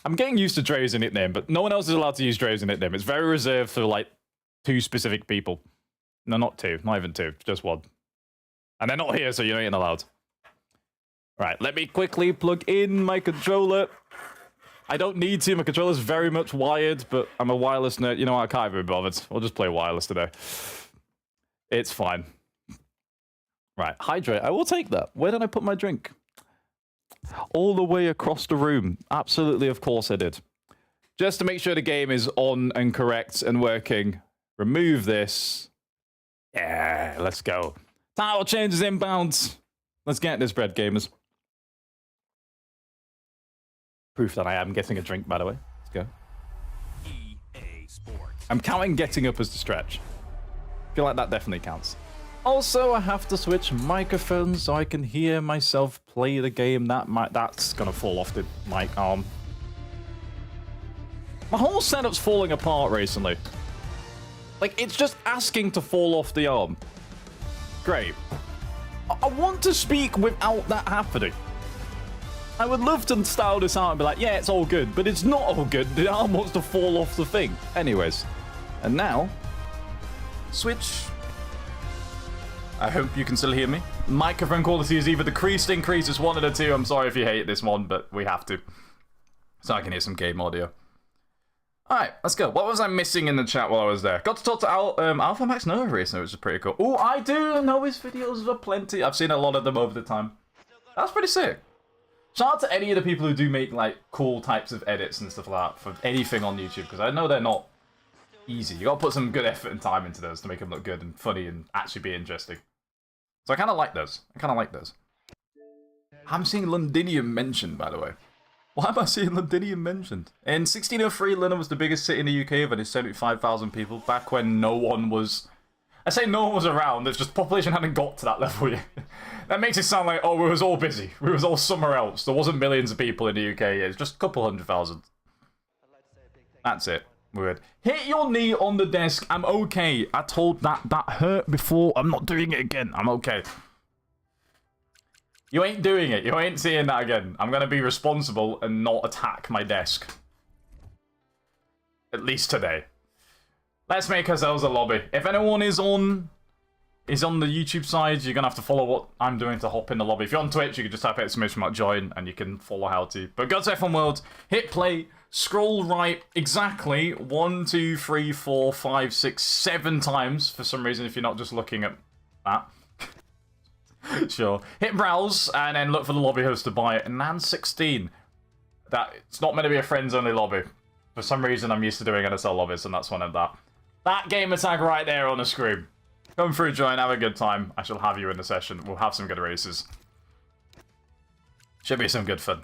I'm getting used to Dre as a nickname, but no one else is allowed to use Dre as a nickname. It's very reserved for like 2 specific people. No, not 2. Not even 2. Just 1. And they're not here, so you ain't allowed. Right, let me quickly plug in my controller. I don't need to. My controller's very much wired, but I'm a wireless nerd. You know what? I can't even be bothered. We'll just play wireless today. It's fine. Right, hydrate. I will take that. Where did I put my drink? All the way across the room. Absolutely, of course I did. Just to make sure the game is on and correct and working. Remove this. Yeah, let's go. Title changes inbound. Let's get this bread, gamers. Proof that I am getting a drink, by the way. Let's go. EA Sports. I'm counting getting up as the stretch. I feel like that definitely counts. Also, I have to switch microphones so I can hear myself play the game. That's gonna fall off the mic arm. My whole setup's falling apart recently. Like, it's just asking to fall off the arm. Great. I want to speak without that happening. I would love to style this out and be like, yeah, it's all good, but it's not all good. The arm wants to fall off the thing. Anyways, and now, switch. I hope you can still hear me. Microphone quality is either decreased, increased. It's one of the two. I'm sorry if you hate this one, but we have to. So I can hear some game audio. Alright, let's go. What was I missing in the chat while I was there? Got to talk to Alpha Max Nova recently, which is pretty cool. Oh, I do know his videos are plenty. I've seen a lot of them over the time. That's pretty sick. Shout out to any of the people who do make, like, cool types of edits and stuff like that for anything on YouTube, because I know they're not easy. You gotta put some good effort and time into those to make them look good and funny and actually be interesting. So I kind of like those. I'm seeing Londinium mentioned, by the way. Why am I seeing Londinium mentioned? In 1603, London was the biggest city in the UK with only 75,000 people, back when no one was... I say no one was around, it's just population hadn't got to that level yet. That makes it sound like, oh, we was all busy. We was all somewhere else. There wasn't millions of people in the UK yet. It's just a couple 100,000. That's it. Weird. Hit your knee on the desk. I'm okay. I told that hurt before. I'm not doing it again. I'm okay. You ain't doing it. You ain't seeing that again. I'm going to be responsible and not attack my desk. At least today. Let's make ourselves a lobby. If anyone is on the YouTube side, you're going to have to follow what I'm doing to hop in the lobby. If you're on Twitch, you can just type !join and you can follow how to. But go to F1 World, hit play, scroll right exactly 1, 2, 3, 4, 5, 6, 7 times for some reason if you're not just looking at that. Sure. Hit browse and then look for the lobby host to buy it. And Nange 16. It's not meant to be a friends only lobby. For some reason I'm used to doing NSL lobbies and that's one of that. That gamer tag right there on the screen. Come through, join, have a good time. I shall have you in the session. We'll have some good races. Should be some good fun.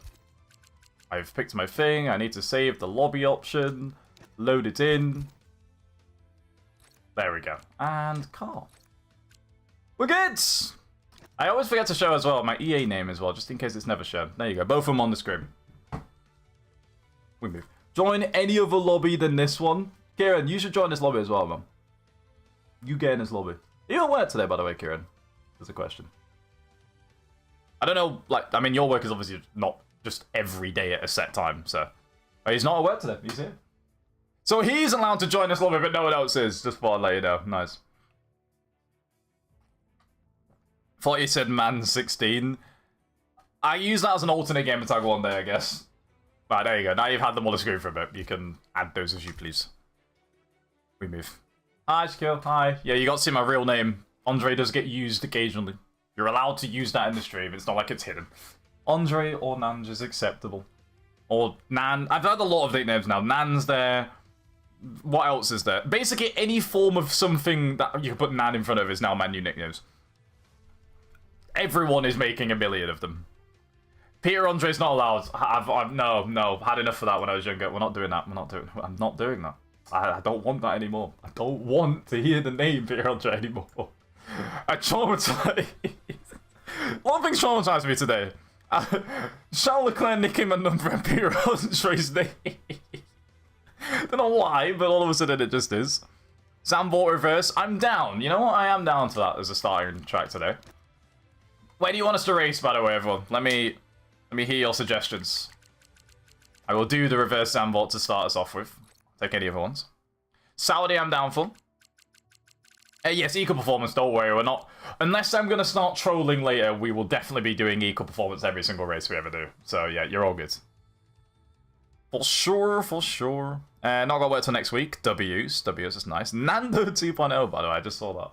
I've picked my thing. I need to save the lobby option. Load it in. There we go. And car. We're good! I always forget to show as well my EA name as well, just in case it's never shown. There you go. Both of them on the screen. We move. Join any other lobby than this one. Kieran, you should join this lobby as well, man. You get in this lobby. Are you at work today, by the way, Kieran? There's a question. I don't know, like, I mean, your work is obviously not just every day at a set time, so. Oh, he's not at work today, he's here. So he's allowed to join this lobby, but no one else is. Just thought I'd let you know. Nice. Thought you said man 16. I use that as an alternate gamer tag one day, I guess. Right, there you go. Now you've had them on the screen for a bit. You can add those as you please. We move. Hi, Shaquille. Hi. Yeah, you got to see my real name. Andre does get used occasionally. You're allowed to use that in the stream. It's not like it's hidden. Andre or Nange is acceptable. Or Nan. I've had a lot of nicknames now. Nan's there. What else is there? Basically, any form of something that you can put Nan in front of is now my new nicknames. Everyone is making a million of them. Peter Andre's not allowed. No. Had enough of that when I was younger. We're not doing that. I'm not doing that. I don't want that anymore. I don't want to hear the name Peter Andre anymore. I traumatized. One thing traumatized me today. Charles Leclerc nicking my number and Peter Andre's name. Don't know why, but all of a sudden it just is. Zambot reverse. I'm down. You know what? I am down to that as a starting track today. Where do you want us to race, by the way, everyone? Let me hear your suggestions. I will do the reverse Zambot to start us off with. Take any other ones. Saudi, I'm down for. Yes, Eco Performance, don't worry. We're not... Unless I'm going to start trolling later, we will definitely be doing Eco Performance every single race we ever do. So, yeah, you're all good. For sure, for sure. Not going to wait till next week. W's is nice. Nando 2.0, by the way. I just saw that.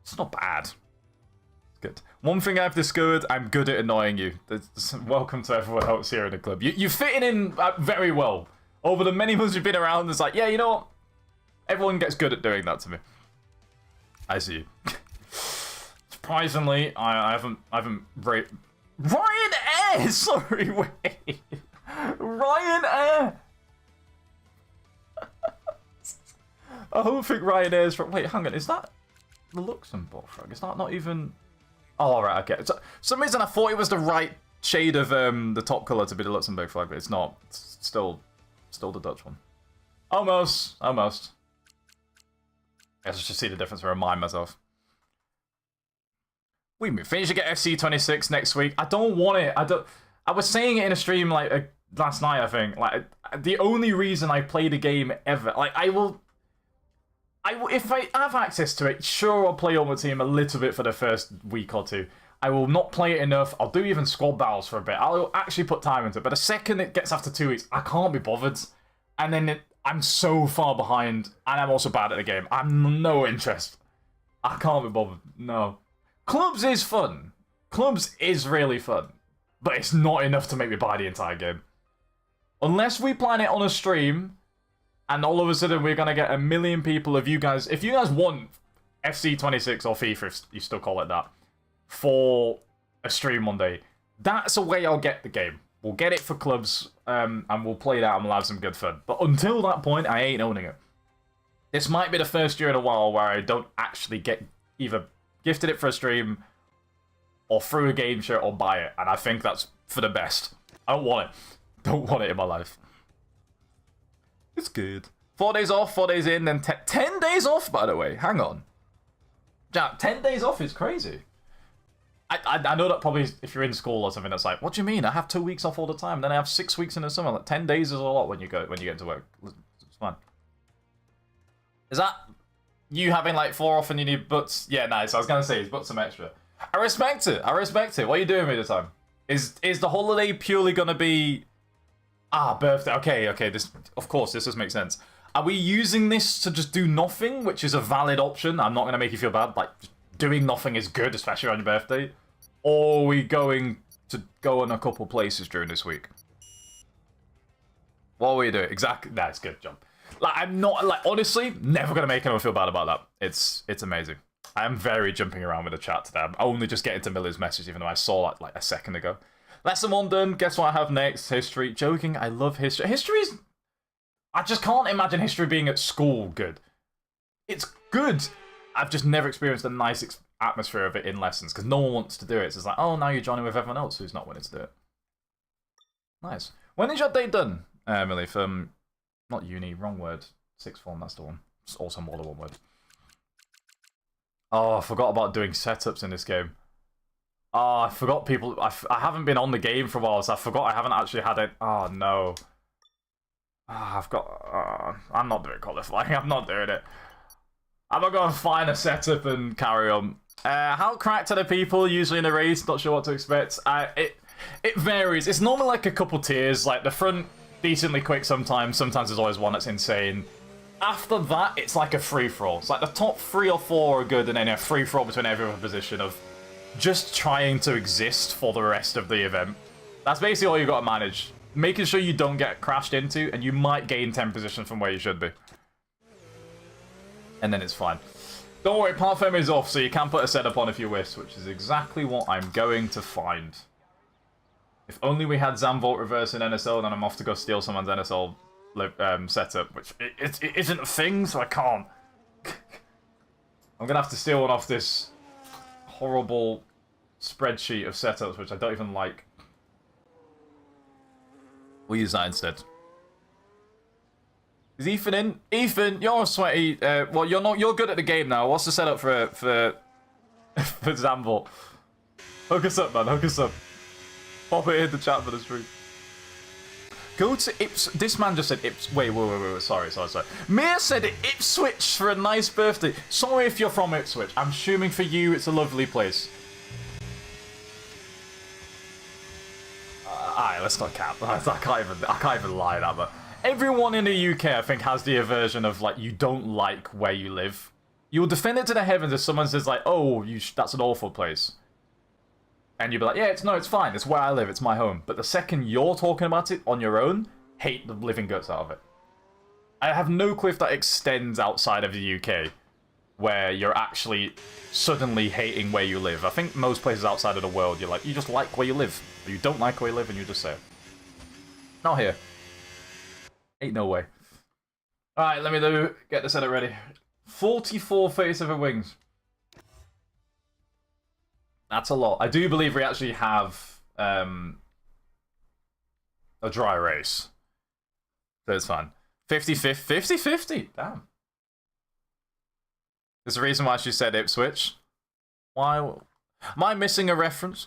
It's not bad. Good. One thing I've discovered, I'm good at annoying you. Welcome to everyone else here in the club. You're fitting in very well. Over the many months you've been around, it's like, yeah, you know what? Everyone gets good at doing that to me. I see you. Surprisingly, I haven't Ryan Air! Sorry, wait. Ryan Air! I don't think Ryan Air's from... Wait, hang on, is that the Luxembourg flag? Is that not even... Oh, right, okay. So, some reason I thought it was the right shade of the top colour to be the Luxembourg flag, but it's not. It's still the Dutch one. Almost. I guess I should see the difference and remind myself. We move. Finish to get FC26 next week. I don't want it. I was saying it in a stream like last night, I think. Like, the only reason I played a game ever... Like, if I have access to it, sure, I'll play Ultimate Team a little bit for the first week or two. I will not play it enough. I'll do even squad battles for a bit. I'll actually put time into it. But the second it gets after 2 weeks, I can't be bothered. And then I'm so far behind, and I'm also bad at the game. I'm no interest. I can't be bothered. No. Clubs is fun. Clubs is really fun. But it's not enough to make me buy the entire game. Unless we plan it on a stream... And all of a sudden, we're going to get 1 million people of you guys... If you guys want FC26 or FIFA, if you still call it that, for a stream one day, that's a way I'll get the game. We'll get it for clubs, and we'll play it out and we'll have some good fun. But until that point, I ain't owning it. This might be the first year in a while where I don't actually get either gifted it for a stream, or through a game shirt, or buy it. And I think that's for the best. I don't want it. Don't want it in my life. It's good. 4 days off, 4 days in, then 10 days off, by the way. Hang on. Jack, 10 days off is crazy. I know that probably if you're in school or something, that's like, what do you mean? I have 2 weeks off all the time. Then I have 6 weeks in the summer. Like 10 days is a lot when you get into work. It's fine. Is that you having like 4 off and you need butts? Yeah, nice. I was gonna say, book some extra. I respect it. I respect it. What are you doing with the time? Is the holiday purely gonna be birthday? Okay. This, of course, this does make sense. Are we using this to just do nothing, which is a valid option? I'm not gonna make you feel bad. Like, doing nothing is good, especially on your birthday. Or are we going to go in a couple places during this week? What are we doing? Exactly. That's good job. Like, I'm not, like, honestly, never gonna make anyone feel bad about that. It's amazing. I am very jumping around with the chat today. I'm only just getting to Miller's message, even though I saw that like a second ago. Lesson 1 done. Guess what I have next? History. Joking. I love history. History is... I just can't imagine history being at school good. It's good. I've just never experienced a nice atmosphere of it in lessons, because no one wants to do it. So it's like, oh, now you're joining with everyone else who's not wanting to do it. Nice. When is your day done, Millie? From... Not uni, wrong word. Sixth form, that's the one. It's also more than one word. Oh, I forgot about doing setups in this game. Oh, I forgot people... I haven't been on the game for a while, so I forgot I haven't actually had it. Oh, no. I've got... I'm not doing qualifying. I'm not doing it. I'm not going to find a setup and carry on. How cracked are the people usually in a race? Not sure what to expect. It varies. It's normally like a couple tiers. Like the front, decently quick sometimes. Sometimes there's always one that's insane. After that, it's like a free-for-all. It's like the top 3 or 4 are good, and then a free-for-all between every other position of just trying to exist for the rest of the event. That's basically all you got to manage. Making sure you don't get crashed into, and you might gain 10 positions from where you should be. And then it's fine. Don't worry, Parfum is off, so you can put a setup on if you wish, which is exactly what I'm going to find. If only we had Zamvolt reverse in NSL, then I'm off to go steal someone's NSL setup, which it isn't a thing, so I can't. I'm going to have to steal one off this horrible spreadsheet of setups, which I don't even like. We'll use that instead. Is Ethan in? Ethan, you're sweaty. Well, you're not. You're good at the game now. What's the setup for Zamvolt? Hook us up, man. Hook us up. Pop it in the chat for the stream. Go to This man just said Wait. Sorry. Mia said Ipswich for a nice birthday. Sorry if you're from Ipswich. I'm assuming for you it's a lovely place. Alright, let's not cap. I can't even lie that, but everyone in the UK, I think, has the aversion of like you don't like where you live. You'll defend it to the heavens if someone says like, "Oh, that's an awful place," and you'll be like, "Yeah, it's fine. It's where I live. It's my home." But the second you're talking about it on your own, hate the living guts out of it. I have no clue if that extends outside of the UK, where you're actually suddenly hating where you live. I think most places outside of the world, you're like, you just like where you live, or you don't like where you live, and you just say it. Not here. Ain't no way. Alright, let me get the setup ready. 44 37 wings. That's a lot. I do believe we actually have a dry race. So it's fun. 50-50. Damn. There's a reason why she said Ipswich. Why? Am I missing a reference?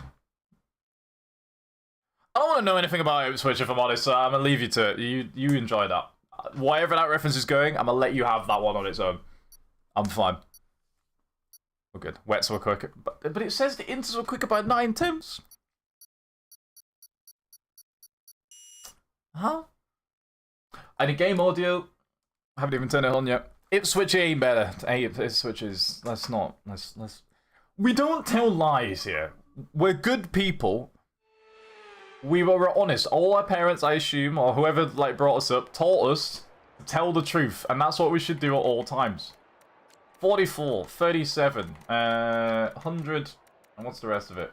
I don't want to know anything about Ipswich, if I'm honest, so I'm going to leave you to it. You enjoy that. Wherever that reference is going, I'm going to let you have that one on its own. I'm fine. We're good. Wets were quicker. But it says the inters were quicker by 9/10. Huh? And the game audio, I haven't even turned it on yet. Ipswich ain't better. Ipswich is... Let's not... Let's... We don't tell lies here. We're good people. We were honest. All our parents, I assume, or whoever like brought us up, taught us to tell the truth, and that's what we should do at all times. 44, 37, 100, and what's the rest of it?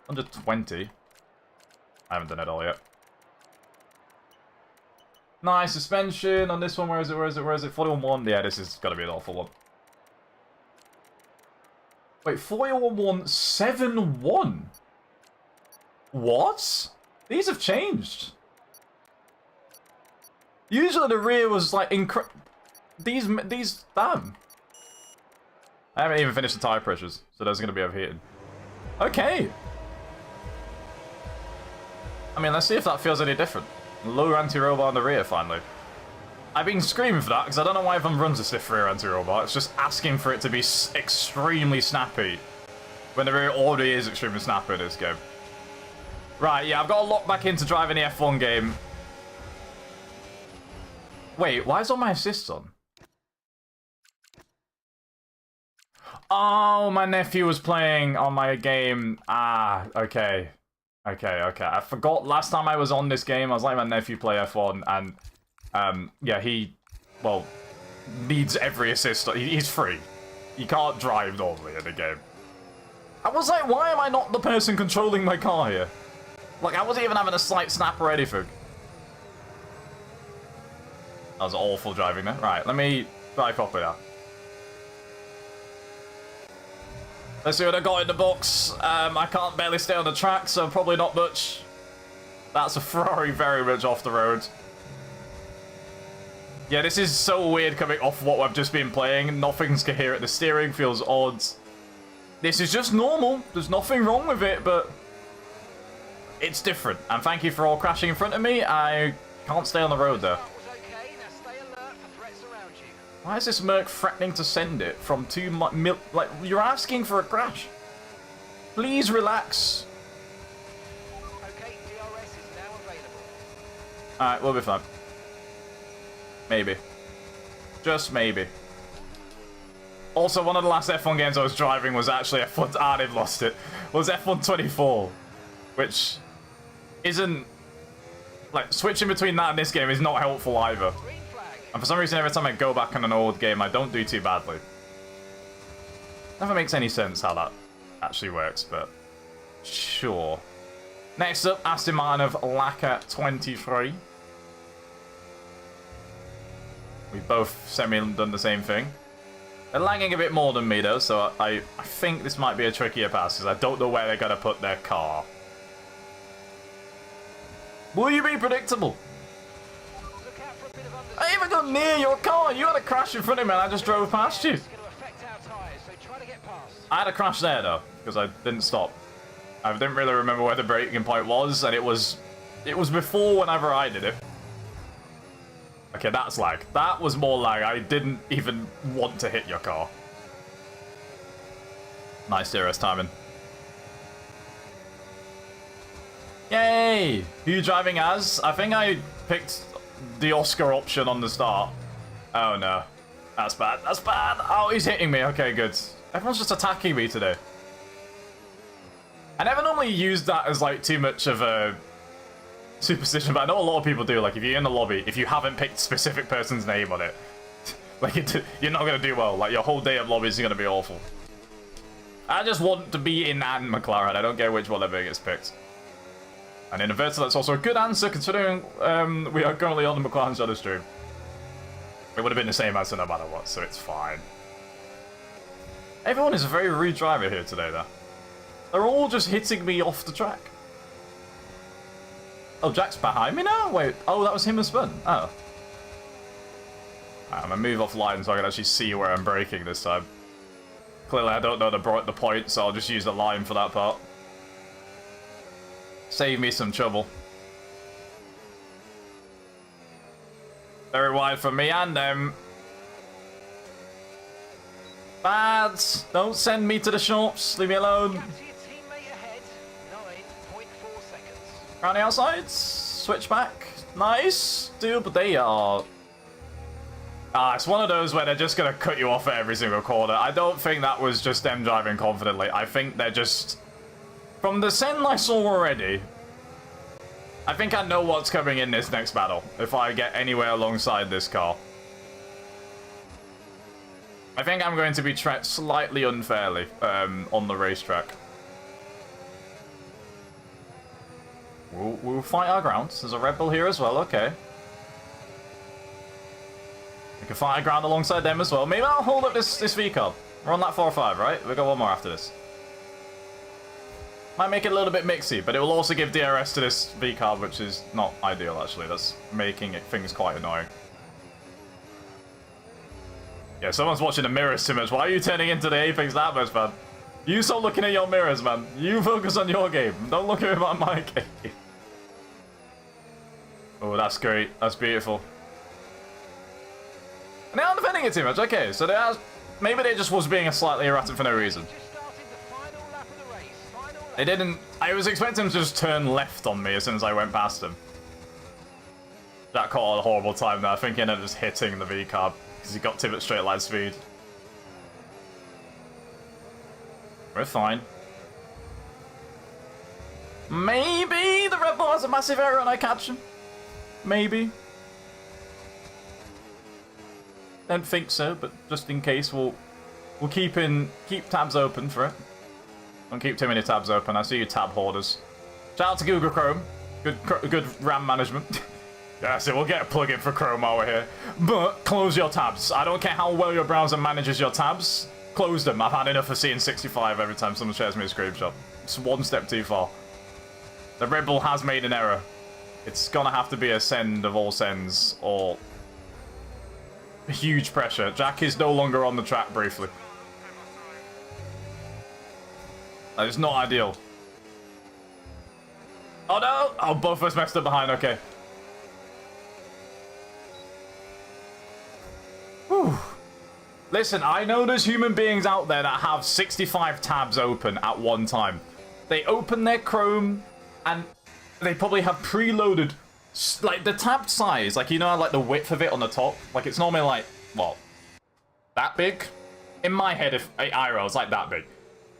120. I haven't done it all yet. Nice suspension on this one. Where is it? 41-1. Yeah, this is gonna be an awful one. Wait, 41-1, 7-1. What? These have changed. Usually the rear was like these damn. I haven't even finished the tire pressures, so those are going to be overheating. Okay. I mean, let's see if that feels any different. Low anti-robot on the rear, finally. I've been screaming for that, because I don't know why everyone runs a stiff rear anti-robot. It's just asking for it to be extremely snappy, when the rear already is extremely snappy in this game. Right, yeah, I've got to lock back into driving the F1 game. Wait, why is all my assists on? Oh, my nephew was playing on my game. Ah, okay. Okay. I forgot last time I was on this game, I was letting my nephew play F1, and, yeah, he, well, needs every assist. He's free. You can't drive normally in the game. I was like, why am I not the person controlling my car here? Like, I wasn't even having a slight snap or anything. That was awful driving there. Right, let me drive properly now. Let's see what I got in the box. I can't barely stay on the track, so probably not much. That's a Ferrari very much off the road. Yeah, this is so weird coming off what I've just been playing. Nothing's coherent. The steering feels odd. This is just normal. There's nothing wrong with it, but it's different. And thank you for all crashing in front of me. I can't stay on the road there. Why is this Merc threatening to send it from 2 mil? Like, you're asking for a crash. Please relax. Okay, DRS is now available. Alright, we'll be fine. Maybe. Just maybe. Also, one of the last F1 games I was driving was actually F1... Ah, they've lost it. Was F1 24. Which isn't... Like, switching between that and this game is not helpful either. And for some reason, every time I go back on an old game, I don't do too badly. Never makes any sense how that actually works, but sure. Next up, Aston Martin of Laka 23. We both done the same thing. They're lagging a bit more than me, though, so I think this might be a trickier pass, because I don't know where they're going to put their car. Will you be predictable? I even got near your car. You had a crash in front of me and I just drove past you. I had a crash there though, because I didn't stop. I didn't really remember where the braking point was, and it was before whenever I did it. Okay, that's lag. That was more lag. I didn't even want to hit your car. Nice DRS timing. Yay! Who are you driving as? I think I picked the Oscar option on the start. Oh no. That's bad. That's bad. Oh, he's hitting me. Okay, good. Everyone's just attacking me today. I never normally use that as like too much of a superstition, but I know a lot of people do. Like if you're in the lobby, if you haven't picked a specific person's name on it, like you're not going to do well. Like your whole day of lobbies is going to be awful. I just want to be in and McLaren. I don't care which one ever gets picked. And in inverted, that's also a good answer, considering we are currently on the McLaren Shadow stream. It would have been the same answer no matter what, so it's fine. Everyone is a very rude driver here today, though. They're all just hitting me off the track. Oh, Jack's behind me now? Wait, oh, that was him as spun. Oh. I'm gonna move offline so I can actually see where I'm braking this time. Clearly, I don't know the point, so I'll just use the line for that part. Save me some trouble. Very wide for me and them. Bads, don't send me to the shops. Leave me alone. Around the outside. Switch back. Nice. Dude, but they are... it's one of those where they're just going to cut you off at every single corner. I don't think that was just them driving confidently. I think they're just... From the send I saw already, I think I know what's coming in this next battle, if I get anywhere alongside this car. I think I'm going to be treated slightly unfairly on the racetrack. We'll fight our grounds. There's a Red Bull here as well, okay. We can fight our ground alongside them as well. Maybe I'll hold up this V-Card. We're on that 4 or 5, right? We've got one more after this. Might make it a little bit mixy, but it will also give DRS to this V-Card, which is not ideal, actually. That's making things quite annoying. Yeah, someone's watching the mirrors too much. Why are you turning into the Apex that much, man? You stop looking at your mirrors, man. You focus on your game. Don't look at my game. Oh, that's great. That's beautiful. And they aren't defending it too much. Okay, so maybe they just was being slightly erratic for no reason. They didn't... I was expecting him to just turn left on me as soon as I went past him. That caught a horrible time there. I think he ended up just hitting the V-carb because he got to at straight line speed. We're fine. Maybe the Red Bull has a massive error and I catch him. Maybe. Don't think so, but just in case, we'll keep tabs open for it. Don't keep too many tabs open. I see you tab hoarders. Shout out to Google Chrome. Good RAM management. Yeah, so we'll get a plugin for Chrome while we're here. But close your tabs. I don't care how well your browser manages your tabs. Close them. I've had enough of seeing 65 every time someone shares me a screenshot. It's one step too far. The Red Bull has made an error. It's gonna have to be a send of all sends or huge pressure. Jack is no longer on the track briefly. That is not ideal. Oh no! Oh, both of us messed up behind. Okay. Whew. Listen, I know there's human beings out there that have 65 tabs open at one time. They open their Chrome and they probably have preloaded, like, the tab size. Like, you know, like the width of it on the top. Like, it's normally like, well, that big. In my head, if IRL, it's like that big.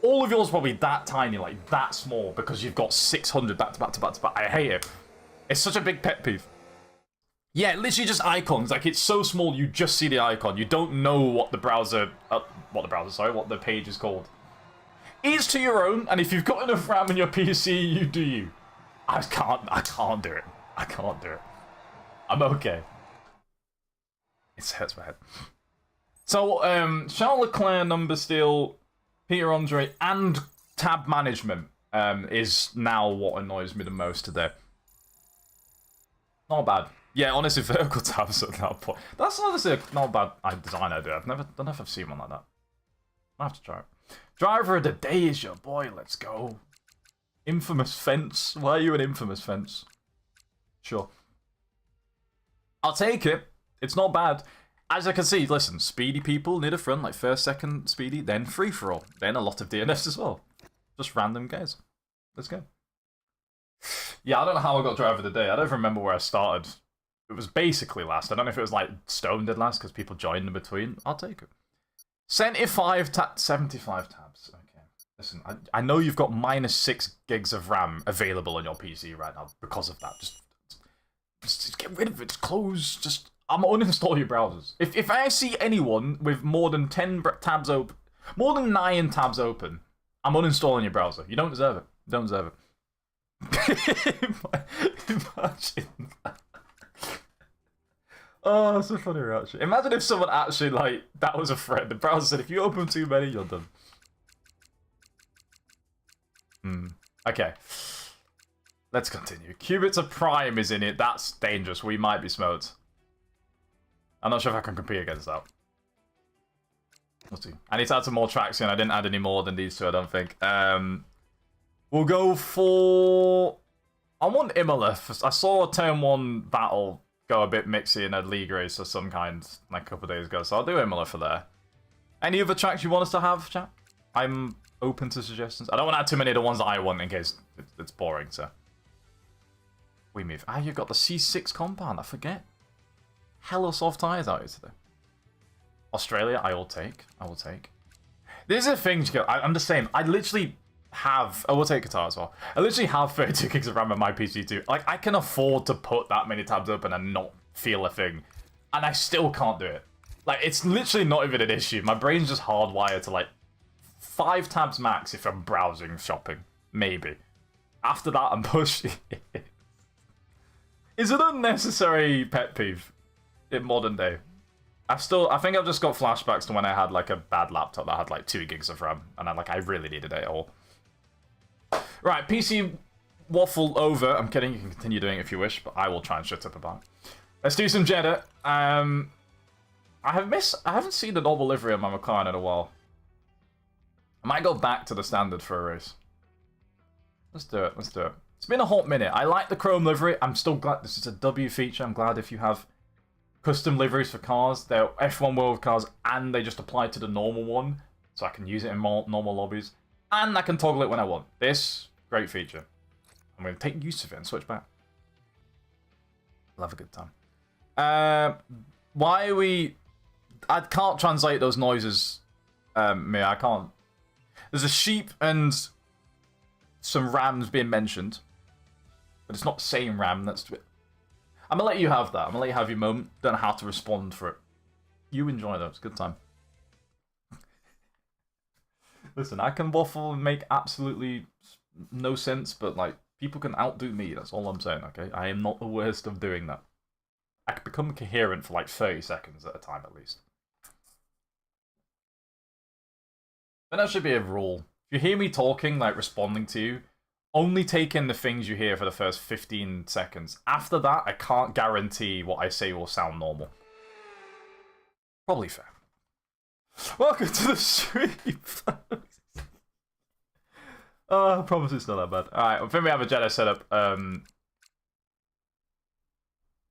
All of yours probably that tiny, like that small, because you've got 600 back to back to back to back. I hate it. It's such a big pet peeve. Yeah, literally just icons. Like, it's so small, you just see the icon. You don't know what the browser, what the page is called. Each to your own, and if you've got enough RAM in your PC, you do you. I can't do it. I can't do it. I'm okay. It hurts my head. So, Charles Leclerc, number still, Peter Andre, and tab management is now what annoys me the most today. Not bad. Yeah, honestly, vertical tabs at that point. That's honestly not a bad design idea. I don't know if I've seen one like that. I have to try it. Driver of the day is your boy. Let's go. Infamous fence. Why are you an infamous fence? Sure. I'll take it. It's not bad. As I can see, listen, speedy people near the front, like first, second speedy, then free-for-all. Then a lot of DNFs as well. Just random guys. Let's go. Yeah, I don't know how I got driver of the day. I don't remember where I started. It was basically last. I don't know if it was like Stone did last because people joined in between. I'll take it. 75 tabs. Okay. Listen, I know you've got -6 gigs of RAM available on your PC right now because of that. Just get rid of it. Just close. Just I'm uninstall your browsers. If I see anyone with more than 10 tabs open, more than 9 tabs open, I'm uninstalling your browser. You don't deserve it. You don't deserve it. Imagine that. Oh, that's a funny reaction. Imagine if someone actually, like, that was a threat. The browser said, if you open too many, you're done. Okay. Let's continue. Qubits of Prime is in it. That's dangerous. We might be smoked. I'm not sure if I can compete against that. We'll see. I need to add some more tracks in. I didn't add any more than these two, I don't think. We'll go for... I want Imola. I saw a Turn 1 battle go a bit mixy in a league race of some kind like a couple of days ago, so I'll do Imola for there. Any other tracks you want us to have, chat? I'm open to suggestions. I don't want to add too many of the ones that I want in case it's boring, so... We move. Ah, you've got the C6 compound, I forget. Hella soft tyres out here today. Australia, I will take. This is a thing, I'm just saying, I literally have... I will take guitar as well. I literally have 32 gigs of RAM on my PC too. Like, I can afford to put that many tabs open and not feel a thing. And I still can't do it. Like, it's literally not even an issue. My brain's just hardwired to, like, 5 tabs max if I'm browsing, shopping. Maybe. After that, I'm pushing it. Is it unnecessary pet peeve in modern day? I think I've just got flashbacks to when I had, like, a bad laptop that had, like, 2 gigs of RAM. And I really needed it all. Right, PC waffle over. I'm kidding, you can continue doing it if you wish, but I will try and shut up about it. Let's do some Jeddah. I haven't seen the normal livery on my McLaren in a while. I might go back to the standard for a race. Let's do it. Let's do it. It's been a hot minute. I like the chrome livery. I'm still glad this is a W feature. I'm glad if you have custom liveries for cars, they're F1 World cars, and they just apply to the normal one, so I can use it in more normal lobbies, and I can toggle it when I want. This, great feature. I'm going to take use of it and switch back. I'll have a good time. Why are we... I can't translate those noises. I can't. There's a sheep and some rams being mentioned, but it's not the same ram. That's... I'm going to let you have that. I'm going to let you have your moment. Don't know how to respond for it. You enjoy that. It's a good time. Listen, I can waffle and make absolutely no sense, but, like, people can outdo me. That's all I'm saying, okay? I am not the worst of doing that. I can become coherent for, like, 30 seconds at a time, at least. But that should be a rule. If you hear me talking, like, responding to you, only take in the things you hear for the first 15 seconds. After that, I can't guarantee what I say will sound normal. Probably fair. Welcome to the stream. I promise it's not that bad. Alright, I think we have a Jedi setup.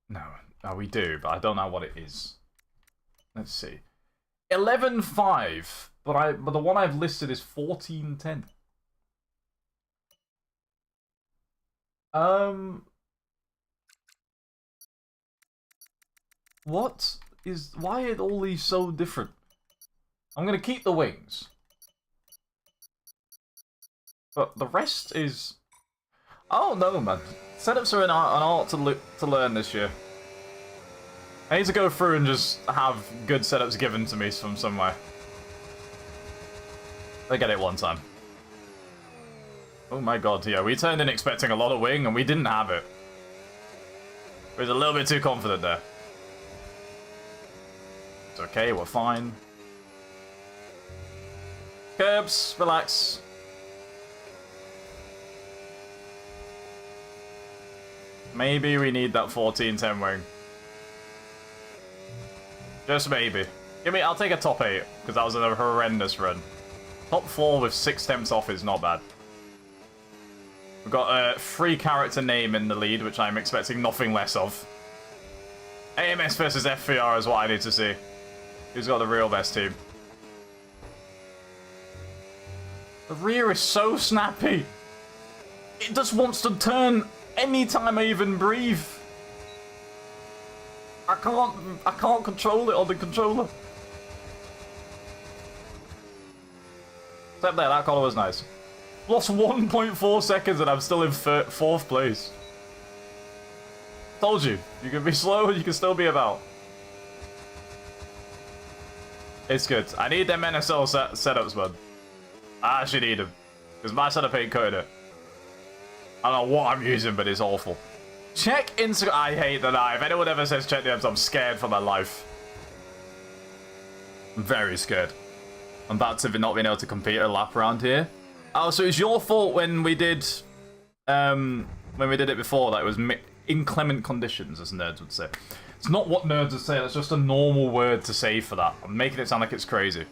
No, we do, but I don't know what it is. Let's see. 11.5, but the one I've listed is 14.10. Why are all these so different? I'm gonna keep the wings. But the rest is... Oh no, man. Setups are an art to learn this year. I need to go through and just have good setups given to me from somewhere. I get it one time. Oh my god, yeah, we turned in expecting a lot of wing and we didn't have it. We was a little bit too confident there. It's okay, we're fine. Curbs, relax. Maybe we need that 14-10 wing. Just maybe. I'll take a top 8, because that was a horrendous run. Top 4 with 6 temps off is not bad. We've got a 3-character name in the lead, which I'm expecting nothing less of. AMS versus FVR is what I need to see. Who's got the real best team? The rear is so snappy. It just wants to turn anytime I even breathe. I can't control it on the controller. Except there, that color was nice. Lost 1.4 seconds and I'm still in 4th place. Told you, you can be slow and you can still be about. It's good. I need them NSL setups, man. I actually need them. Because my setup ain't cutting it. I don't know what I'm using, but it's awful. Check Instagram. I hate that. If anyone ever says check DMs, I'm scared for my life. I'm very scared. I'm about to not being able to compete a lap around here. Oh, so it's your fault when we did it before that it was inclement conditions, as nerds would say. It's not what nerds would say. That's just a normal word to say for that. I'm making it sound like it's crazy.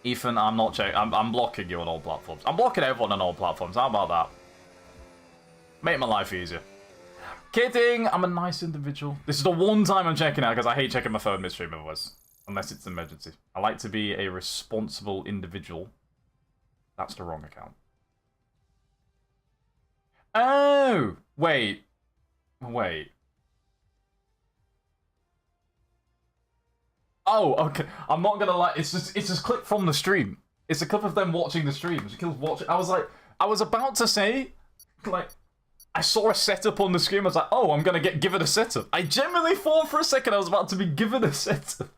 Ethan, I'm not checking. I'm blocking you on all platforms. I'm blocking everyone on all platforms. How about that? Make my life easier. Kidding. I'm a nice individual. This is the one time I'm checking out because I hate checking my phone midstream otherwise. Unless it's an emergency. I like to be a responsible individual. That's the wrong account. Oh! Wait. Wait. Oh, okay. I'm not gonna lie. It's just clip from the stream. It's a clip of them watching the stream. I was about to say, like, I saw a setup on the screen. I was like, oh, I'm gonna get given a setup. I genuinely thought for a second I was about to be given a setup.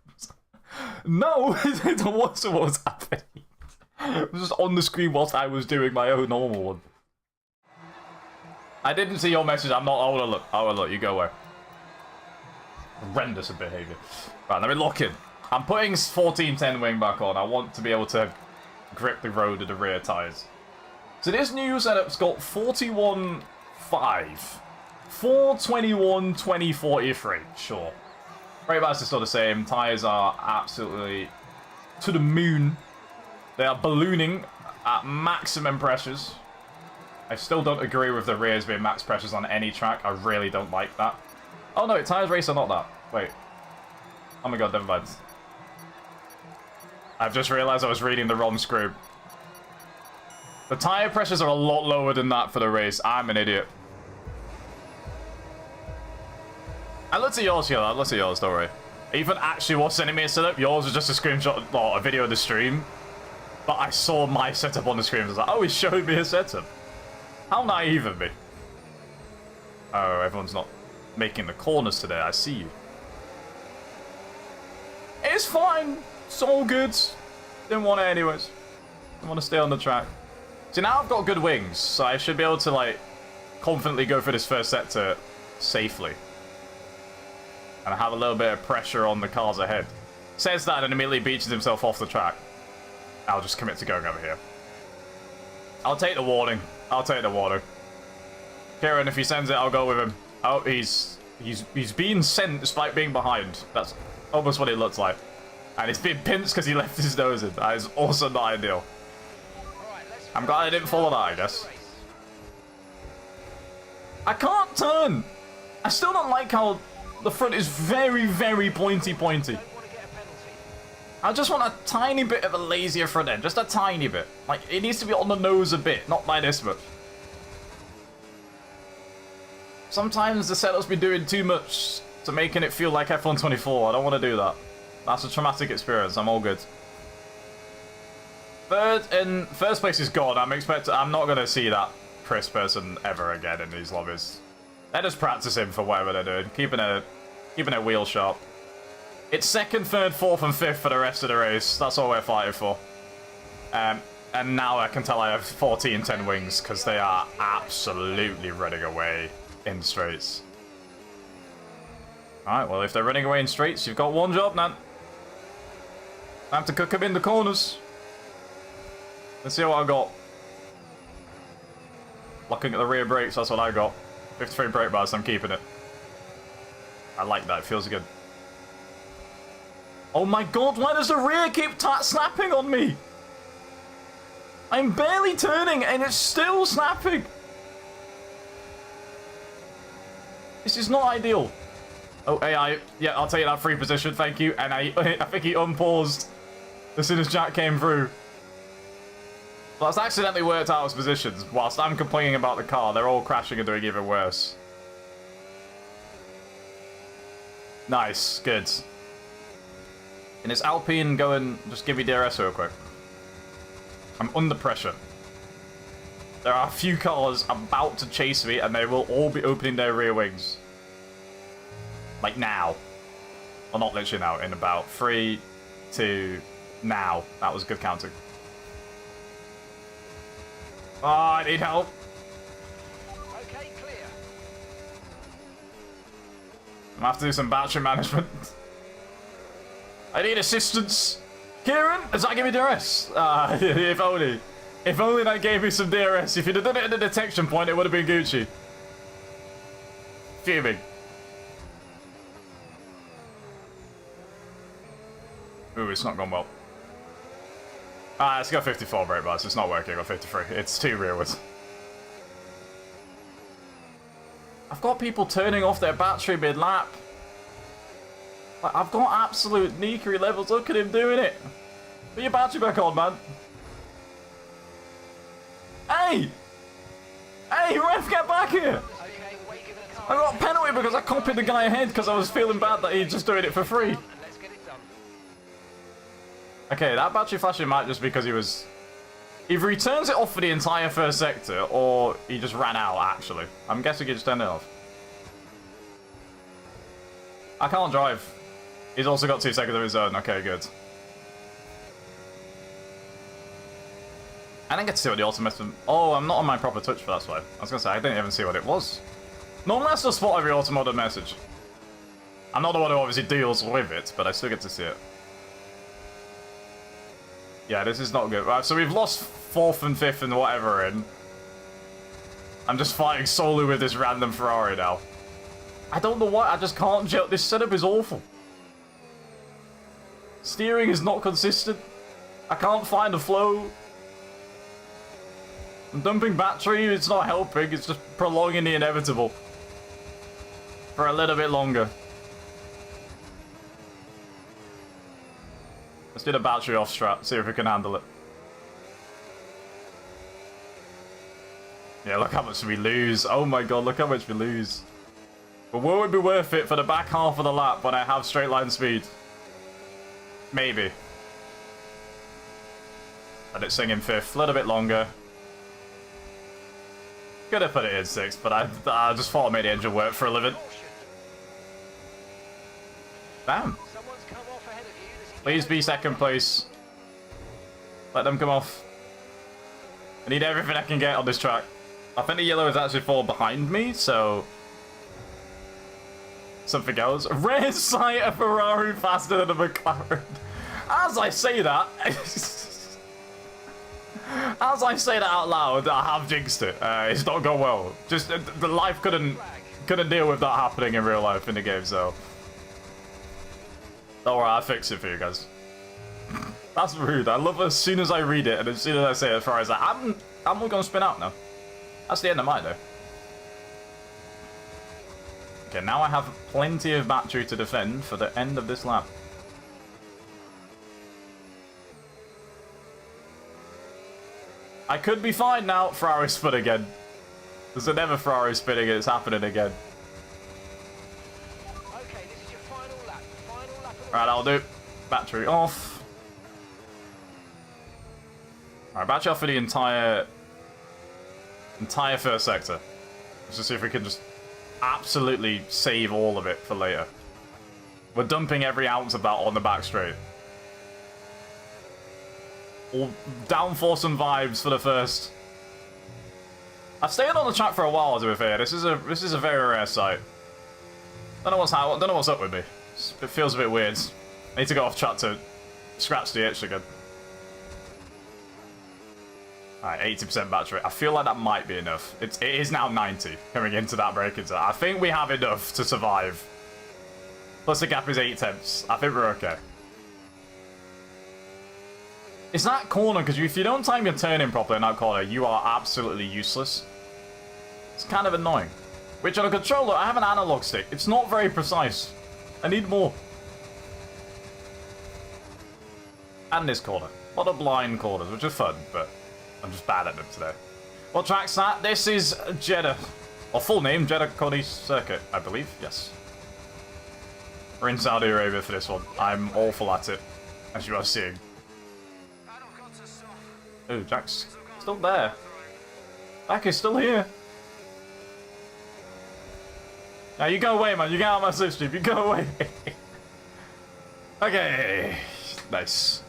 No, it wasn't what was happening. It was just on the screen whilst I was doing my own normal one. I didn't see your message. I'm not. I will look. I will look. You go away. Horrendous of behaviour. Right, let me lock in. I'm putting 14-10 wing back on. I want to be able to grip the road with the rear tyres. So this new setup's got 41.5. 421, 20, 43. Sure. Brake bias is still the same. Tyres are absolutely to the moon. They are ballooning at maximum pressures. I still don't agree with the rears being max pressures on any track. I really don't like that. Oh no, tires race are not that. Wait. Oh my god, never mind. I've just realized I was reading the wrong script. The tire pressures are a lot lower than that for the race. I'm an idiot. And let's see yours here, lad. Let's see yours, don't worry. Ethan actually was sending me a setup. Yours was just a screenshot, or a video of the stream. But I saw my setup on the screen. I was like, oh, he showed me a setup. How naive of me. Oh, everyone's not making the corners today. I see you. It's fine. It's all good. Didn't want it anyways. I want to stay on the track. See, now I've got good wings, so I should be able to, like, confidently go for this first sector safely. And have a little bit of pressure on the cars ahead. Says that and immediately beaches himself off the track. I'll just commit to going over here. I'll take the warning. I'll take the warning. Kieran, if he sends it, I'll go with him. Oh, he's being sent despite being behind. That's almost what it looks like. And it's been pinched because he left his nose in. That is also not ideal. I'm glad I didn't follow that, I guess. I can't turn! I still don't like how the front is very, very pointy. I just want a tiny bit of a lazier front end. Just a tiny bit. Like, it needs to be on the nose a bit, not by this much. Sometimes the setup's been doing too much to making it feel like F1 24. I don't want to do that. That's a traumatic experience. I'm all good. First place is gone. I'm not going to see that Chris person ever again in these lobbies. They're just practicing for whatever they're doing. Keeping a wheel sharp. It's second, third, fourth, and fifth for the rest of the race. That's all we're fighting for. And now I can tell I have 14-10 wings because they are absolutely running away in straights. Alright, well, if they're running away in straights, you've got one job, Nan. Time to cook them in the corners. Let's see what I got. Looking at the rear brakes, that's what I got. 53 brake bars, I'm keeping it. I like that, it feels good. Oh my god, why does the rear keep snapping on me? I'm barely turning and it's still snapping. This is not ideal. Oh, AI, yeah, I'll take that free position, thank you. And I think he unpaused as soon as Jack came through. Well, that's accidentally worked out his positions. Whilst I'm complaining about the car, they're all crashing and doing even worse. Nice, good. And is Alpine going, just give me DRS real quick. I'm under pressure. There are a few cars about to chase me and they will all be opening their rear wings. Like now. Well, not literally now, in about 3, 2, now. That was good counting. Oh, I need help. Okay, clear. I'm gonna have to do some battery management. I need assistance. Kieran, does that give me DRS? If only. If only that gave me some DRS. If you'd have done it at the detection point, it would have been Gucci. Fuming. Ooh, it's not gone well. It's got 54 brake bars. It's not working. I got 53. It's too rearwards. I've got people turning off their battery mid-lap. Like, I've got absolute neakery levels. Look at him doing it. Put your battery back on, man. Hey! Hey, ref, get back here! Okay, wait, give it a I got a penalty because I copied the guy ahead because I was feeling bad that he's just doing it for free. Let's get it done. Okay, that battery flashing might just because he was... Either he turns it off for the entire first sector, or he just ran out, actually. I'm guessing he just turned it off. I can't drive. He's also got 2 seconds of his own. Okay, good. I didn't get to see what the automaton... Oh, I'm not on my proper touch for that's why. I was going to say, I didn't even see what it was. Normally I still spot every automotive message. I'm not the one who obviously deals with it, but I still get to see it. Yeah, this is not good. Right, so we've lost 4th and 5th and whatever in. I'm just fighting solely with this random Ferrari now. I don't know why, I just can't This setup is awful. Steering is not consistent. I can't find a flow. I'm dumping battery, it's not helping, it's just prolonging the inevitable. For a little bit longer. Let's do the battery off strat, see if we can handle it. Yeah, look how much we lose. Oh my god, look how much we lose. But will it be worth it for the back half of the lap when I have straight line speed? Maybe. Let it sing in 5th, a little bit longer. Could have put it in 6th, but I just thought I made the engine work for a living. Damn. Someone's come off ahead of you. There's a Please be yellow 2nd place. Let them come off. I need everything I can get on this track. I think the yellow is actually fall behind me, so... Something else. Rare sight, a Ferrari faster than a McLaren. As I say that... As I say that out loud, I have jinxed it. It's not gone well. Just, the life couldn't deal with that happening in real life in the game, so... Don't worry, I'll fix it for you guys. That's rude. I love it as soon as I read it, and as soon as I say it, Ferrari's like, I'm not gonna spin out now. That's the end of mine, though. Okay, now I have plenty of battery to defend for the end of this lap. I could be fine now. Ferrari spin again. There's never Ferrari spinning, it's happening again. Okay, this is your final lap. Final lap of the Alright, I'll do. Battery off. Alright, battery off for the entire first sector. Let's just see if we can just absolutely save all of it for later. We're dumping every ounce of that on the back straight. All downforce and vibes for the first. I've stayed on the track for a while, to be fair. This is a very rare sight. Don't know what's up with me. It feels a bit weird. I need to go off track to scratch the itch again. Alright, 80% battery. I feel like that might be enough. It is now 90 coming into that braking zone. I think we have enough to survive. Plus the gap is 8 tenths. I think we're okay. It's that corner, because if you don't time your turning properly in that corner, you are absolutely useless. It's kind of annoying. Which on a controller, I have an analog stick. It's not very precise. I need more. And this corner. A lot of blind corners, which are fun, but I'm just bad at them today. What track's that? This is Jeddah. Or full name, Jeddah Coney Circuit, I believe. Yes. We're in Saudi Arabia for this one. I'm awful at it, as you are seeing. Oh, Jack's still there. Jack is still here. Now you go away, man. You get out of my slipstream. You go away. Okay. Nice.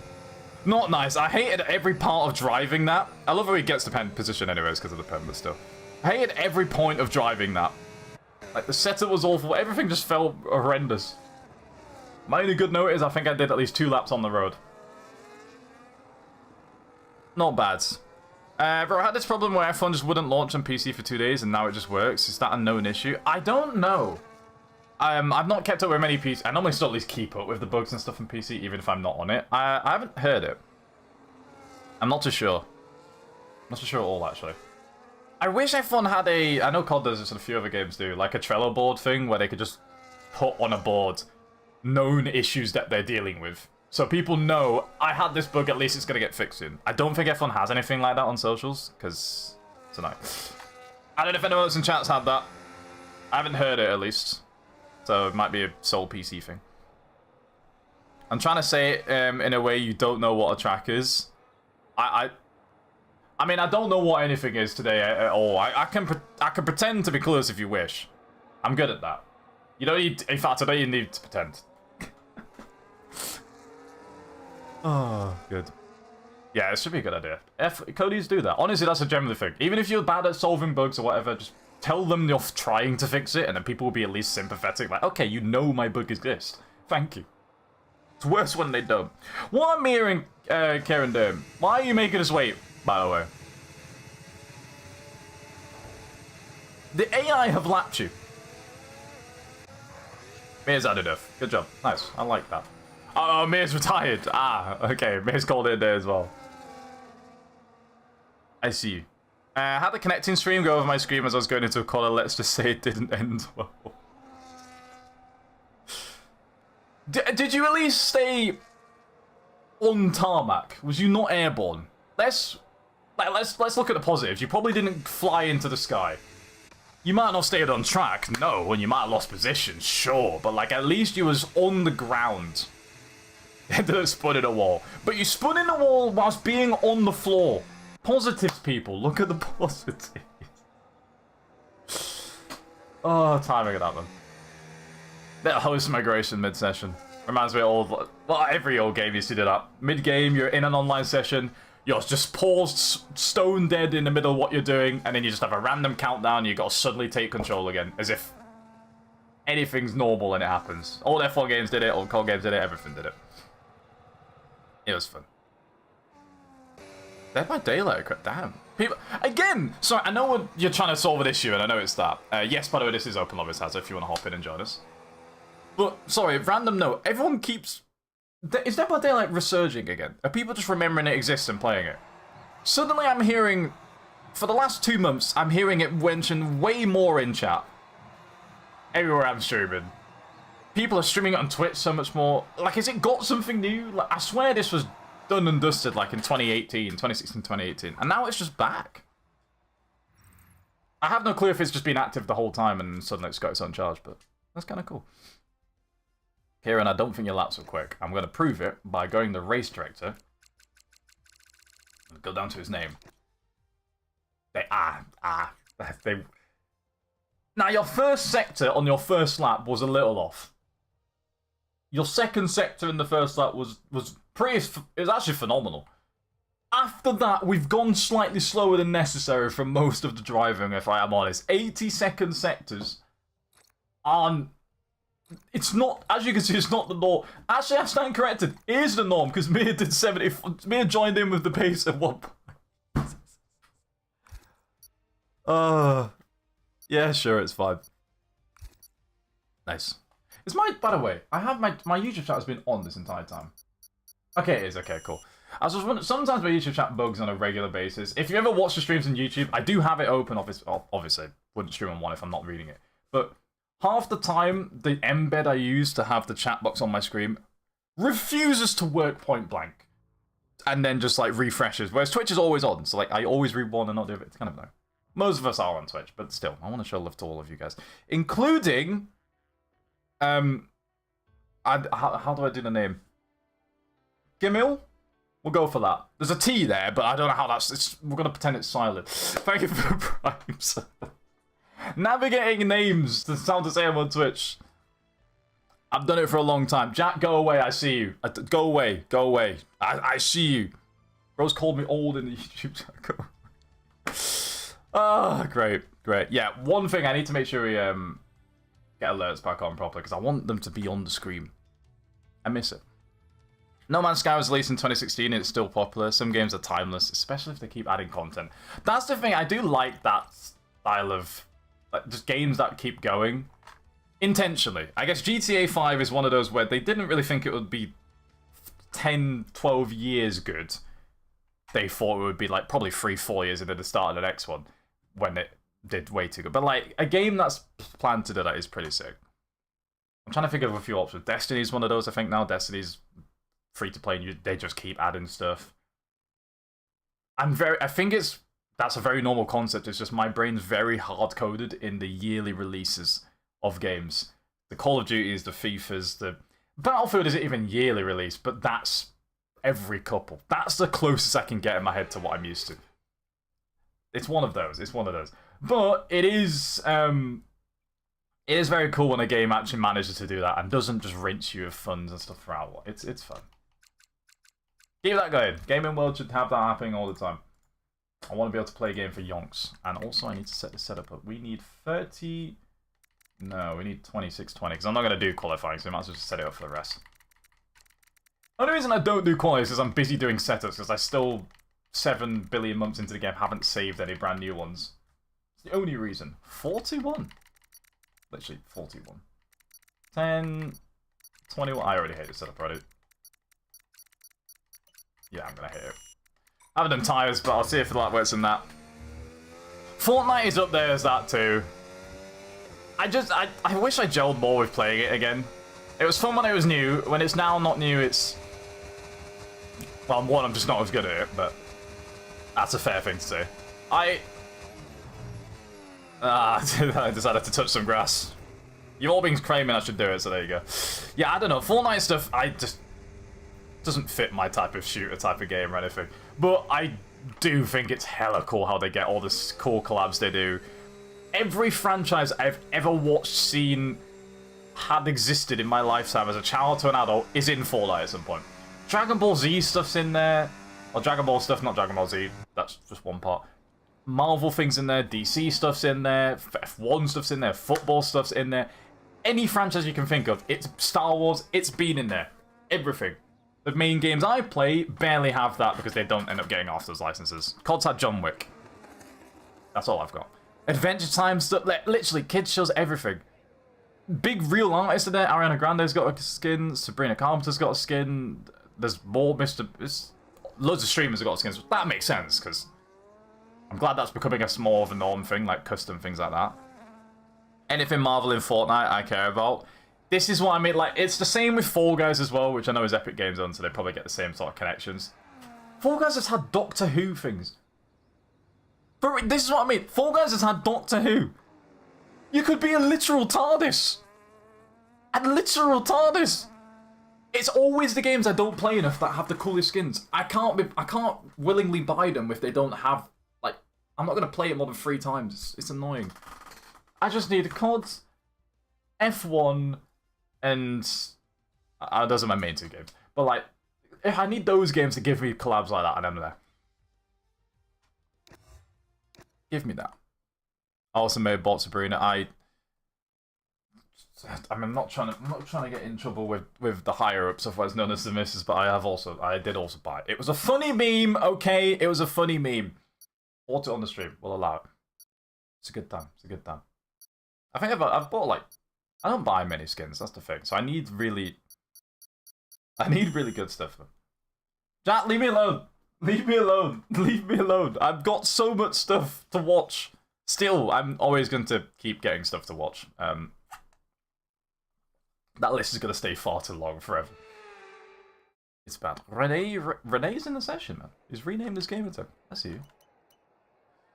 Not nice. I hated every part of driving that. I love how he gets the pen position anyways because of the pen, but still. I hated every point of driving that. Like, the setup was awful. Everything just felt horrendous. My only good note is I think I did at least 2 laps on the road. Not bad. Bro, I had this problem where F1 just wouldn't launch on PC for 2 days and now it just works. Is that a known issue? I don't know. I've not kept up with many PC. I normally still at least keep up with the bugs and stuff on PC, even if I'm not on it. I haven't heard it. I'm not too sure. Not too sure at all, actually. I wish F1 had a... I know COD does this and a few other games do. Like a Trello board thing where they could just put on a board known issues that they're dealing with. So people know, I had this bug, at least it's going to get fixed soon. I don't think F1 has anything like that on socials, because it's annoying. I don't know if anyone else in chat's had that. I haven't heard it, at least. So it might be a sole PC thing. I'm trying to say it in a way you don't know what a track is. I mean, I don't know what anything is today at all. I can pretend to be close if you wish. I'm good at that. You don't need... In fact, I don't even need to pretend. Oh, good. Yeah, it should be a good idea. Codeys do that. Honestly, that's a general thing. Even if you're bad at solving bugs or whatever, just tell them you're trying to fix it, and then people will be at least sympathetic. Like, okay, you know my bug exists. Thank you. It's worse when they don't. What I'm hearing, Karen Durham, why are you making us wait, by the way? The AI have lapped you. Here's that enough. Good job. Nice. I like that. Oh, Mir's retired. Ah, okay. Mir's called it a day as well. I see you. Had the connecting stream go over my screen as I was going into a caller. Let's just say it didn't end well. Did you at least stay on tarmac? Was you not airborne? Let's look at the positives. You probably didn't fly into the sky. You might not stayed on track, no, and you might have lost position, sure, but like at least you was on the ground. Ended up spun in a wall. But you spun in a wall whilst being on the floor. Positives, people. Look at the positives. Oh, timing of that one. That host migration mid-session. Reminds me of old... Well, every old game used to do that. Mid-game, you're in an online session, you're just paused, stone dead in the middle of what you're doing, and then you just have a random countdown, and you gotta suddenly take control again, as if anything's normal and it happens. Old F1 games did it, old COD games did it, everything did it. It was fun. Dead by Daylight, damn. People, again, sorry, I know you're trying to solve an issue, and I know it's that. Yes, by the way, this is Open Lobbies Hazard, if you want to hop in and join us. But, sorry, random note, everyone keeps... Is Dead by Daylight resurging again? Are people just remembering it exists and playing it? Suddenly I'm hearing, for the last 2 months, I'm hearing it mentioned way more in chat. Everywhere I'm streaming. People are streaming it on Twitch so much more. Like, has it got something new? Like, I swear this was done and dusted, like, in 2016, 2018. And now it's just back. I have no clue if it's just been active the whole time and suddenly it's got its own charge, but that's kind of cool. Kieran, I don't think your laps are quick. I'm going to prove it by going to race director. Go down to his name. Now, your first sector on your first lap was a little off. Your second sector in the first lap was pretty... It was actually phenomenal. After that, we've gone slightly slower than necessary for most of the driving, if I am honest. 80-second sectors aren't... It's not, as you can see, it's not the norm. Actually, I stand corrected. It is the norm, because Mia did 70... Mia joined in with the pace at one point. Yeah, sure, it's fine. Nice. It's my... By the way, I have my YouTube chat has been on this entire time. Okay, it is. Okay, cool. I was just wondering, sometimes my YouTube chat bugs on a regular basis. If you ever watch the streams on YouTube, I do have it open. Obviously, wouldn't stream on one if I'm not reading it. But half the time, the embed I use to have the chat box on my screen refuses to work point blank. And then just, like, refreshes. Whereas Twitch is always on. So, like, I always read one and not do it. It's kind of annoying. Most of us are on Twitch, but still, I want to show love to all of you guys. Including... how do I do the name? Gimil? We'll go for that. There's a T there, but I don't know how that's... we're going to pretend it's silent. Thank you for the primes. Navigating names to sound the same on Twitch. I've done it for a long time. Jack, go away. I see you. Go away. Go away. I see you. Rose called me old in the YouTube chat. Ah, great. Great. Yeah, one thing I need to make sure we get alerts back on properly, because I want them to be on the screen. I miss it. No Man's Sky was released in 2016 and it's still popular. Some games are timeless, especially if they keep adding content. That's the thing, I do like that style of... like, just games that keep going. Intentionally. I guess GTA 5 is one of those where they didn't really think it would be 10, 12 years good. They thought it would be like probably 3-4 years into the start of the next one, when it did way too good. But like, a game that's planned to do that is pretty sick. I'm trying to think of a few options. Destiny's one of those, I think, now. Destiny's free to play, and they just keep adding stuff. I think that's a very normal concept. It's just my brain's very hard-coded in the yearly releases of games. The Call of Duties, the FIFAs, the Battlefield isn't even yearly release, but that's every couple. That's the closest I can get in my head to what I'm used to. It's one of those. It's one of those. But it is very cool when a game actually manages to do that and doesn't just rinse you of funds and stuff throughout. It's fun. Keep that going. Gaming World should have that happening all the time. I want to be able to play a game for yonks. And also, I need to set the setup up. We need 30... No, we need 2620, because I'm not going to do qualifying, so I might as well just set it up for the rest. The only reason I don't do qualifying is because I'm busy doing setups, because I still, 7 billion months into the game, haven't saved any brand new ones. It's the only reason. 41. Literally, 41. 10... 21. I already hate this setup already. Yeah, I'm gonna hit it. I haven't done tyres, but I'll see if that works in that. Fortnite is up there as that too. I wish I gelled more with playing it again. It was fun when it was new. When it's now not new, it's... Well, one, I'm just not as good at it, but that's a fair thing to say. I decided to touch some grass. You've all been claiming I should do it, so there you go. Yeah, I don't know. Fortnite stuff, doesn't fit my type of shooter type of game or anything. But I do think it's hella cool how they get all this cool collabs they do. Every franchise I've ever watched, seen, had existed in my lifetime as a child to an adult is in Fortnite at some point. Dragon Ball Z stuff's in there. Or Dragon Ball stuff, not Dragon Ball Z. That's just one part. Marvel things in there. DC stuff's in there. F1 stuff's in there. Football stuff's in there. Any franchise you can think of. It's Star Wars. It's been in there. Everything. The main games I play barely have that because they don't end up getting off those licenses. COD's had John Wick. That's all I've got. Adventure Time stuff. Like, literally, kids shows everything. Big real artists in there. Ariana Grande's got a skin. Sabrina Carpenter's got a skin. There's more loads of streamers have got skins. That makes sense, because I'm glad that's becoming a more of a norm thing, like custom things like that. Anything Marvel in Fortnite I care about. This is what I mean, like, it's the same with Fall Guys as well, which I know is Epic Games on, so they probably get the same sort of connections. Fall Guys has had Doctor Who things. But this is what I mean, Fall Guys has had Doctor Who. You could be a literal TARDIS. A literal TARDIS. It's always the games I don't play enough that have the coolest skins. I can't willingly buy them if they don't have, like, I'm not gonna play it more than 3 times. It's annoying. I just need COD, F1, and those are my main 2 games. But like, if I need those games to give me collabs like that, and I'm there. Give me that. I also made bot Sabrina. I'm not trying to get in trouble with the higher ups, otherwise known as the misses, but I did also buy it. It was a funny meme, okay? It was a funny meme. Bought it on the stream. We'll allow it. It's a good time. It's a good time. I think I've bought, like, I don't buy many skins. That's the thing. So I need really good stuff. Jack, leave me alone. Leave me alone. Leave me alone. I've got so much stuff to watch. Still, I'm always going to keep getting stuff to watch. That list is going to stay far too long forever. It's bad. Renee's in the session, man. He's renamed this game attack. I see you.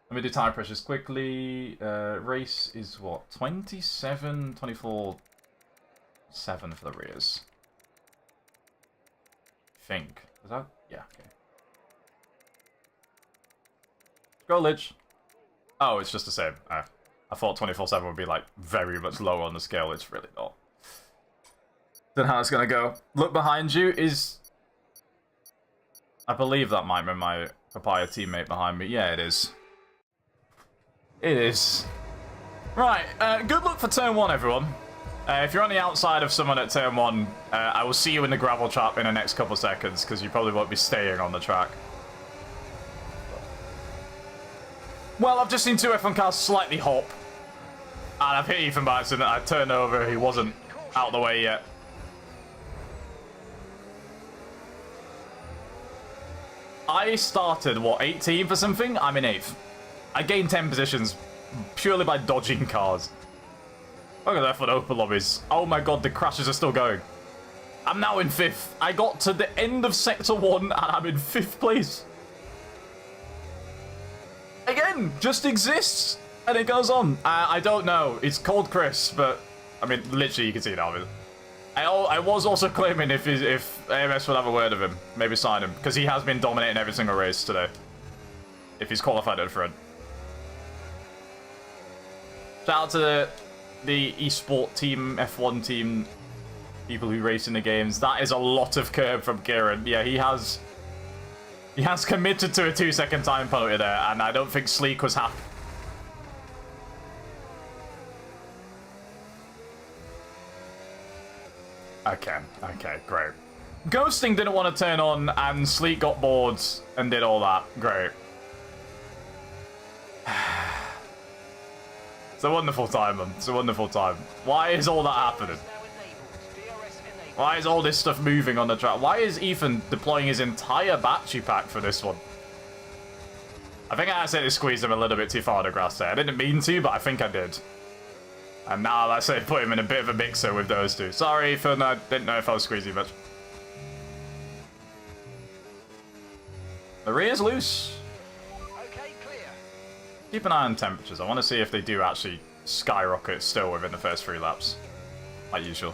Let me do tire pressures quickly. Race is what? 27, 24, 7 for the rears. I think. Is that? Yeah, okay. Go, Lidge. Oh, it's just the same. I thought 24/7 would be, like, very much lower on the scale. It's really not. Then how it's gonna go. Look behind you is... I believe that might be my Papaya teammate behind me. Yeah, it is. It is. Right, good luck for turn 1, everyone. If you're on the outside of someone at turn 1, I will see you in the gravel trap in the next couple seconds, because you probably won't be staying on the track. Well, I've just seen 2 F1 cars slightly hop. And I've hit Ethan by accident. I turned over, he wasn't out of the way yet. I started, what, 18th or something? I'm in 8th. I gained 10 positions purely by dodging cars. Look at that for the open lobbies. Oh my god, the crashes are still going. I'm now in 5th. I got to the end of Sector 1 and I'm in 5th place. Again, just exists. And it goes on. I don't know. It's called Chris, but... I mean, literally, you can see it now. I was also claiming if AMS would have a word of him, maybe sign him, because he has been dominating every single race today. If he's qualified at the front. Shout out to the esport team, F1 team, people who race in the games. That is a lot of curb from Kieran. Yeah, he has committed to a 2-second time penalty there, and I don't think Sleek was happy. Okay, great. Ghosting didn't want to turn on, and Sleek got bored and did all that. Great. It's a wonderful time, man. It's a wonderful time. Why is all that happening? Why is all this stuff moving on the track? Why is Ethan deploying his entire battery pack for this one? I think I accidentally squeezed him a little bit too far on the grass there. I didn't mean to, but I think I did. And now I say put him in a bit of a mixer with those two. Sorry, Ethan, I didn't know if I was squeezing much. The rear's loose. Okay, clear. Keep an eye on temperatures. I want to see if they do actually skyrocket still within the first 3 laps. Like usual.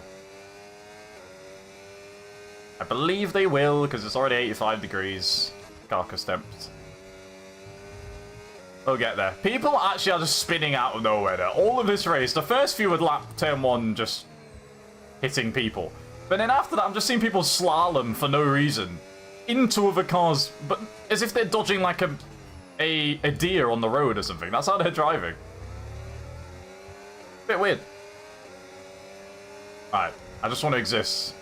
I believe they will, because it's already 85 degrees. Carcass temps. We'll get there. People actually are just spinning out of nowhere there. All of this race, the first few would lap turn 1 just hitting people. But then after that, I'm just seeing people slalom for no reason into other cars, but as if they're dodging like a deer on the road or something. That's how they're driving. Bit weird. Alright, I just want to exist.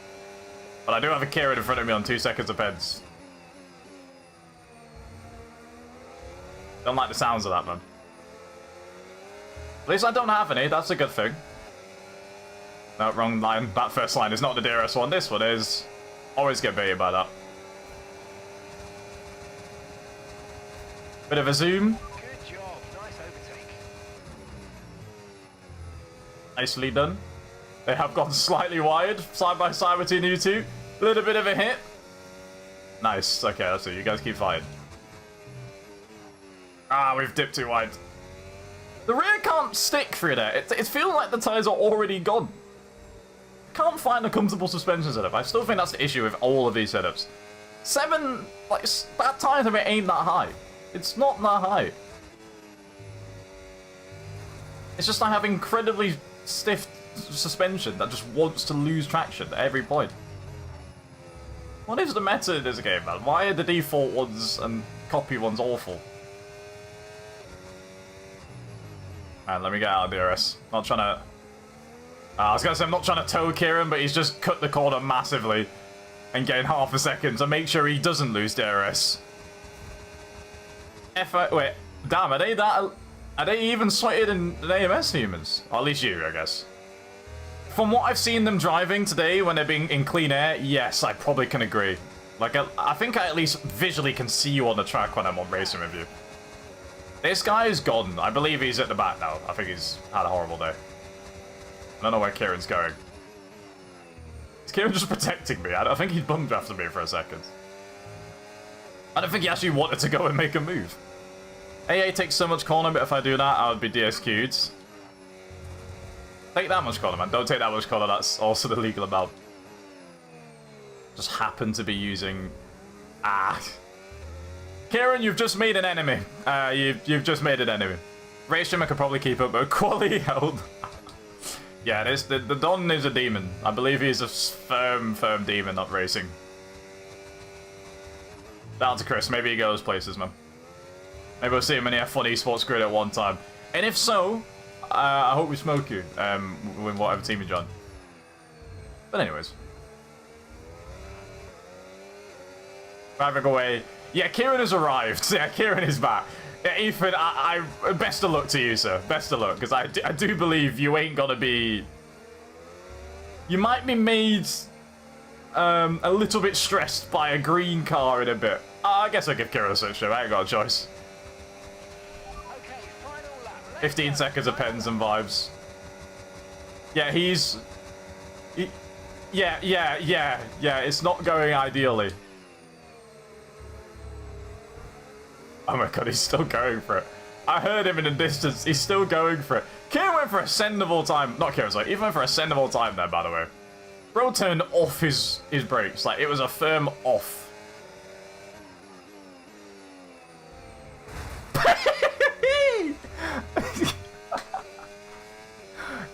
But I do have a Kieran in front of me on 2 seconds of pens. Don't like the sounds of that, man. At least I don't have any, that's a good thing. No, wrong line. That first line is not the DRS one, this one is. Always get baited by that. Bit of a zoom. Good job. Nice overtake. Nicely done. They have gone slightly wide, side by side between you two. A little bit of a hit. Nice. Okay, that's it. You guys keep fighting. Ah, we've dipped too wide. The rear can't stick through there. It feels like the tyres are already gone. Can't find a comfortable suspension setup. I still think that's the issue with all of these setups. 7, like, that tyre limit ain't that high. It's not that high. It's just I have incredibly stiff suspension that just wants to lose traction at every point. What is the meta in this game, man? Why are the default ones and copy ones awful? Man, let me get out of DRS. Not trying to... I was going to say I'm not trying to tow Kieran, but he's just cut the corner massively and gained half a second to make sure he doesn't lose DRS. Wait, damn, are they even sweated in AMS humans? Or at least you, I guess. From what I've seen them driving today when they're being in clean air, yes, I probably can agree. Like, I think I at least visually can see you on the track when I'm on racing with you. This guy is gone. I believe he's at the back now. I think he's had a horrible day. I don't know where Kieran's going. Is Kieran just protecting me? I think he bum drafted me for a second. I don't think he actually wanted to go and make a move. AA takes so much corner, but if I do that, I would be DSQ'd. Take that much corner, man. Don't take that much corner. That's also the legal amount. Just happen to be using... Ah. Kieran, you've just made an enemy. You've just made an enemy. Race Trimmer could probably keep up, but quality held. Yeah, the Don is a demon. I believe he's a firm demon, not racing. Down to Chris. Maybe he goes places, man. Maybe we'll see him in the F1 Esports grid at one time. And if so, I hope we smoke you with whatever team you join. But anyways. Driving away. Yeah, Kieran has arrived. Yeah, Kieran is back. Yeah, Ethan, I best of luck to you, sir. Best of luck, because I do believe you ain't gonna be... You might be made a little bit stressed by a green car in a bit. I guess I'll give Kieran a switch, I ain't got a choice. Okay, final lap. 15 seconds of pens and vibes. Yeah, yeah, it's not going ideally. Oh my god, he's still going for it. I heard him in the distance. He's still going for it. Kieran went for a send of all time. Not Kieran, sorry. He went for a send of all time there, by the way. Bro turned off his brakes. Like, it was a firm off.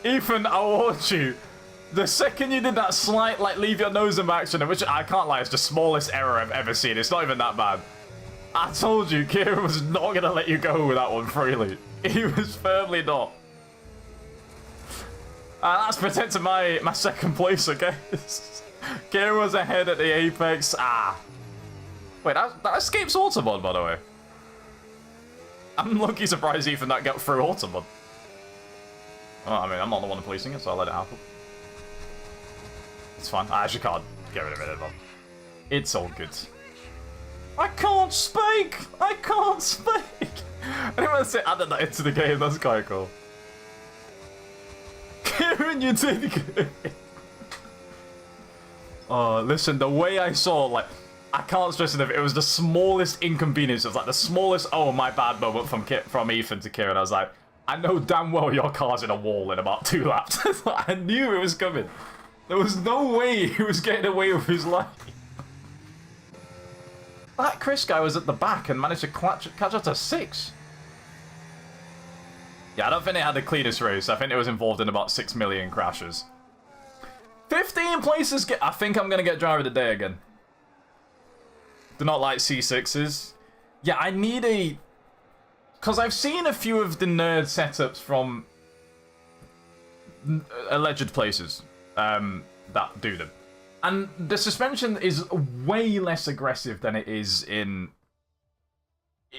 Ethan, I warned you. The second you did that slight, like, leave your nose in action, which I can't lie, it's the smallest error I've ever seen. It's not even that bad. I told you, Kieran was not going to let you go with that one freely. He was firmly not. That's protecting my second place, okay? Kieran was ahead at the apex. Ah. Wait, that escapes Automod, by the way. I'm lucky surprised Ethan that got through Automod. Well, I mean, I'm not the one policing it, so I'll let it happen. It's fine. I actually can't get rid of it at all. It's all good. I can't speak! I can't speak! I didn't want to say added that into the game, that's quite cool. Kieran, you did good. Oh, listen, the way I saw, like, I can't stress enough, it was the smallest inconvenience. It was like the smallest, oh, my bad moment from Ethan to Kieran. I was like, I know damn well your car's in a wall in about 2 laps. I knew it was coming. There was no way he was getting away with his life. That Chris guy was at the back and managed to catch up to 6. Yeah, I don't think they had the cleanest race. I think it was involved in about 6 million crashes. 15 places. I think I'm going to get driver of the day again. Do not like C6s. Yeah, I need a... Because I've seen a few of the nerd setups from alleged places that do them. And the suspension is way less aggressive than it is in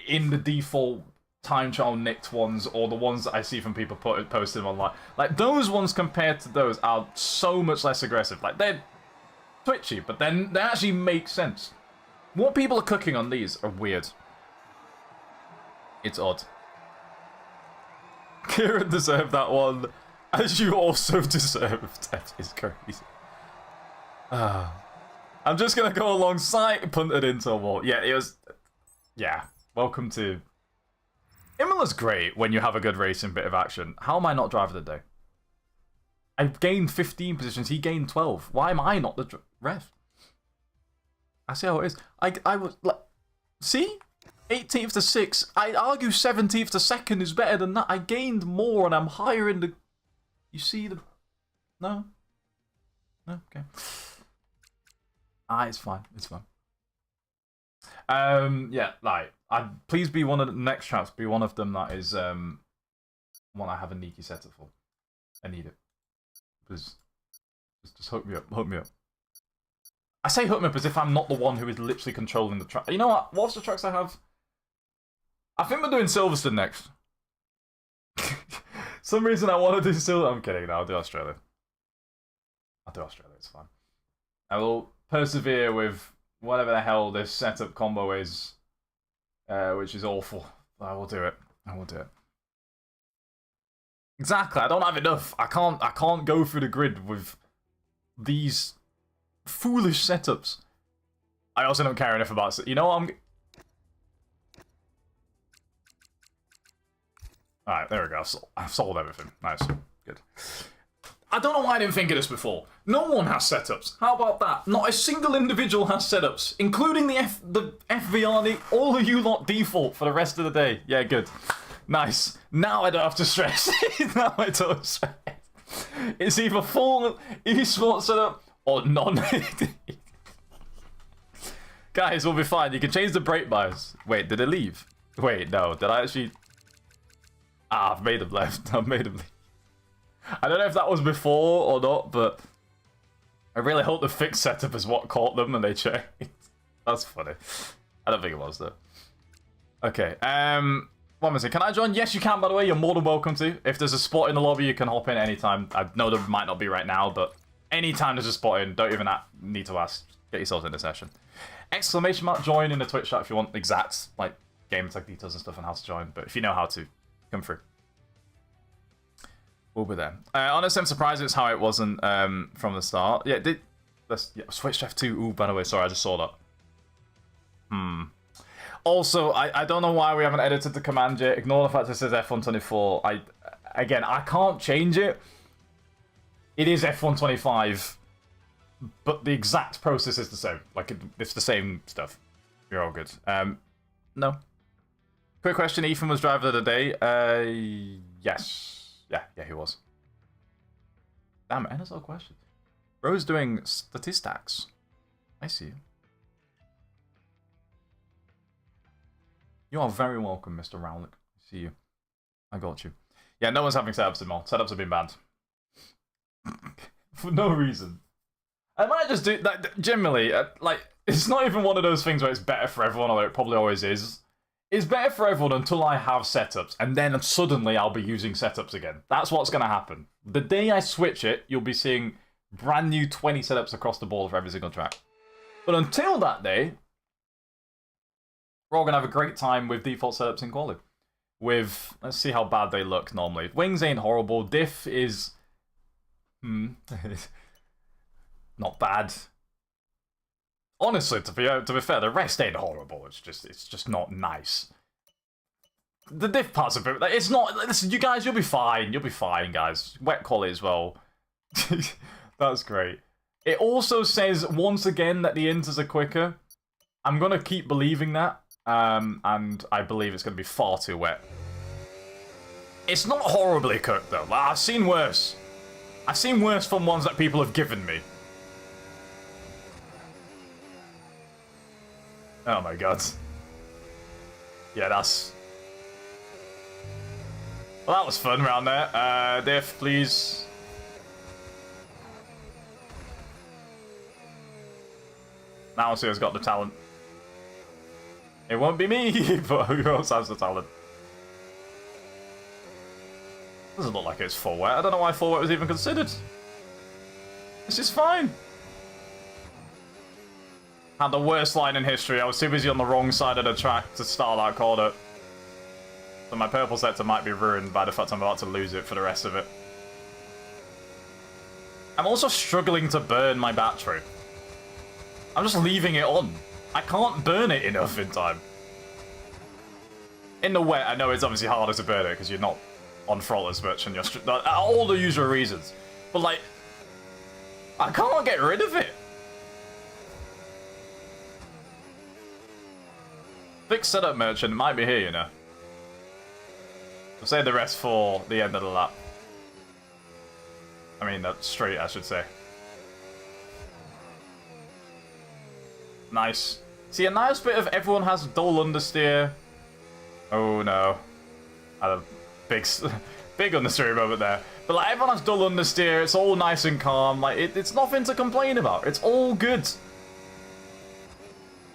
the default time trial nicked ones, or the ones that I see from people posting them online. Like, those ones compared to those are so much less aggressive. Like, they're twitchy, but then they actually make sense. What people are cooking on these are weird. It's odd. Kieran deserved that one, as you also deserved. That is crazy. I'm just gonna go alongside punted into a wall. Yeah, it was... Yeah, welcome to... Imola's great when you have a good racing bit of action. How am I not driver of the day? I've gained 15 positions, he gained 12. Why am I not the ref? I see how it is. I was like... See? 18th to 6th. I'd argue 17th to 2nd is better than that. I gained more and I'm higher in the... You see the... No? No? Okay. It's fine. It's fine. Yeah, like, please be one of the next traps. Be one of them that is one I have a Niki setup for. I need it. Please, just hook me up. Hook me up. I say hook me up as if I'm not the one who is literally controlling the track. You know what? What's the tracks I have? I think we're doing Silverstone next. Some reason I want to do Silverstone. I'm kidding. No, I'll do Australia. I'll do Australia. It's fine. I will persevere with whatever the hell this setup combo is, which is awful. I will do it. I will do it. Exactly. I don't have enough. I can't go through the grid with these foolish setups. I also don't care enough about... You know what? Alright, there we go. I've sold everything. Nice. Good. I don't know why I didn't think of this before. No one has setups. How about that? Not a single individual has setups, including the FVR. All of you lot default for the rest of the day. Yeah, good. Nice. Now I don't have to stress. Now I don't stress. It's either full esports setup or none. Guys, we'll be fine. You can change the brake bias. Wait, did it leave? Wait, no. Did I actually... I've made them left. I've made them leave. I don't know if that was before or not, but I really hope the fixed setup is what caught them and they checked. That's funny. I don't think it was, though. Okay, what am I saying? Can I join? Yes, you can, by the way. You're more than welcome to. If there's a spot in the lobby, you can hop in anytime. I know there might not be right now, but anytime there's a spot in, don't even need to ask. Get yourselves in the session. Exclamation mark join in the Twitch chat if you want exact, like, game tech details and stuff on how to join. But if you know how to, come through. We'll be there. Honestly, I'm surprised it's how it wasn't from the start. Yeah, switch to F2. Ooh, by the way, sorry, I just saw that. Also, I don't know why we haven't edited the command yet. Ignore the fact it says F124. Again, I can't change it. It is F125, but the exact process is the same. Like, it's the same stuff. You're all good. No. Quick question, Ethan was driver of the day. Yes. Yeah, he was. Damn, NSL question. Bro's doing statistics. I see you. You are very welcome, Mr. Rowlick. I see you. I got you. Yeah, no one's having setups anymore. Setups have been banned. For no reason. I might just do that. Generally, like, it's not even one of those things where it's better for everyone, although it probably always is. It's better for everyone until I have setups, and then suddenly I'll be using setups again. That's what's going to happen. The day I switch it, you'll be seeing Brand new 20 setups across the board for every single track. But until that day, we're all going to have a great time with default setups in quali. With, let's see how bad they look normally. Wings ain't horrible. Diff is... not bad. Honestly, to be fair, the rest ain't horrible. It's just not nice. The diff part's a bit... It's not... Listen, you guys, you'll be fine. You'll be fine, guys. Wet quality as well. That's great. It also says, once again, that the inters are quicker. I'm going to keep believing that. And I believe it's going to be far too wet. It's not horribly cooked, though. Like, I've seen worse. I've seen worse from ones that people have given me. Oh my god. Yeah, that's... Well, that was fun around there. Diff, please. Now I'll see who's got the talent. It won't be me, but who else has the talent? Doesn't look like it's full wet. I don't know why full wet was even considered. This is fine. Had the worst line in history. I was too busy on the wrong side of the track to start that corner. So my purple sector might be ruined by the fact I'm about to lose it for the rest of it. I'm also struggling to burn my battery. I'm just leaving it on. I can't burn it enough in time. In the wet, I know it's obviously harder to burn it because you're not on throttle as much and you're all the usual reasons. But like, I can't get rid of it. Fixed setup merchant might be here, you know. We'll save the rest for the end of the lap. I mean, that's straight, I should say. Nice. See, a nice bit of everyone has dull understeer. Oh no. I had a big, big understeer moment there. But like, everyone has dull understeer, it's all nice and calm. Like, it's nothing to complain about. It's all good.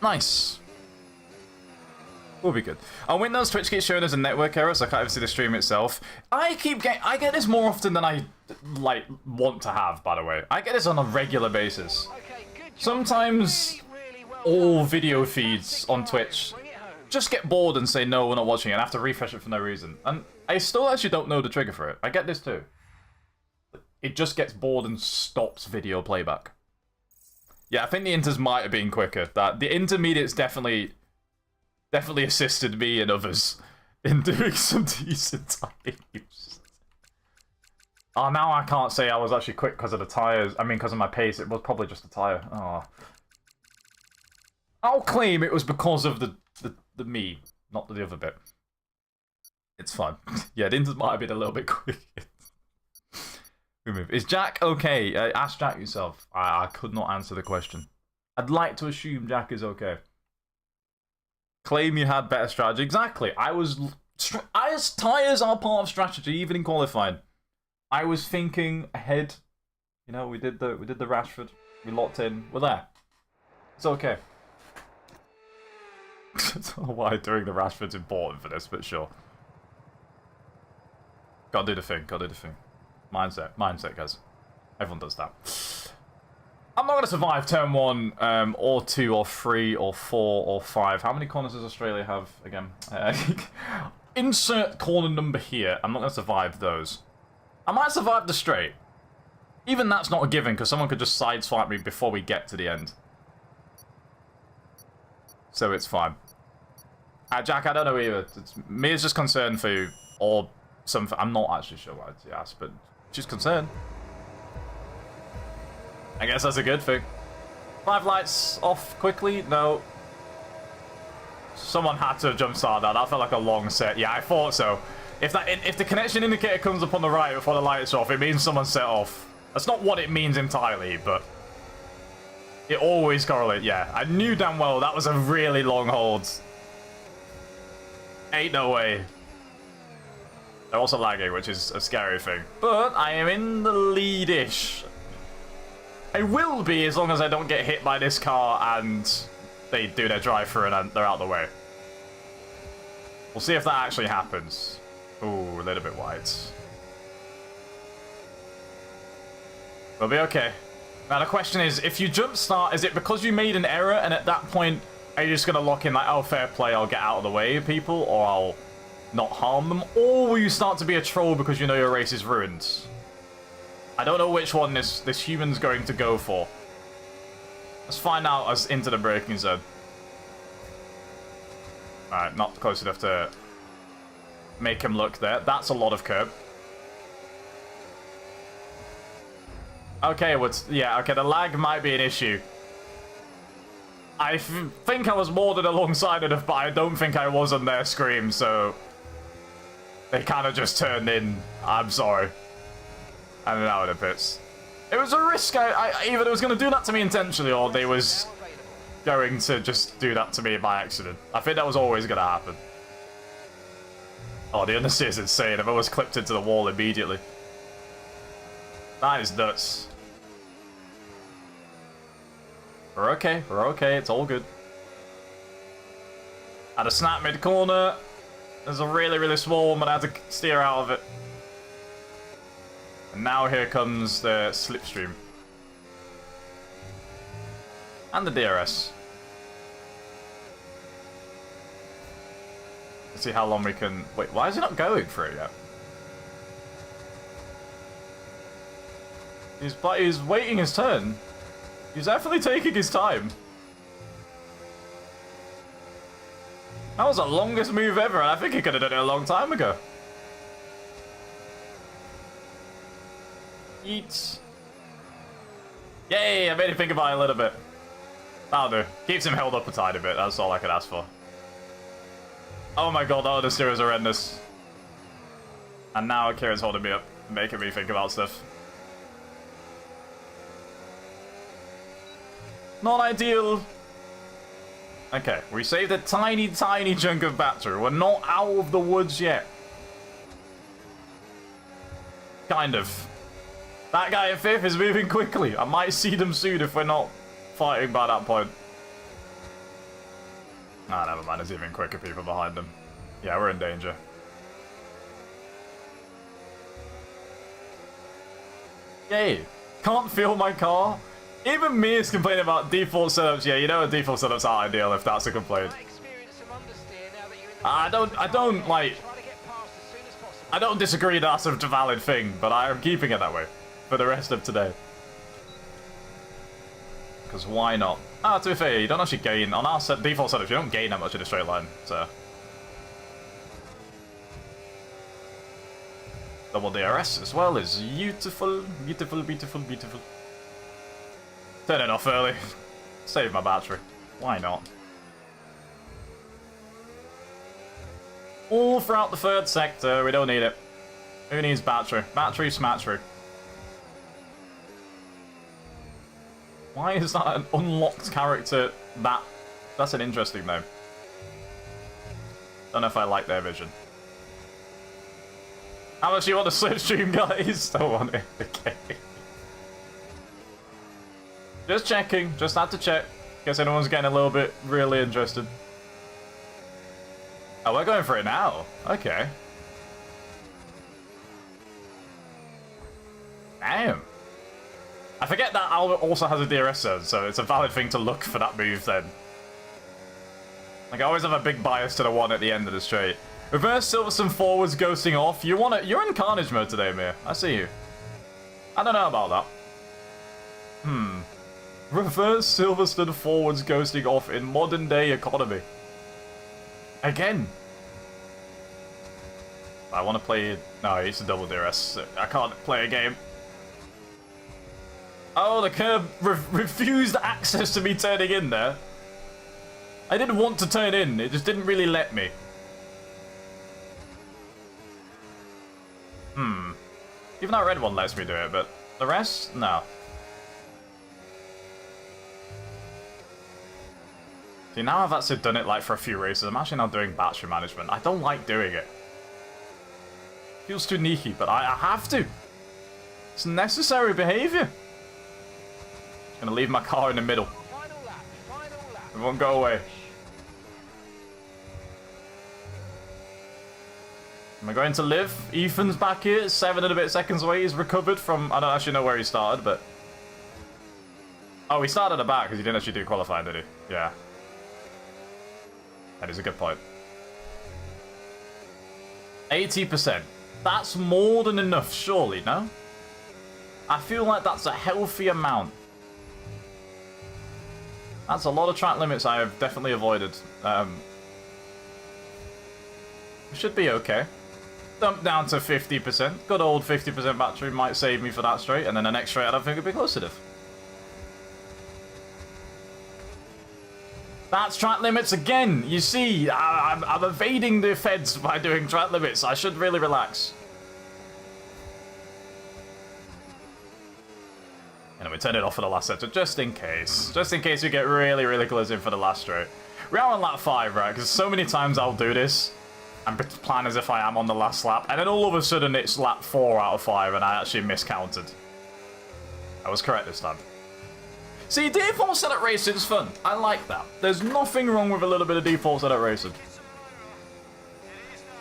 Nice. We'll be good. On Windows, Twitch keeps showing us a network error, so I can't even see the stream itself. I get this more often than I, like, want to have, by the way. I get this on a regular basis. Okay, good job. Sometimes Really well all done. video feeds on Twitch Bring it home. just get bored and say, no, we're not watching it, and I have to refresh it for no reason. And I still actually don't know the trigger for it. I get this too. It just gets bored and stops video playback. Yeah, I think the inters might have been quicker. That the intermediates definitely assisted me and others in doing some decent times. Oh, now I can't say I was actually quick because of the tyres. I mean, because of my pace. It was probably just the tyre. Oh. I'll claim it was because of the me, not the other bit. It's fine. Yeah, the inters might have been a little bit quick. We move. Is Jack okay? Ask Jack yourself. I could not answer the question. I'd like to assume Jack is okay. Claim you had better strategy. Exactly. Tyres are part of strategy, even in qualifying. I was thinking ahead. You know, we did the Rashford. We locked in. We're there. It's okay. I don't know why doing the Rashford's important for this, but sure. Gotta do the thing. Gotta do the thing. Mindset, guys. Everyone does that. I'm not going to survive turn 1, or 2, or 3, or 4, or 5. How many corners does Australia have again? Insert corner number here. I'm not going to survive those. I might survive the straight. Even that's not a given, because someone could just sideswipe me before we get to the end. So it's fine. Jack, I don't know either. Me is just concerned for you, or something. I'm not actually sure what I'd ask, but just concerned. I guess that's a good thing. 5 lights off quickly? No. Someone had to jump start that. That felt like a long set. Yeah, I thought so. If the connection indicator comes up on the right before the lights off, it means someone set off. That's not what it means entirely, but it always correlates. Yeah, I knew damn well that was a really long hold. Ain't no way. They're also lagging, which is a scary thing. But I am in the lead-ish. I will be as long as I don't get hit by this car and they do their drive-through and they're out of the way. We'll see if that actually happens. Ooh, a little bit wide. We'll be okay. Now the question is, if you jump start, is it because you made an error and at that point are you just going to lock in like, oh, fair play, I'll get out of the way of people, or I'll not harm them? Or will you start to be a troll because you know your race is ruined? I don't know which one this human's going to go for. Let's find out as into the braking zone. Alright, not close enough to make him look there. That's a lot of curb. Okay, okay, the lag might be an issue. I think I was more than alongside it, but I don't think I was on their screen, so they kind of just turned in. I'm sorry. And then out of the pits. It was a risk. Either they was going to do that to me intentionally, or they was going to just do that to me by accident. I think that was always going to happen. Oh, the understeer is insane. I've always clipped into the wall immediately. That is nuts. We're okay, it's all good. Had a snap mid-corner. There's a really, really small one, but I had to steer out of it. And now here comes the slipstream. And the DRS. Let's see how long we can... Wait, why is he not going for it yet? He's waiting his turn. He's definitely taking his time. That was the longest move ever, and I think he could have done it a long time ago. Eats. Yay, I made him think about it a little bit. That'll do. Keeps him held up a tiny bit, that's all I could ask for. Oh my god, that understeer is horrendous. And now Kieran's holding me up, making me think about stuff. Not ideal. Okay, we saved a tiny, tiny chunk of battery. We're not out of the woods yet. Kind of. That guy in 5th is moving quickly. I might see them soon if we're not fighting by that point. Ah, never mind. There's even quicker people behind them. Yeah, we're in danger. Yay. Can't feel my car. Even me is complaining about default setups. Yeah, you know default setups are ideal if that's a complaint. I don't disagree that's a valid thing, but I am keeping it that way for the rest of today. Because why not? Ah, to be fair, you don't actually gain on our default setups. You don't gain that much in a straight line, so. Double DRS as well is beautiful, beautiful, beautiful, beautiful. Turn it off early. Save my battery. Why not? All throughout the 3rd sector. We don't need it. Who needs battery? Battery smattery. Why is that an unlocked character? That's an interesting name. Don't know if I like their vision. How much do you want to slipstream, guys? Don't want it. Okay. Just checking. Just had to check. Guess anyone's getting a little bit really interested. Oh, we're going for it now. Okay. Damn. I forget that Albert also has a DRS zone, so it's a valid thing to look for that move then. Like, I always have a big bias to the one at the end of the straight. Reverse Silverstone forwards ghosting off. You're in carnage mode today, Mir. I see you. I don't know about that. Reverse Silverstone forwards ghosting off in modern day economy. Again. I want to play... No, it's a double DRS. I can't play a game. Oh, the curb refused access to me turning in there. I didn't want to turn in. It just didn't really let me. Even that red one lets me do it, but the rest? No. See, now I've actually done it like for a few races. I'm actually now doing battery management. I don't like doing it. Feels too sneaky, but I have to. It's necessary behavior. Just gonna leave my car in the middle. It won't go away. Am I going to live? Ethan's back here, 7 and a bit seconds away. He's recovered from... I don't actually know where he started, but... Oh, he started at the back because he didn't actually do qualifying, did he? Yeah. That is a good point. 80%. That's more than enough, surely, no? I feel like that's a healthy amount. That's a lot of track limits I have definitely avoided. Should be okay. Dump down to 50%. Good old 50% battery might save me for that straight, and then the next straight I don't think it'd be close enough. That's track limits again. You see, I'm evading the feds by doing track limits. I should really relax. And we turn it off for the last sector, just in case. Just in case we get really, really close in for the last straight. We are on lap 5, right? Because so many times I'll do this and plan as if I am on the last lap, and then all of a sudden it's lap 4 out of 5 and I actually miscounted. I was correct this time. See, default setup racing is fun. I like that. There's nothing wrong with a little bit of default setup racing.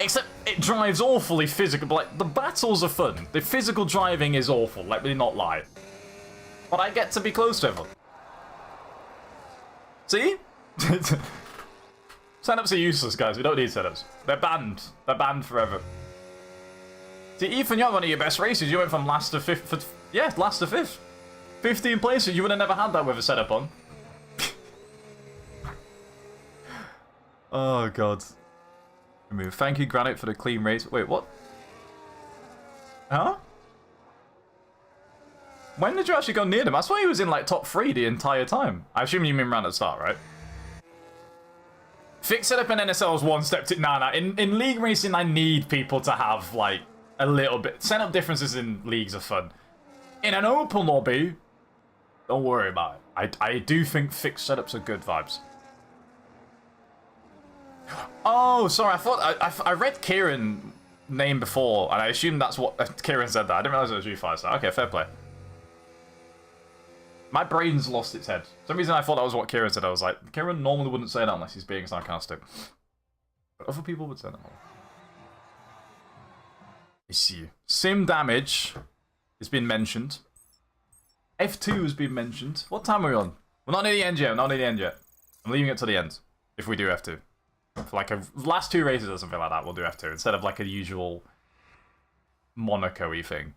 Except it drives awfully physical. Like, the battles are fun. The physical driving is awful, let me not lie. But I get to be close to everyone. See? Setups are useless, guys. We don't need setups. They're banned. They're banned forever. See, Ethan, you had one of your best races. You went from last to 5th. Yeah, last to 5th. 15 places. You would have never had that with a setup on. Oh, God. Thank you, Granite, for the clean race. Wait, what? Huh? When did you actually go near them? I swear he was in, like, top 3 the entire time. I assume you mean round at the start, right? Fixed setup in NSL is one step to... Nah. In league racing, I need people to have, like, a little bit... Setup differences in leagues are fun. In an open lobby, don't worry about it. I do think fixed setups are good vibes. Oh, sorry. I thought... I read Kieran name before, and I assumed that's what... Kieran said that. I didn't realize it was G5, so... Okay, fair play. My brain's lost its head. For some reason I thought that was what Kieran said. I was like, Kieran normally wouldn't say that unless he's being sarcastic. But other people would say that. I see. Sim damage has been mentioned. F2 has been mentioned. What time are we on? We're not near the end yet. We're not near the end yet. I'm leaving it to the end. If we do F2. For like a last 2 races or something like that, we'll do F2. Instead of like a usual Monaco-y thing.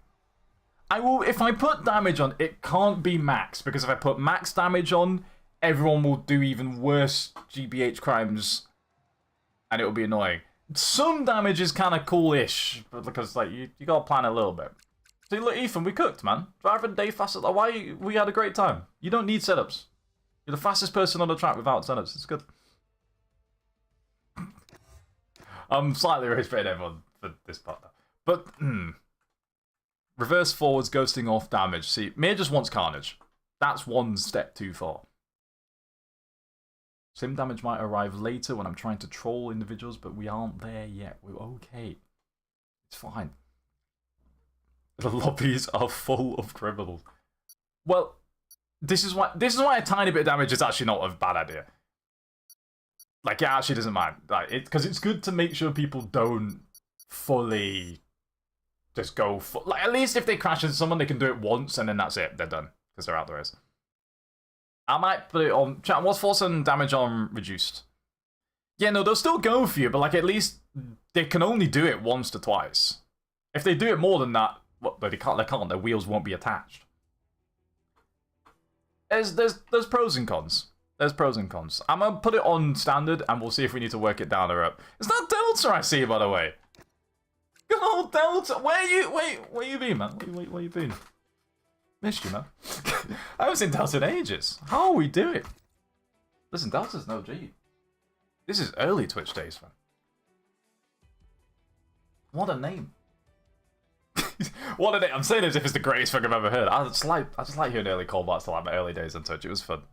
I will, if I put damage on, it can't be max, because if I put max damage on, everyone will do even worse GBH crimes, and it will be annoying. Some damage is kind of cool-ish, because like you gotta plan a little bit. See, look, Ethan, we cooked, man. Driving a day faster. Why? We had a great time. You don't need setups. You're the fastest person on the track without setups. It's good. I'm slightly respecting everyone for this part, but reverse forwards, ghosting off, damage. See, Mir just wants carnage. That's one step too far. Sim damage might arrive later when I'm trying to troll individuals, but we aren't there yet. We're okay. It's fine. The lobbies are full of criminals. Well, this is why a tiny bit of damage is actually not a bad idea. Like, it actually doesn't mind. Like, because it's good to make sure people don't fully just go for, like, at least if they crash into someone, they can do it once and then that's it. They're done because they're out the race. I might put it on chat. What's force and damage on reduced? Yeah, no, they'll still go for you, but like at least they can only do it once to twice. If they do it more than that, well, they can't. They can't. Their wheels won't be attached. There's pros and cons. There's pros and cons. I'm gonna put it on standard, and we'll see if we need to work it down or up. It's not Delta I see, by the way. Good old Delta. Where you been, man? Where you been? Missed you, man. I haven't seen Delta in ages. How are we doing? Listen, Delta's no G. This is early Twitch days, man. What a name. What a name. I'm saying it as if it's the greatest thing I've ever heard. I just like hearing early callbacks to like my early days on Twitch. It was fun.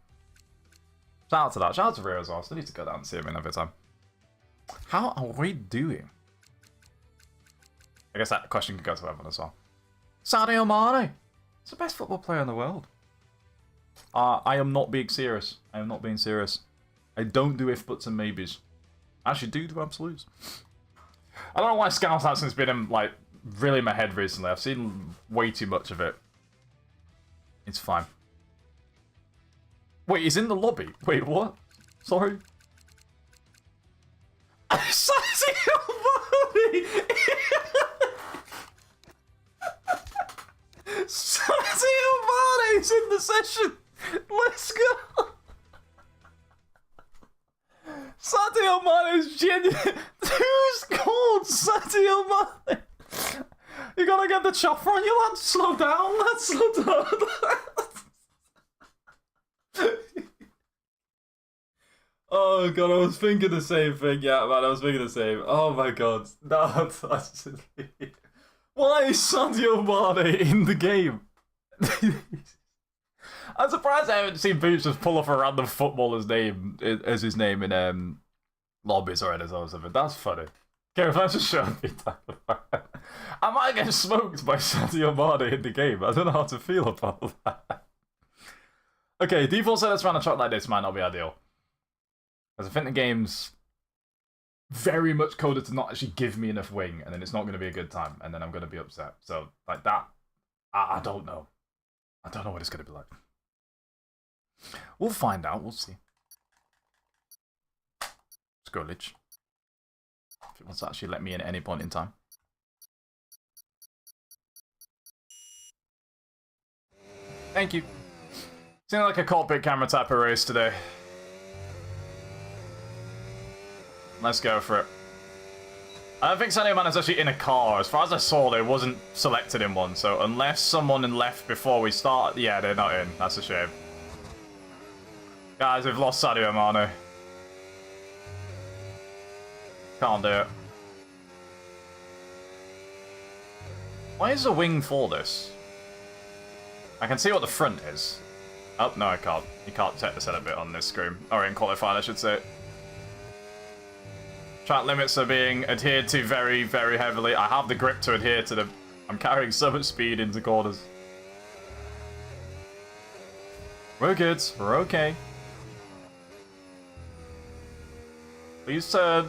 Shout out to that. Shout out to Rio as well. Still need to go down and see him another time. How are we doing? I guess that question could go to everyone as well. Sadio Mane. He's the best football player in the world. I am not being serious. I am not being serious. I don't do if, buts, and maybes. I actually do absolutes. I don't know why Scout Hanson's been in, like, really in my head recently. I've seen way too much of it. It's fine. Wait, he's in the lobby. Wait, what? Sorry. Sadio Mane! Sadio Mane's in the session! Let's go! Sadio Mane's genuine. Who's called Sadio Mane? You gotta get the chopper on you, lad. Slow down, lad. Slow down. Oh god, I was thinking the same thing. Yeah, man, I was thinking the same. Oh my god. No, that's why is Sadio Mane in the game? I'm surprised I haven't seen Boots just pull off a random footballer's name as his name in lobbies or anything or something. That's funny. Okay, if I just show me that. I might get smoked by Sadio Mane in the game. I don't know how to feel about that. Okay, default setups around a track like this might not be ideal. Because I think the game's very much coded to not actually give me enough wing, and then it's not going to be a good time, and then I'm going to be upset. So, like that, I don't know. I don't know what it's going to be like. We'll find out. We'll see. Let's go, Lich. If it wants to actually let me in at any point in time. Thank you. Seems like a cockpit camera type of race today. Let's go for it. I don't think Sadio Mane is actually in a car. As far as I saw, they wasn't selected in one. So unless someone left before we start, yeah, they're not in. That's a shame. Guys, we've lost Sadio Mane. Can't do it. Why is the wing for this? I can see what the front is. Oh, no, I can't. You can't check the setup bit on this screen. Or in qualified, I should say. Track limits are being adhered to very, very heavily. I have the grip to adhere to them. I'm carrying so much speed into corners. We're good. We're okay. Please turn.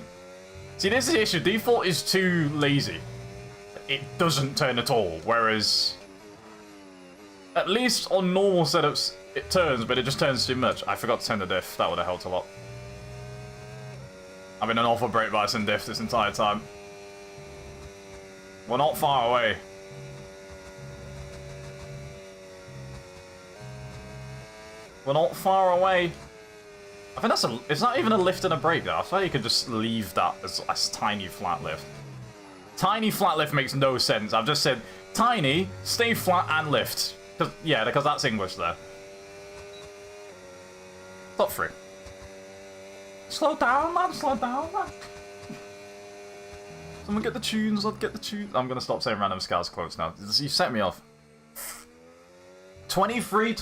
See, this is the issue. Default is too lazy. It doesn't turn at all. Whereas, at least on normal setups, it turns, but it just turns too much. I forgot to turn the diff. That would have helped a lot. I've been an awful brake bison diff this entire time. We're not far away. We're not far away. I think that's a... It's not even a lift and a brake though. I thought you could just leave that as a tiny flat lift. Tiny flat lift makes no sense. I've just said tiny, stay flat and lift. Yeah, because that's English there. Top 3. Slow down, man. Slow down, man. Someone get the tunes. I'll get the tunes. I'm going to stop saying random Scouts quotes now. You set me off. 23.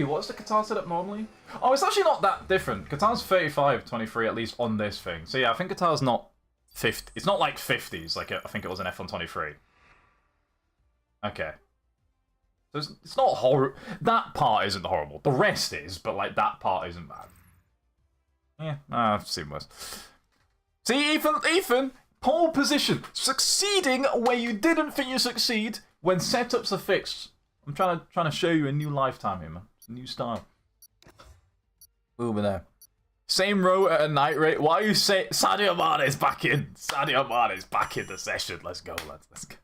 What's the Qatar setup normally? Oh, it's actually not that different. Qatar's 35-23 at least on this thing. So yeah, I think Qatar's not 50. It's not like 50s like I think it was in F123. Okay. So it's not horrible. That part isn't horrible. The rest is, but like that part isn't bad. Yeah, I've seen worse. See, Ethan, pole position. Succeeding where you didn't think you succeed when setups are fixed. I'm trying to show you a new lifetime here, man. A new style. Over there. Same row at a night rate. Why you say Sadio Mane is back in? Sadio Mane is back in the session. Let's go, lads. Let's go.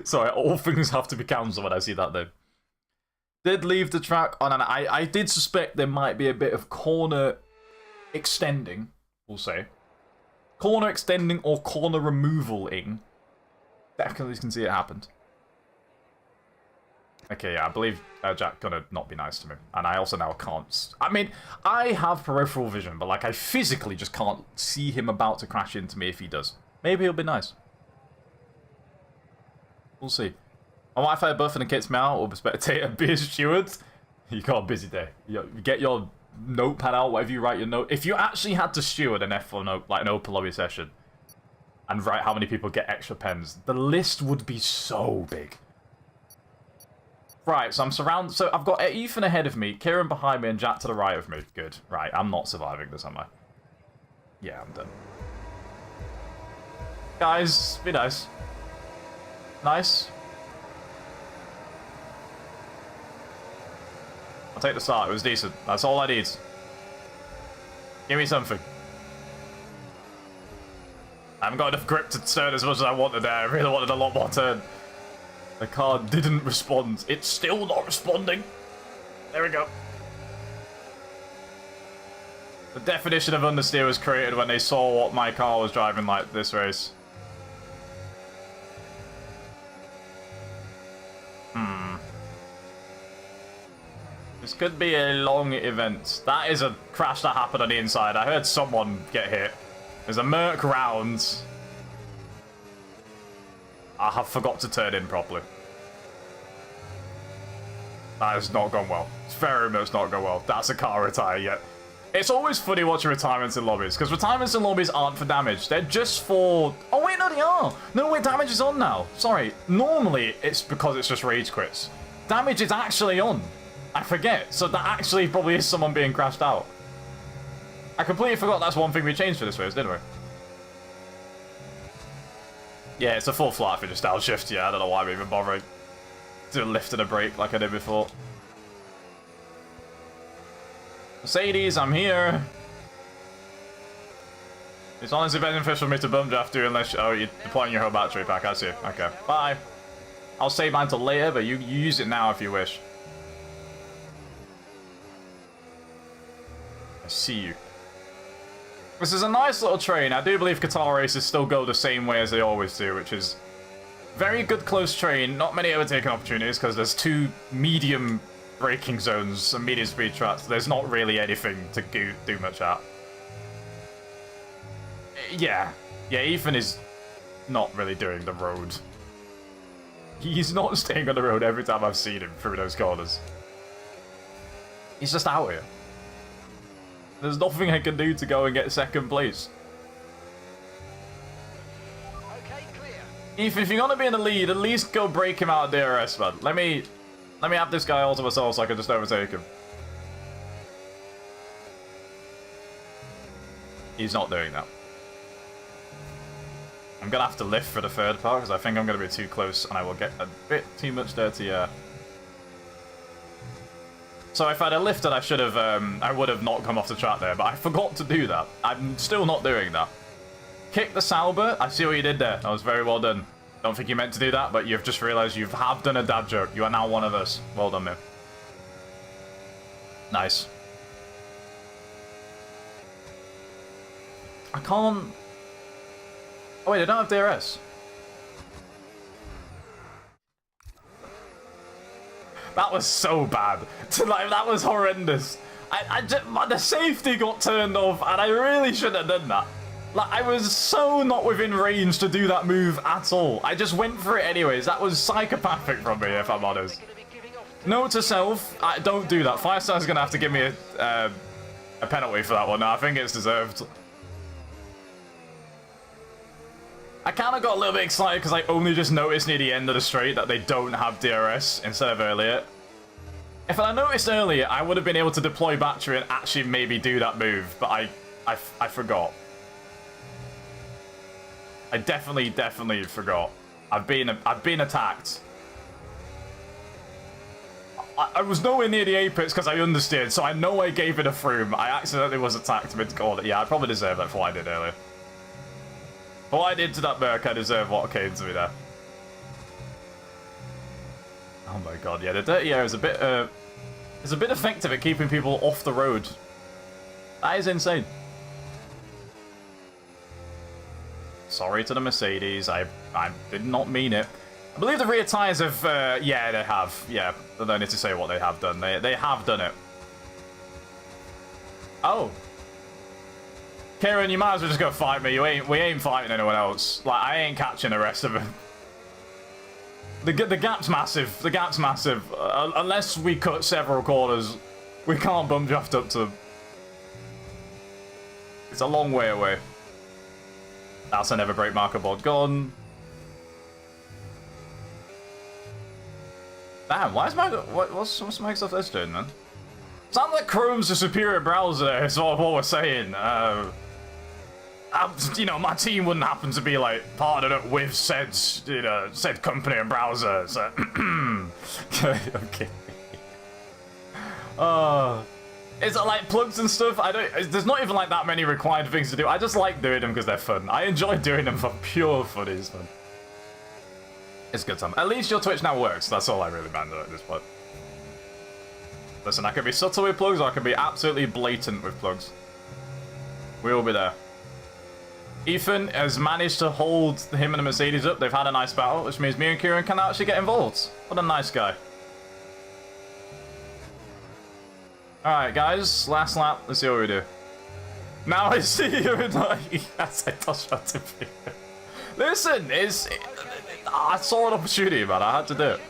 Sorry, all things have to be cancelled when I see that though. Did leave the track on an... I did suspect there might be a bit of corner extending, we'll say. Corner extending or corner removal-ing. Definitely can see it happened. Okay, yeah, I believe Jack gonna not be nice to me. And I also now can't... I mean, I have peripheral vision, but like I physically just can't see him about to crash into me if he does. Maybe he'll be nice. We'll see. My Wi-Fi buff and the kits me out, or spectator, be a steward. You got a busy day. You get your notepad out, whatever you write your note. If you actually had to steward an F1, like an open lobby session, and write how many people get extra pens, the list would be so big. Right, so I'm surrounded. So I've got Ethan ahead of me, Kieran behind me, and Jack to the right of me. Good. Right, I'm not surviving this, am I? Yeah, I'm done. Guys, be nice. Nice. I'll take the start. It was decent. That's all I need. Give me something. I haven't got enough grip to turn as much as I wanted there. I really wanted a lot more turn. The car didn't respond. It's still not responding. There we go. The definition of understeer was created when they saw what my car was driving like this race. This could be a long event. That is a crash that happened on the inside. I heard someone get hit. There's a Merc round. I have forgot to turn in properly. That has not gone well. It's very much not gone well. That's a car retire yet. It's always funny watching retirements in lobbies, because retirements in lobbies aren't for damage. They're just for... Oh, wait, no, they are. No, wait, damage is on now. Sorry. Normally, it's because it's just rage quits. Damage is actually on. I forget. So that actually probably is someone being crashed out. I completely forgot that's one thing we changed for this race, didn't we? Yeah, it's a full flat finish down shift. Yeah, I don't know why I'm even bothering to lift and a brake like I did before. Mercedes, I'm here. It's honestly beneficial for me to bum draft you unless... Oh, you're deploying your whole battery pack. I see. Okay, bye. I'll save mine till later, but you use it now if you wish. I see you. This is a nice little train. I do believe Qatar races still go the same way as they always do, which is very good close train. Not many overtaking opportunities because there's two medium braking zones and medium speed tracks. There's not really anything to do much at. Yeah, Ethan is not really doing the road. He's not staying on the road every time I've seen him through those corners. He's just out here. There's nothing I can do to go and get second place. Okay, clear. Ethan, if you're gonna be in the lead, at least go break him out of DRS, man. Let me have this guy all to myself so I can just overtake him. He's not doing that. I'm gonna have to lift for the third part because I think I'm gonna be too close and I will get a bit too much dirty air. So if I'd have lifted, I would have not come off the track there, but I forgot to do that. I'm still not doing that. Kick the Sauber. I see what you did there. That was very well done. Don't think you meant to do that, but you've just realized you have done a dad joke. You are now one of us. Well done, man. Nice. I can't... Oh wait, I don't have DRS. That was so bad. Like, that was horrendous. The safety got turned off, and I really shouldn't have done that. Like, I was so not within range to do that move at all. I just went for it anyways. That was psychopathic from me, if I'm honest. Note to self, don't do that. Firestar's gonna have to give me a penalty for that one. No, I think it's deserved. I kind of got a little bit excited because I only just noticed near the end of the straight that they don't have DRS instead of earlier. If I noticed earlier, I would have been able to deploy battery and actually maybe do that move, but I forgot. I definitely forgot. I've been attacked. I was nowhere near the apex because I understeered, so I know I gave it a froom. I accidentally was attacked mid-corner. Yeah, I probably deserve that for what I did earlier. For what I did to that Merc, I deserve what came to me there. Oh my god, yeah, the dirty air is a bit effective at keeping people off the road. That is insane. Sorry to the Mercedes, I did not mean it. I believe the rear tyres have, yeah, they have. Yeah, I don't need to say what they have done. They have done it. Oh. Kieran, you might as well just go fight me. We ain't fighting anyone else. Like, I ain't catching the rest of them. The gap's massive. The gap's massive. Unless we cut several corners, we can't bum draft up to them. It's a long way away. That's a never break marker board gone. Damn, why is my... What's Microsoft Edge doing, man? Sounds like Chrome's a superior browser there, is what we're saying. You know, my team wouldn't happen to be, like, partnered up with said company and browser, so... okay. It's like plugs and stuff. There's not even like that many required things to do. I just like doing them because they're fun. I enjoy doing them for pure fun. It's fun. It's good time. At least your Twitch now works. That's all I really meant at this point. Listen, I can be subtle with plugs, or I can be absolutely blatant with plugs. We will be there. Ethan has managed to hold him and the Mercedes up. They've had a nice battle, which means me and Kieran can actually get involved. What a nice guy. Alright, guys. Last lap. Let's see what we do. Now I see you in yes, I touched that to be. Listen, I saw an opportunity, man. I had to do it.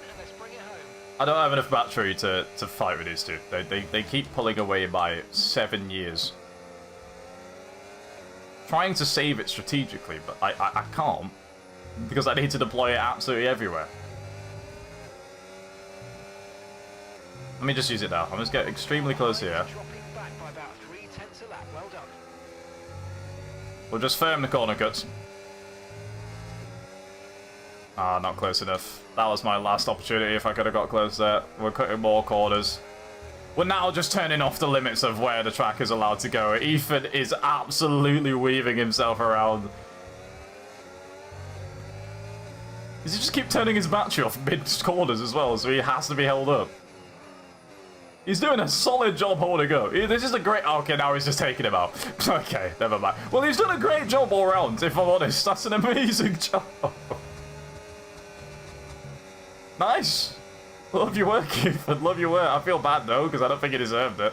I don't have enough battery to fight with these two. They keep pulling away by 7 years. Trying to save it strategically, but I can't. Because I need to deploy it absolutely everywhere. Let me just use it now. I'm just getting extremely close here. We'll just firm the corner cuts. Ah, not close enough. That was my last opportunity if I could have got close there. We're cutting more corners. We're now just turning off the limits of where the track is allowed to go. Ethan is absolutely weaving himself around. Does he just keep turning his battery off mid-corners as well, so he has to be held up? He's doing a solid job holding up. This is a great... Okay, now he's just taking him out. Okay, never mind. Well, he's done a great job all around, if I'm honest. That's an amazing job. Nice. Love your work, Ethan. Love your work. I feel bad, though, because I don't think he deserved it.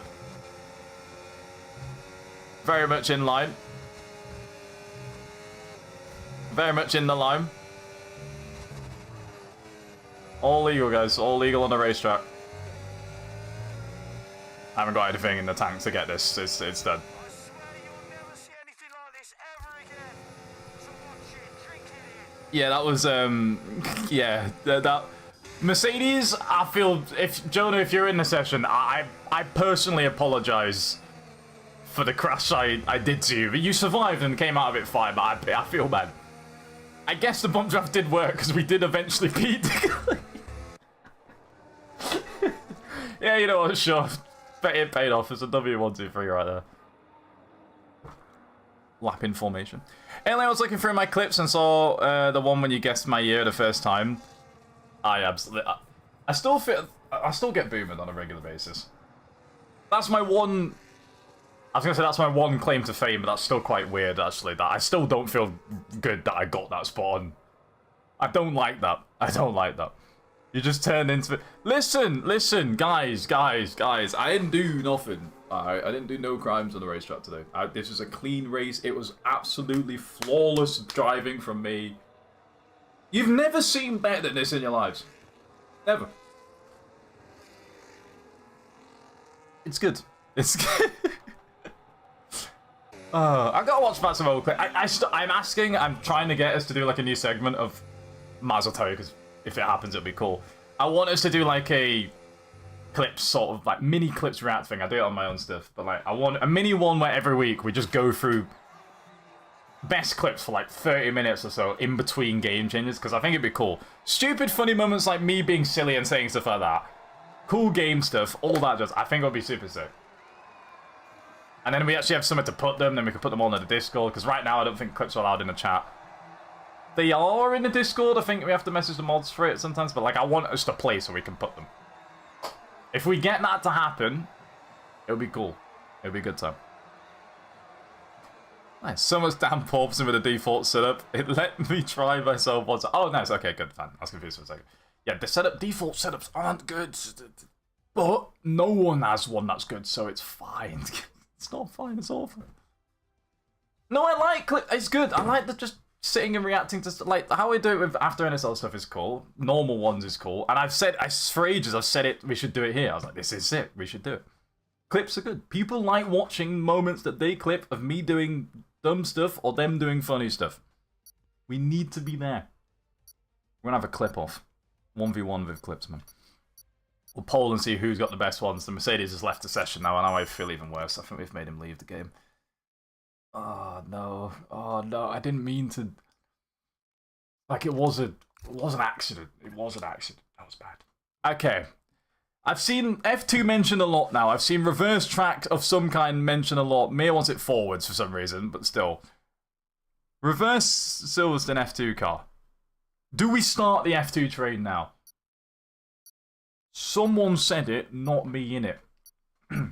Very much in line. Very much in the line. All legal, guys. All legal on the racetrack. I haven't got anything in the tank to get this. It's done. I swear you'll never see anything like this ever again. So watch it, drink it in. Yeah, that was yeah, that Mercedes. I feel if Jonah, if you're in the session, I personally apologize for the crash I did to you. But you survived and came out of it fine. But I feel bad. I guess the bump draft did work because we did eventually beat. Yeah, you know what? Sure. It paid off. It's a W123 right there. Lap in formation. Anyway, I was looking through my clips and saw the one when you guessed my year the first time. I absolutely... I still get boomed on a regular basis. That's my one... I was going to say that's my one claim to fame, but that's still quite weird, actually. That I still don't feel good that I got that spot on. I don't like that. I don't like that. You just turned into... Listen, guys. I didn't do nothing. Alright, I didn't do no crimes on the racetrack today. This was a clean race. It was absolutely flawless driving from me. You've never seen better than this in your lives. Never. It's good. It's good. I gotta watch back some old clips. I'm trying to get us to do like a new segment of... Might as well tell you, because if it happens, it'll be cool. I want us to do like a clips, sort of like mini clips react thing. I do it on my own stuff, but like I want a mini one where every week we just go through best clips for like 30 minutes or so in between game changes, because I think it'd be cool. Stupid funny moments like me being silly and saying stuff like that. Cool game stuff, all that just, I think it'll be super sick. And then we actually have somewhere to put them, then we can put them all in the Discord, because right now I don't think clips are allowed in the chat. They are in the Discord. I think we have to message the mods for it sometimes, but like I want us to play so we can put them. If we get that to happen, it'll be cool. It'll be a good time. Nice. So much damn porpoising with the default setup. It let me try myself once. Oh, nice. Okay, good. Fine. I was confused for a second. Yeah, the default setups aren't good, but no one has one that's good, so it's fine. It's not fine. It's awful. No, I like clip. It's good. I like the just sitting and reacting to, like, how we do it with After NSL stuff is cool. Normal ones is cool. And I've said, for ages, I've said it, we should do it here. I was like, this is it. We should do it. Clips are good. People like watching moments that they clip of me doing dumb stuff or them doing funny stuff. We need to be there. We're going to have a clip off. 1v1 with clips, man. We'll poll and see who's got the best ones. The Mercedes has left the session now, and now I feel even worse. I think we've made him leave the game. Oh no! Oh no! I didn't mean to. Like it was an accident. It was an accident. That was bad. Okay. I've seen F2 mentioned a lot now. I've seen reverse track of some kind mentioned a lot. Mia wants it forwards for some reason, but still. Reverse Silverstone F2 car. Do we start the F2 train now? Someone said it, not me in it.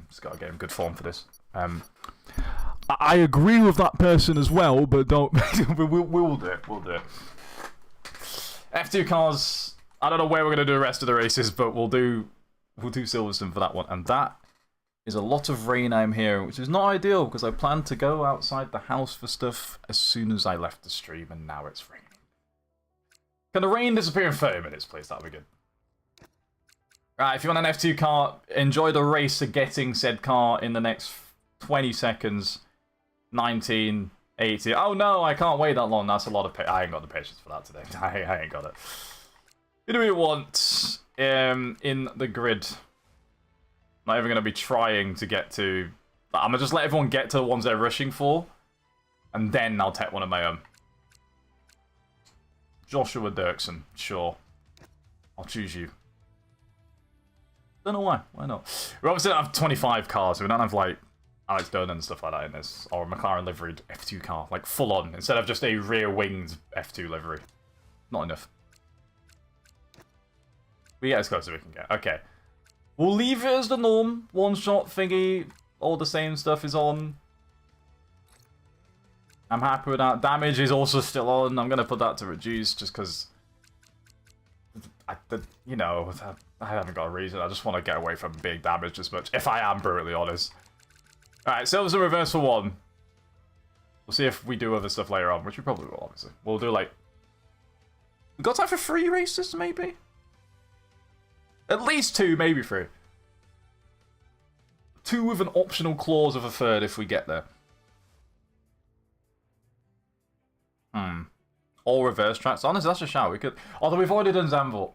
Just gotta get in good form for this. I agree with that person as well, but don't. we'll do it. We'll do it. F2 cars. I don't know where we're gonna do the rest of the races, but we'll do Silverstone for that one. And that is a lot of rain I'm hearing, which is not ideal because I planned to go outside the house for stuff as soon as I left the stream, and now it's raining. Can the rain disappear in 30 minutes, please? That'll be good. Right, if you want an F2 car, enjoy the race to getting said car in the next 20 seconds. 19, 80. Oh no, I can't wait that long. That's a lot of I ain't got the patience for that today. I ain't got it. Who do we want in the grid? Not even going to be trying to get to... I'm going to just let everyone get to the ones they're rushing for. And then I'll take one of my own. Joshua Dirksen, sure. I'll choose you. Don't know why. Why not? We obviously don't have 25 cars, so we don't have, like, Alex Donan and stuff like that in this. Or a McLaren liveried F2 car. Like, full on. Instead of just a rear-winged F2 livery. Not enough. We get as close as we can get. Okay. We'll leave it as the norm. One-shot thingy. All the same stuff is on. I'm happy with that. Damage is also still on. I'm going to put that to reduce just because... You know, I haven't got a reason. I just want to get away from big damage as much. If I am brutally honest. Alright, silver's a reverse for 1. We'll see if we do other stuff later on, which we probably will, obviously. We'll do, like... We got time for 3 races, maybe? At least 2, maybe 3. 2 with an optional clause of a 3rd if we get there. All reverse tracks. Honestly, that's a shout. We could... Although we've already done Zandvoort.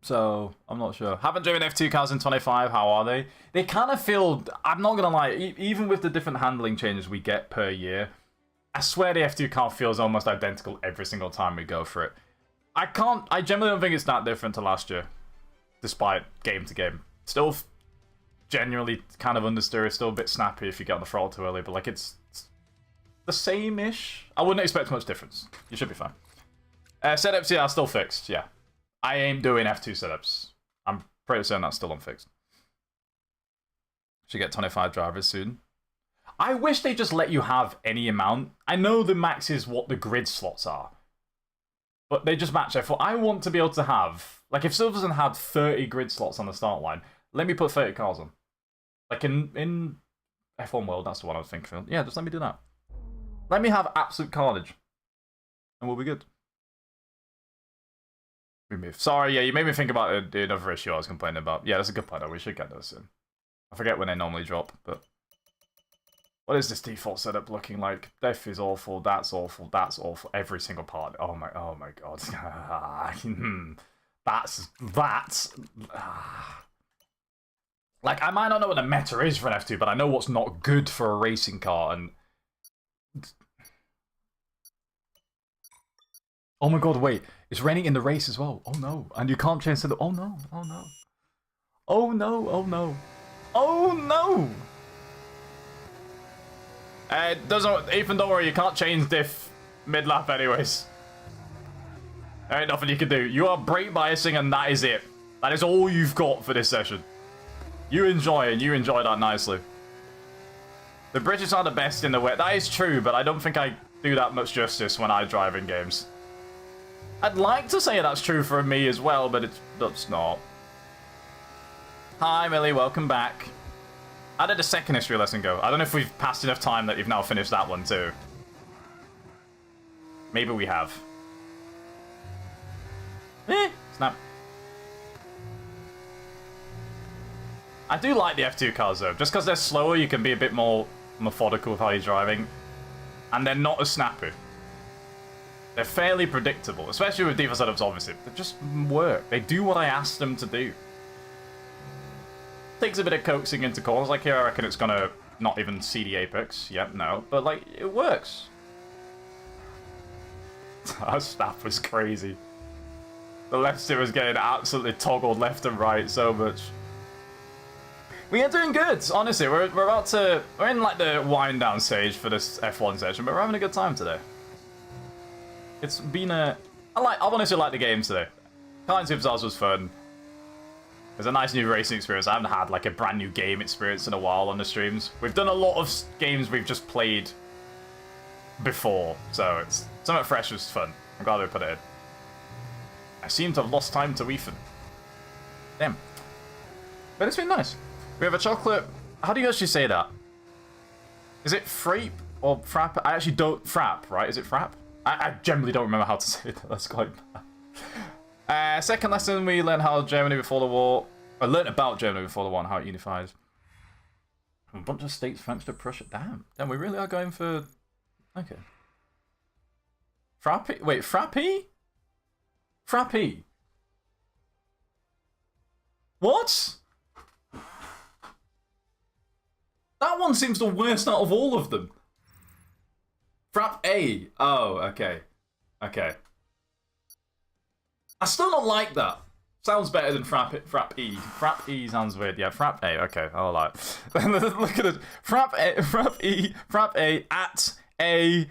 So, I'm not sure. Haven't driven F2 cars in 25. How are they? They kind of feel... I'm not going to lie. Even with the different handling changes we get per year, I swear the F2 car feels almost identical every single time we go for it. I generally don't think it's that different to last year. Despite game to game. Still genuinely kind of understeer. Still a bit snappy if you get on the throttle too early. But like it's the same-ish. I wouldn't expect much difference. You should be fine. Setups, yeah, are still fixed. Yeah. I ain't doing F2 setups. I'm pretty certain that's still unfixed. Should get 25 drivers soon. I wish they just let you have any amount. I know the max is what the grid slots are. But they just match F1. I want to be able to have... Like, if Silverstone had 30 grid slots on the start line, let me put 30 cars on. Like, in F1 World, that's the one I was thinking of. Yeah, just let me do that. Let me have absolute carnage. And we'll be good. We move. Sorry, yeah, you made me think about another issue I was complaining about. Yeah, that's a good point, though. We should get those soon. I forget when they normally drop, but... What is this default setup looking like? Def is awful, that's awful, that's awful. Every single part. Oh my god. That's... Like, I might not know what the meta is for an F2, but I know what's not good for a racing car, and... Oh my god, wait. It's raining in the race as well. Oh no. And you can't change the... Oh no. Oh no. Oh no. Oh no. Oh no! It doesn't... Ethan, don't worry. You can't change diff mid-lap anyways. There ain't nothing you can do. You are brake biasing and that is it. That is all you've got for this session. You enjoy, and you enjoy that nicely. The British are the best in the way. That is true, but I don't think I do that much justice when I drive in games. I'd like to say that's true for me as well, but that's not. Hi, Millie. Welcome back. How did the second history lesson go? I don't know if we've passed enough time that you've now finished that one too. Maybe we have. Snap. I do like the F2 cars though. Just because they're slower, you can be a bit more methodical with how you're driving. And they're not as snappy. They're fairly predictable, especially with default setups, obviously. They just work. They do what I asked them to do. Takes a bit of coaxing into corners. Like here, I reckon it's gonna not even see the apex. Yep, no. But like, it works. That snap was crazy. The left steer was getting absolutely toggled left and right so much. We are doing good, honestly. We're in like the wind down stage for this F1 session, but we're having a good time today. It's been I honestly like the game today. Karting Superstars was fun. It's a nice new racing experience. I haven't had like a brand new game experience in a while on the streams. We've done a lot of games we've just played before, so it's something fresh was fun. I'm glad we put it in. I seem to have lost time to Ethan. Damn. But it's been nice. We have a chocolate. How do you actually say that? Is it frappe or frappe? I actually don't. Frappe, right? Is it frappe? I generally don't remember how to say that. That's quite bad. Second lesson, we learned how Germany before the war. I learned about Germany before the war and how it unifies. A bunch of states thanks to Prussia. Damn. Damn, we really are going for. Okay. Frappe? Wait, frappe? Frappe. What? That one seems the worst out of all of them. Frappe A. Oh, okay. Okay. I still don't like that. Sounds better than Frappe E. Frappe E sounds weird. Yeah, Frappe A. Okay, I'll like. Look at it. Frappe A. Frappe E. Frappe A. At A.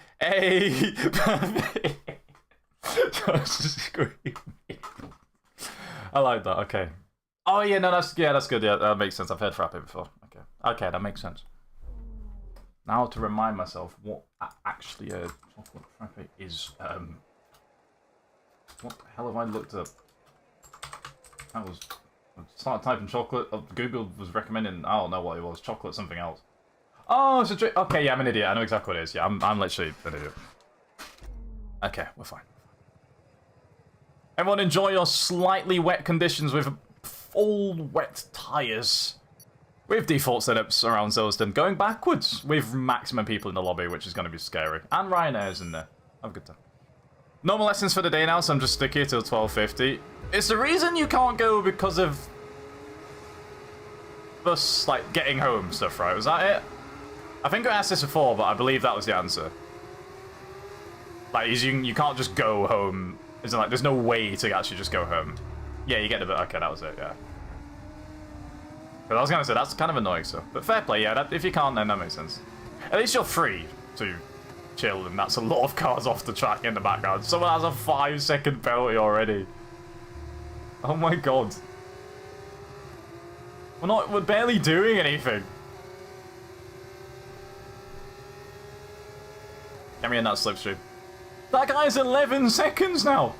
I like that. Okay. Oh yeah, no, that's good. Yeah, that makes sense. I've heard Frappe before. Okay, that makes sense. Now to remind myself what actually a chocolate frappe is. What the hell have I looked up? I started typing chocolate. Google was recommending. I don't know what it was. Chocolate something else. Oh, it's a drink. Okay, yeah, I'm an idiot. I know exactly what it is. Yeah, I'm literally an idiot. Okay, we're fine. Everyone enjoy your slightly wet conditions with full wet tyres. We have default setups around Silverstone going backwards with maximum people in the lobby, which is going to be scary. And Ryanair's in there. Have a good time. Normal lessons for the day now, so I'm just stuck here till 12:50. It's the reason you can't go because of us, like, getting home stuff, right? Was that it? I think I asked this before, but I believe that was the answer. Like, you can't just go home. It's like, there's no way to actually just go home. Yeah, you get a bit. Okay, that was it, yeah. But I was going to say, that's kind of annoying, so. But fair play, yeah, if you can't, then that makes sense. At least you're free to chill, and that's a lot of cars off the track in the background. Someone has a 5-second penalty already. Oh my god. We're barely doing anything. Get me in that slipstream. That guy's 11 seconds now.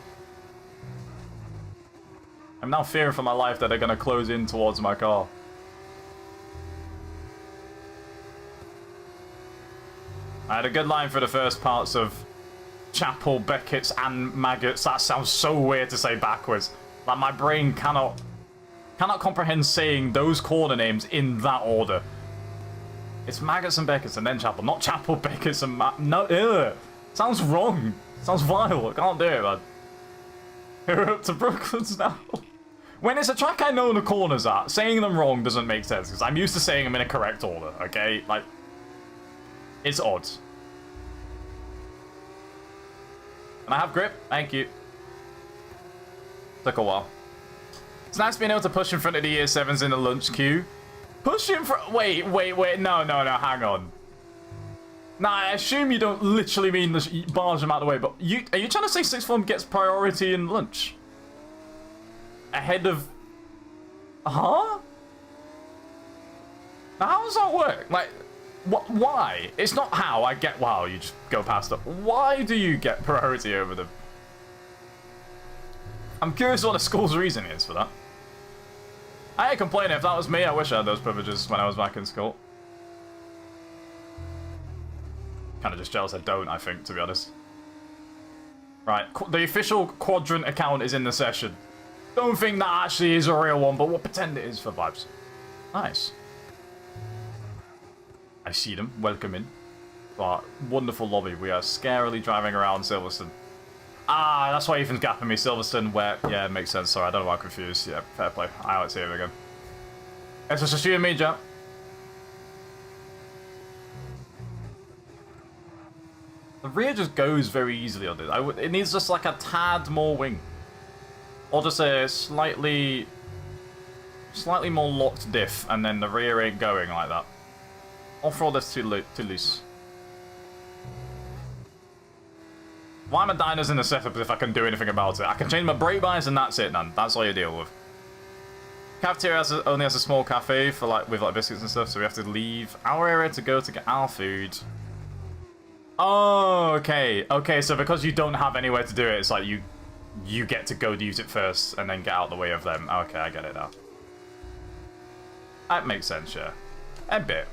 I'm now fearing for my life that they're going to close in towards my car. I had a good line for the first parts of Chapel, Beckett's, and Maggots. That sounds so weird to say backwards. Like, my brain cannot comprehend saying those corner names in that order. It's Maggots and Beckett's and then Chapel, not Chapel, Beckett's and no, ugh. Sounds wrong. Sounds vile. I can't do it, man. We're up to Brooklands now. When it's a track I know the corners at, saying them wrong doesn't make sense, because I'm used to saying them in a correct order, okay? Like, it's odd. And I have grip. Thank you. Took a while. It's nice being able to push in front of the Year 7s in the lunch queue. Push in front... Wait. No, hang on. Nah, I assume you don't literally mean barge them out of the way, but are you trying to say sixth form gets priority in lunch? Ahead of... Huh? Now, how does that work? Like, why? It's not how. I get wow, you just go past it. Why do you get priority over them? I'm curious what the school's reason is for that. I ain't complaining. If that was me, I wish I had those privileges when I was back in school. Kind of just jealous I don't, I think, to be honest. Right, the official quadrant account is in the session. Don't think that actually is a real one, but we'll pretend it is for vibes. Nice. I see them. Welcome in. But wonderful lobby. We are scarily driving around Silverstone. Ah, that's why Ethan's gapping me. Silverstone, where... Yeah, it makes sense. Sorry, I don't know why I'm confused. Yeah, fair play. I like to see him again. It's just you and me, Jack. The rear just goes very easily on this. It needs just like a tad more wing. Or just a slightly more locked diff, and then the rear ain't going like that. Off-road is too loose. Why am I diners in the setup if I can do anything about it? I can change my brake bias and that's it, man. That's all you deal with. Cafeteria only has a small cafe for with biscuits and stuff, so we have to leave our area to go to get our food. Oh, okay. Okay, so because you don't have anywhere to do it, it's like you get to go use it first and then get out the way of them. Okay, I get it now. That makes sense, yeah. A bit.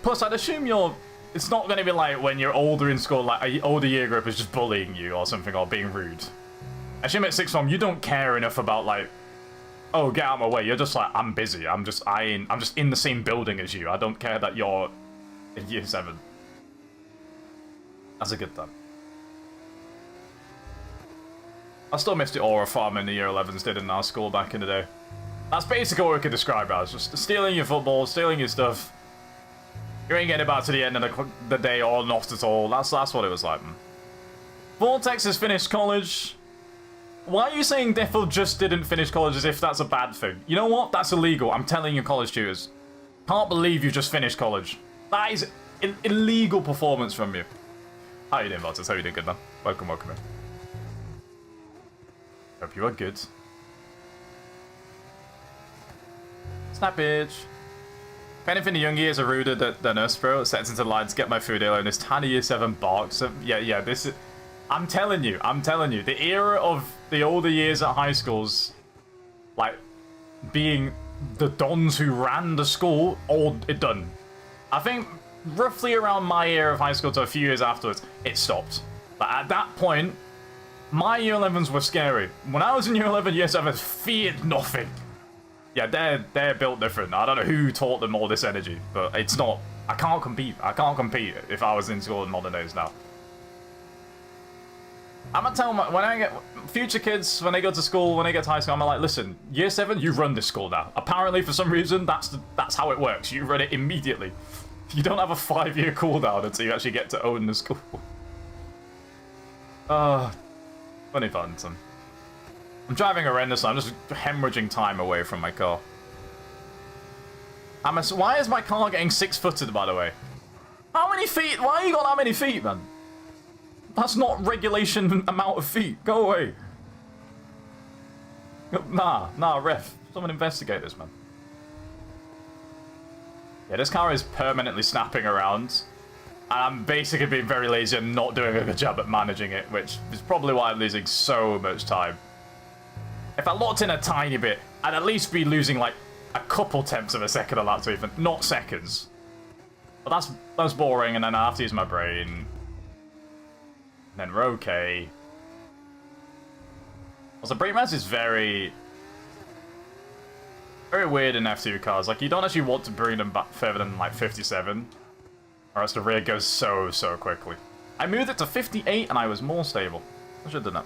Plus, I'd assume it's not going to be like when you're older in school, like an older year group is just bullying you or something, or being rude. I assume at sixth form, you don't care enough about like, oh, get out of my way. You're just like, I'm busy. I'm just in the same building as you. I don't care that you're in year 7. That's a good thing. I still missed the aura farming the year 11s did in our school back in the day. That's basically what we could describe it as. Just stealing your football, stealing your stuff. You ain't getting about to the end of the day or not at all. That's what it was like, man. Vortex has finished college. Why are you saying Defo just didn't finish college as if that's a bad thing? You know what? That's illegal. I'm telling you, college tutors. Can't believe you just finished college. That is an illegal performance from you. How you doing, Vortex? How you doing? Good, man. Welcome in. Hope you are good. Snappage. If anything, the young years are ruder than us, bro. Sets into the line to get my food earlier, and this tiny year 7 barks. So, yeah, this is... I'm telling you. The era of the older years at high schools, like, being the dons who ran the school, all it done. I think roughly around my era of high school to a few years afterwards, it stopped. But at that point, my year 11s were scary. When I was in year 11, year 7 feared nothing. Yeah, they're built different. I don't know who taught them all this energy, but it's not. I can't compete. If I was in school in modern days now. I'm gonna tell them, when I get future kids, when they go to school, when they get to high school, I'm like, listen, year 7, you run this school now. Apparently, for some reason, that's how it works. You run it immediately. You don't have a 5-year cooldown until you actually get to own the school. Funny fun, son. I'm driving horrendously. I'm just hemorrhaging time away from my car. Why is my car getting 6-footed, by the way? How many feet? Why you got that many feet, man? That's not regulation amount of feet. Go away. Nah, ref. Someone investigate this, man. Yeah, this car is permanently snapping around. And I'm basically being very lazy and not doing a good job at managing it, which is probably why I'm losing so much time. If I locked in a tiny bit, I'd at least be losing like a couple tenths of a second on that to even, not seconds. But that's boring, and then I have to use my brain. And then we're okay. Also, brake mass is very weird in F2 cars. Like, you don't actually want to bring them back further than like 57, or else the rear goes so quickly. I moved it to 58, and I was more stable. I should have done that.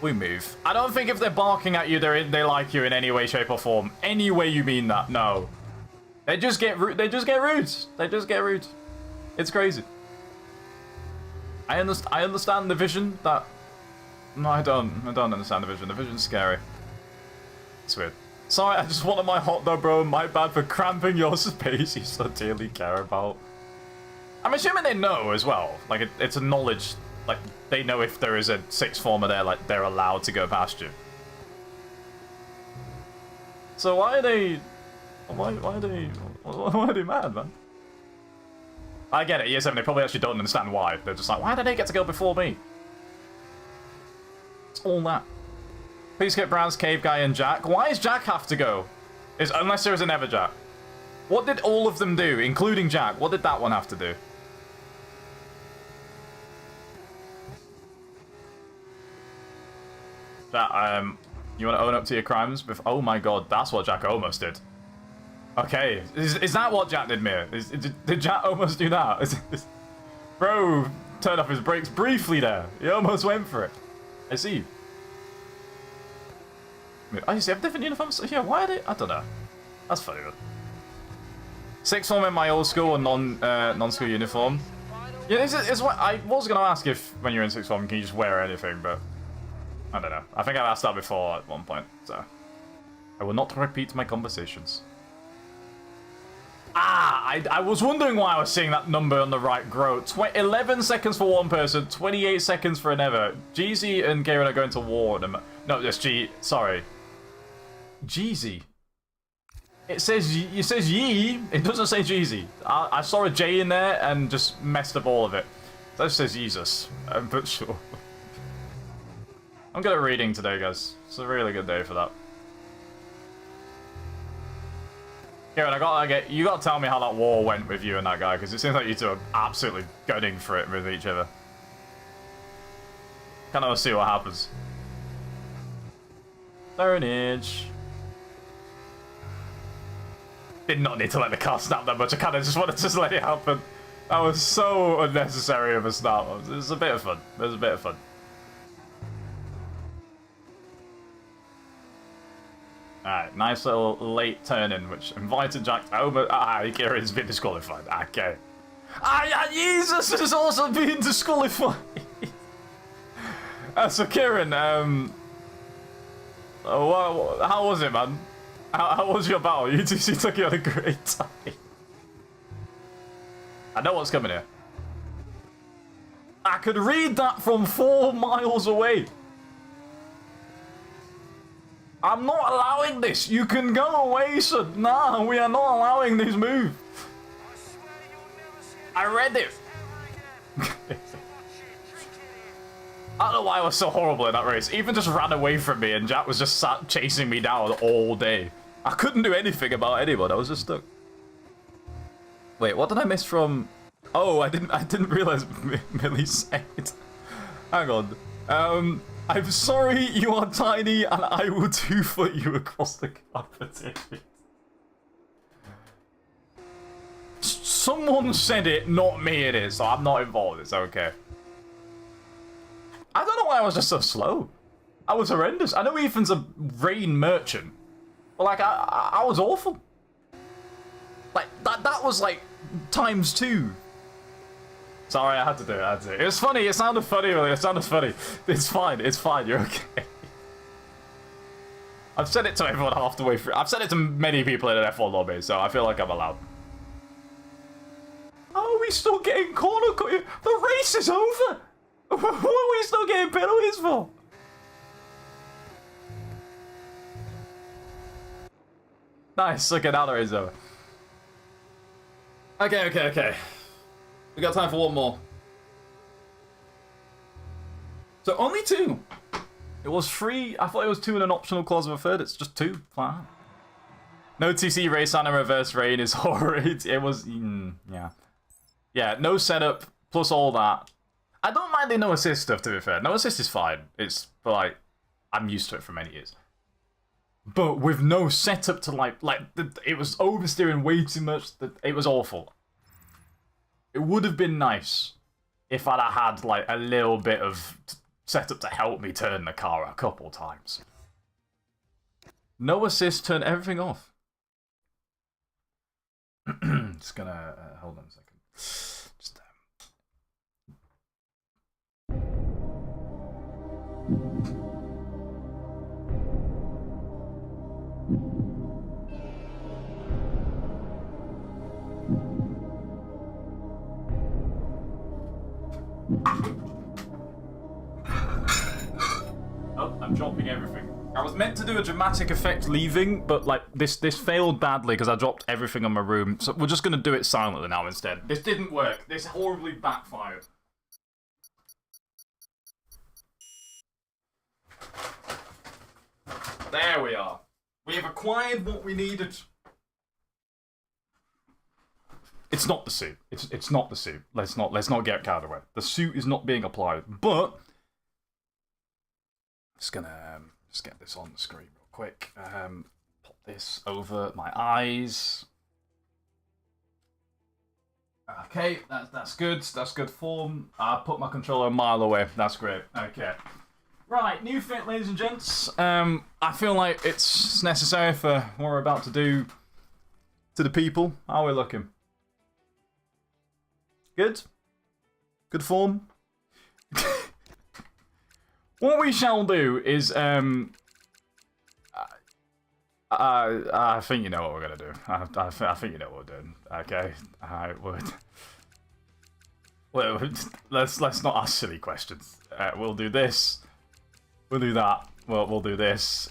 We move. I don't think if they're barking at you, they like you in any way, shape, or form. Any way you mean that, no. They just get rude. They just get rude. It's crazy. I understand the vision that... No, I don't understand the vision. The vision's scary. It's weird. Sorry, I just wanted my hot dog, bro. My bad for cramping your space you so dearly care about. I'm assuming they know as well. Like, it's a knowledge... Like, they know if there is a 6th former there, like, they're allowed to go past you. So why are they... Why are they mad, man? I get it, year 7, they probably actually don't understand why. They're just like, why did they get to go before me? It's all that. Please get Brown's Cave Guy and Jack. Why does Jack have to go? Unless there is an ever Jack. What did all of them do, including Jack? What did that one have to do? Jack, you want to own up to your crimes? Oh my god, that's what Jack almost did. Okay, is that what Jack did, Mia? Did Jack almost do that? Bro turned off his brakes briefly there. He almost went for it. I see. Oh, you see, have different uniforms? Yeah, why are they? I don't know. That's funny, though. 6th form in my old school, a non-school uniform. Yeah, this is what I was going to ask if when you're in sixth form, can you just wear anything, but I don't know. I think I've asked that before at one point, so I will not repeat my conversations. I was wondering why I was seeing that number on the right grow. 11 seconds for one person, 28 seconds for another. Jeezy and Garen are going to war. No, just sorry. Jeezy. It says Yee. It doesn't say Jeezy. I saw a J in there and just messed up all of it. That says Jesus. I'm not sure. I'm good at reading today, guys. It's a really good day for that. Kieran, you gotta tell me how that war went with you and that guy, because it seems like you two are absolutely gunning for it with each other. Kind of see what happens. Turnage. Did not need to let the car snap that much. I kind of just wanted to just let it happen. That was so unnecessary of a snap. It was a bit of fun. It was a bit of fun. Alright, nice little late turn-in, which invited Jack over. Kieran's been disqualified. Okay. Jesus has also been disqualified. So Kieran, how was it, man? How was your battle? You two seem like you had a great time. I know what's coming here. I could read that from 4 miles away. I'm not allowing this. You can go away, sir. Nah, we are not allowing this move. I read it. I don't know why I was so horrible in that race. Even just ran away from me and Jack was just sat chasing me down all day. I couldn't do anything about anyone. I was just stuck. Wait, what did I miss from... Oh, I didn't realize Millie said. Hang on. I'm sorry you are tiny and I will 2-foot you across the competition. Someone said it, not me it is, so I'm not involved, it's okay. I don't know why I was just so slow. I was horrendous. I know Ethan's a rain merchant, but like, I was awful. Like, that was like, ×2. Sorry, I had to do it, It was funny, it sounded funny, really, it sounded funny. It's fine, you're okay. I've said it to everyone half the way through. I've said it to many people in an F1 lobby, so I feel like I'm allowed. Oh, we still getting corner cut. The race is over! What are we still getting penalties for? Nice, okay, now the race is over. Okay. We got time for one more. So only 2. It was 3. I thought it was 2 and an optional clause of a third. It's just 2. Wow. No TC race on a reverse rain is horrid. It was, yeah. Yeah, no setup plus all that. I don't mind the no assist stuff, to be fair. No assist is fine. It's, but like, I'm used to it for many years. But with no setup to it was oversteering way too much. It was awful. It would have been nice if I'd had like a little bit of setup to help me turn the car a couple times. No assist, turn everything off. Just gonna hold on a second. Just Oh, I'm dropping everything. I was meant to do a dramatic effect leaving, but like this failed badly because I dropped everything on my room. So we're just gonna do it silently now instead. This didn't work. This horribly backfired. There we are. We have acquired what we needed. It's not the suit. It's not the suit. Let's not get carried away. The suit is not being applied. But just gonna just get this on the screen real quick. Pop this over my eyes. Okay, that's good. That's good form. I put my controller a mile away. That's great. Okay. Right, new fit, ladies and gents. I feel like it's necessary for what we're about to do to the people. How are we looking? Good? Good form. What we shall do is, I think you know what we're gonna do. I think you know what we're doing. Okay, I would. Well, let's not ask silly questions. We'll do this. We'll do that. We'll do this.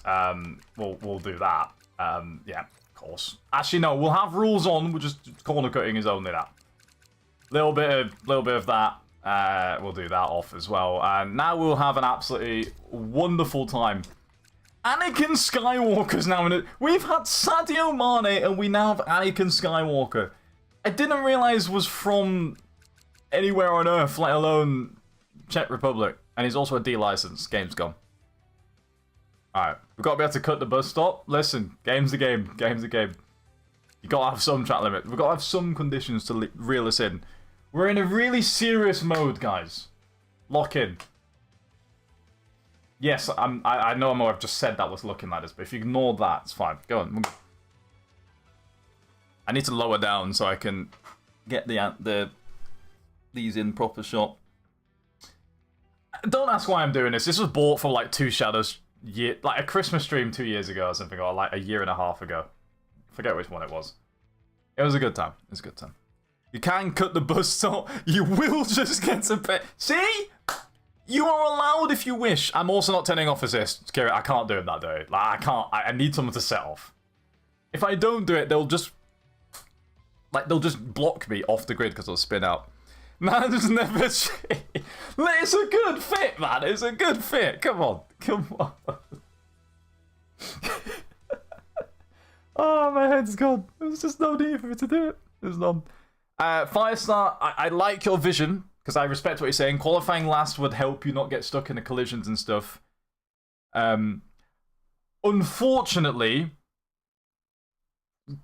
We'll do that. Yeah, of course. Actually, no. We'll have rules on. We're just corner cutting is only that. Little bit of that. We'll do that off as well. And now we'll have an absolutely wonderful time. Anakin Skywalker's now in it. We've had Sadio Mane and we now have Anakin Skywalker. I didn't realize was from anywhere on Earth, let alone Czech Republic. And he's also a D license. Game's gone. Alright, we've got to be able to cut the bus stop. Listen, game's the game. Game's the game. You got to have some track limit. We've got to have some conditions to reel us in. We're in a really serious mode, guys. Lock in. Yes, I know I've just said that was looking like this, but if you ignore that, it's fine. Go on. I need to lower down so I can get these in proper shot. Don't ask why I'm doing this. This was bought for like 2 shadows, like a Christmas stream 2 years ago or something, or like a year and a half ago. Forget which one it was. It was a good time. It was a good time. You can cut the bus stop. You will just get to pay. See? You are allowed if you wish. I'm also not turning off assist. Scary. I can't do it that day. Like, I can't. I need someone to set off. If I don't do it, they'll just block me off the grid because they'll spin out. Man, just never. It's a good fit, man. It's a good fit. Come on. Come on. Oh, my head's gone. There's just no need for me to do it. There's none. Firestar, I like your vision, because I respect what you're saying. Qualifying last would help you not get stuck in the collisions and stuff. Unfortunately,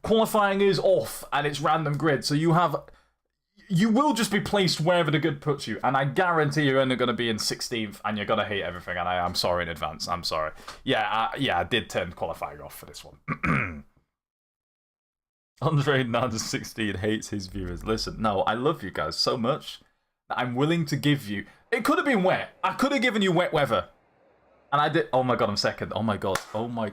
qualifying is off, and it's random grid, so you will just be placed wherever the grid puts you, and I guarantee you're only going to be in 16th, and you're going to hate everything, and I'm sorry in advance. I'm sorry. Yeah, I did turn qualifying off for this one. Andre Nange 16 hates his viewers. Listen, no, I love you guys so much that I'm willing to give you. It could have been wet. I could have given you wet weather. And I did. Oh my god, I'm second. Oh my god. Oh my.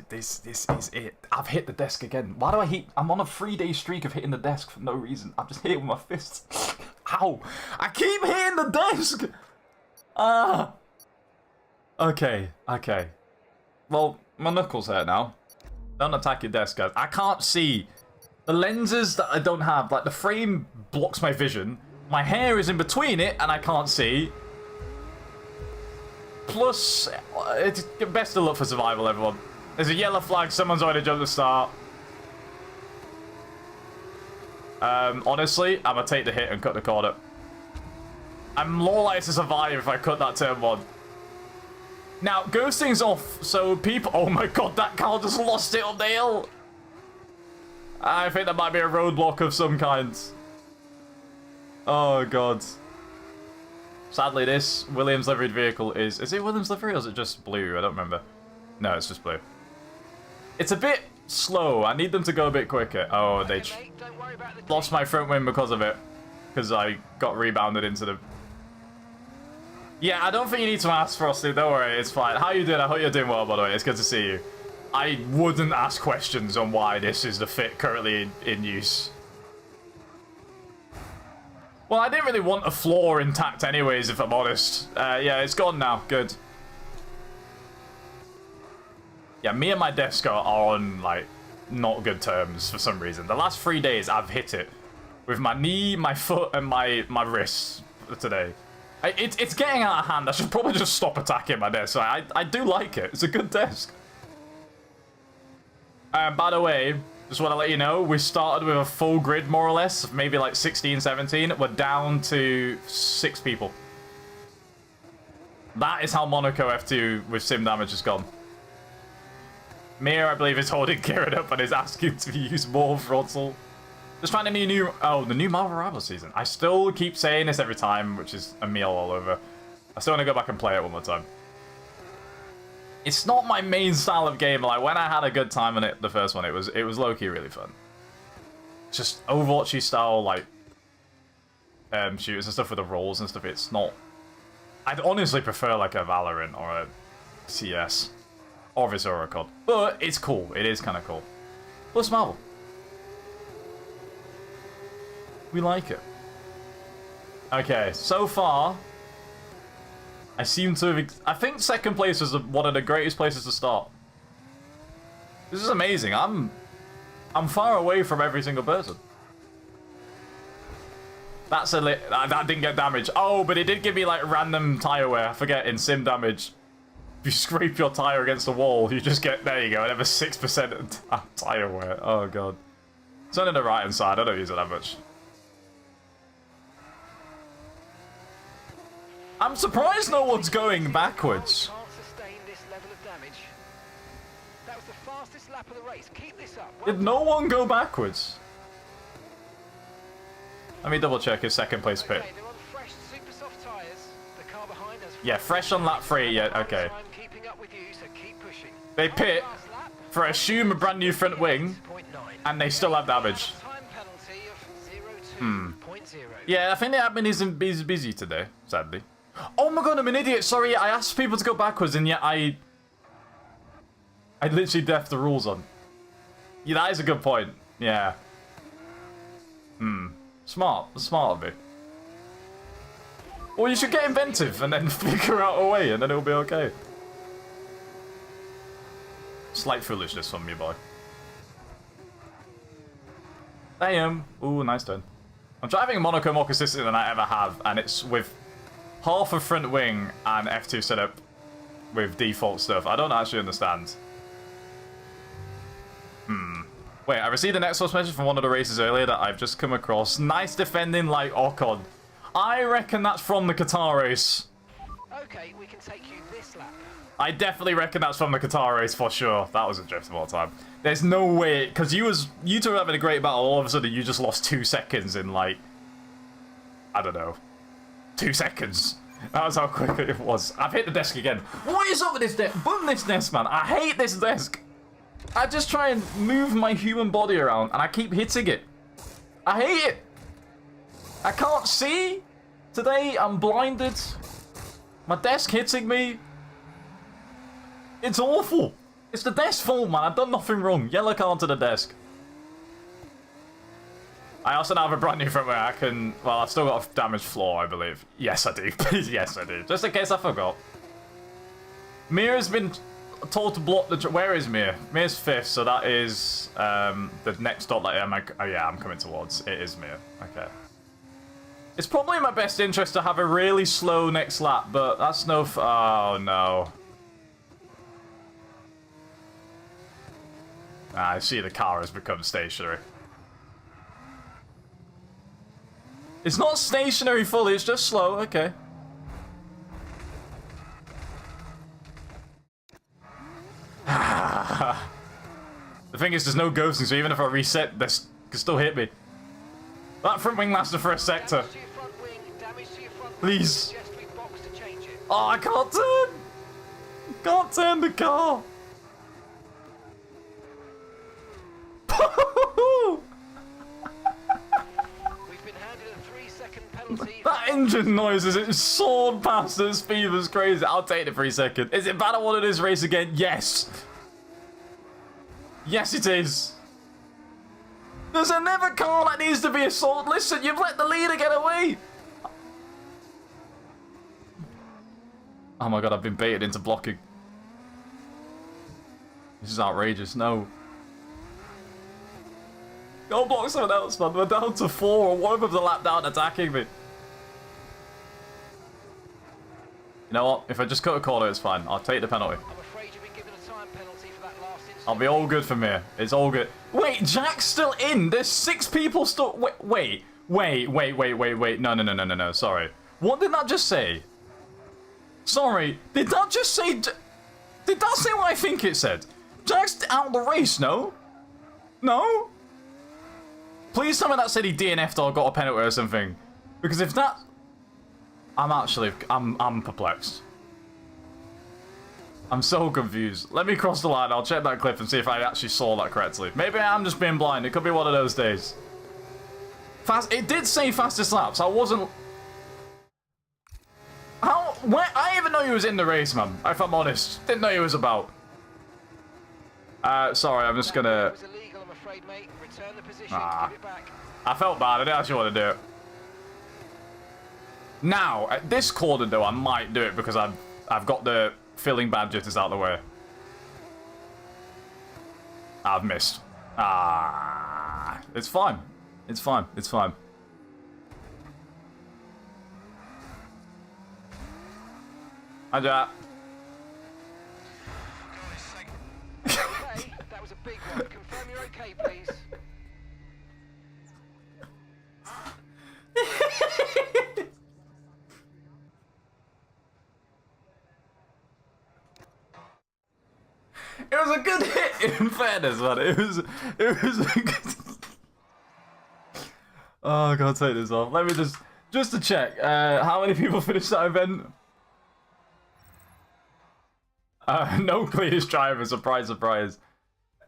This is it. I've hit the desk again. Why do I hit? I'm on a 3-day streak of hitting the desk for no reason. I'm just hitting with my fists. Ow. I keep hitting the desk. Ah. Okay. Well, my knuckles hurt now. Don't attack your desk, guys. I can't see. The lenses that I don't have, like the frame blocks my vision. My hair is in between it, and I can't see. Plus, it's best of luck for survival, everyone. There's a yellow flag. Someone's already jumped the start. Honestly, I'm gonna take the hit and cut the corner. I'm more likely to survive if I cut that turn 1. Now, ghosting's off, so people... Oh my god, that car just lost it on the hill! I think that might be a roadblock of some kind. Oh god. Sadly, this Williams liveried vehicle is... Is it Williams livery or is it just blue? I don't remember. No, it's just blue. It's a bit slow. I need them to go a bit quicker. Oh, they lost my front wing because of it. Because I got rebounded into the... Yeah, I don't think you need to ask, Frosty. Don't worry, it's fine. How you doing? I hope you're doing well, by the way. It's good to see you. I wouldn't ask questions on why this is the fit currently in use. Well, I didn't really want a floor intact anyways, if I'm honest. Yeah, it's gone now. Good. Yeah, me and my desk are on, like, not good terms for some reason. The last 3 days, I've hit it. With my knee, my foot, and my wrist today. It's getting out of hand. I should probably just stop attacking my desk. I do like it. It's a good desk. By the way, just want to let you know, we started with a full grid, more or less. Maybe like 16, 17. We're down to 6 people. That is how Monaco F2 with sim damage has gone. Mir, I believe, is holding Kieran up and is asking to use more throttle. Just find any new... Oh, the new Marvel Rivals season. I still keep saying this every time, which is a meal all over. I still want to go back and play it one more time. It's not my main style of game. Like, when I had a good time on it, the first one, it was low-key really fun. just Overwatchy style, like, shooters and stuff with the rolls and stuff, it's not... I'd honestly prefer, like, a Valorant or a CS. Or a Zora COD. But it's cool. It is kind of cool. Plus Marvel. We like it. Okay, so far... I seem to have... I think second place is one of the greatest places to start. This is amazing. I'm far away from every single person. That's a that didn't get damage. Oh, but it did give me like random tire wear. I forget in sim damage. If you scrape your tire against the wall, you just get, there you go, another 6% tire wear. Oh god. It's on the right hand side. I don't use it that much. I'm surprised no one's going backwards. Can't sustain this level of damage. That was the fastest lap of the race. Keep this up. Did no one go backwards? Let me double check his second place pit. Okay, they're on fresh, super soft tyres. The car behind us. Yeah, fresh on lap 3, yeah, okay. I'm keeping up with you, so keep pushing. They pit Last lap, for assume a brand new front wing, 0.9. and they still have damage. Time penalty of 0.2.0. Yeah, I think the admin isn't busy today, sadly. Oh my god, I'm an idiot. Sorry, I asked people to go backwards, and yet I literally left the rules on. Yeah, that is a good point. Yeah. Smart of me. Or you should get inventive and then figure out a way, and then it'll be okay. Slight foolishness from me, boy. Damn. Ooh, nice turn. I'm driving Monaco more consistently than I ever have, and it's with half a front wing and F2 setup with default stuff. I don't actually understand. Wait, I received an Xbox message from one of the races earlier that I've just come across. Nice defending like Ocon. I reckon that's from the Qatar race. Okay, we can take you this lap. I definitely reckon that's from the Qatar race for sure. That was a drift of all time. There's no way, because you two were having a great battle, all of a sudden you just lost 2 seconds in like, I don't know, 2 seconds. That was how quick it was. I've hit the desk again. What is up with this desk? Button this desk, man. I hate this desk. I just try and move my human body around and I keep hitting it. I hate it. I can't see. Today I'm blinded. My desk hitting me. It's awful. It's the desk's fault, man. I've done nothing wrong. Yellow card to the desk. I also now have a brand new front where I can... Well, I've still got a damaged floor, I believe. Yes, I do. Yes, I do. Just in case I forgot. Mira's been told to block the... Where is Mira? Mira's 5th, so that is the next dot that I'm... Oh, yeah, I'm coming towards. It is Mira. Okay. It's probably in my best interest to have a really slow next lap, but that's no... Oh, no. I see the car has become stationary. It's not stationary fully, it's just slow, okay. The thing is, there's no ghosting, so even if I reset, this can still hit me. That front wing lasted for a sector. Damage to your front wing, damage to your front Please. wing. Suggest we box to change it. Oh, I can't turn! Can't turn the car! We've been handed a 3-second penalty. That engine noise as it soared past the speed was crazy. I'll take the 3 second. Is it bad I wanted this race again? Yes. Yes, it is. There's another car that needs to be assaulted. Listen, you've let the leader get away. Oh my god, I've been baited into blocking. This is outrageous. No. Go block someone else, man. We're down to 4, and one of them's a lap down attacking me. You know what? If I just cut a corner, it's fine. I'll take the penalty. I'm afraid you've been given a time penalty for that last incident. I'll be all good from here. It's all good. Wait, Jack's still in. There's 6 people still. Wait. No. Sorry. What did that just say? Sorry. Did that just say? Did that say what I think it said? Jack's out of the race. No. No. Please tell me that said he DNF'd or got a penalty or something. Because if that... I'm perplexed. I'm so confused. Let me cross the line. I'll check that clip and see if I actually saw that correctly. Maybe I am just being blind. It could be one of those days. It did say fastest laps. I wasn't... How? Where? I didn't even know he was in the race, man. If I'm honest. Didn't know he was about. Sorry, I'm just gonna... It was illegal, I'm afraid, mate. Return the position. Give it back. I felt bad. I didn't actually want to do it. Now, at this corner, though, I might do it because I've got the filling badges out of the way. I've missed. It's fine. It's fine. It's fine. Hi, Jack. Okay, that was a big one. Confirm you're okay, please. It was a good hit, in fairness, man. It was a good... Oh, I can't take this off. Let me just to check. How many people finished that event? No cleanest driver, surprise, surprise.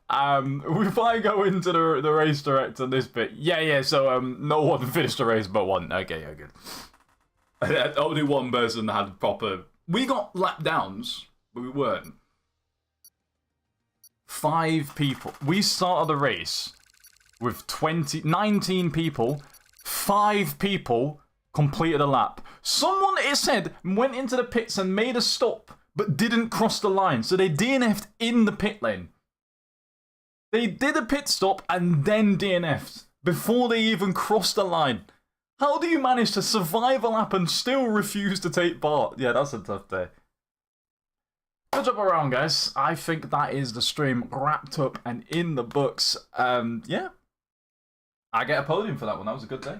If I go into the race direct on this bit, yeah, so no one finished the race but one. Okay, yeah, good. Only one person had proper... We got lap downs, but we weren't. 5 people. We started the race with 19 people. 5 people completed a lap. Someone, it said, went into the pits and made a stop, but didn't cross the line. So they DNF'd in the pit lane. They did a pit stop and then DNF'd before they even crossed the line. How do you manage to survive a lap and still refuse to take part? Yeah, that's a tough day. Good job around, guys. I think that is the stream wrapped up and in the books. Yeah. I get a podium for that one. That was a good day.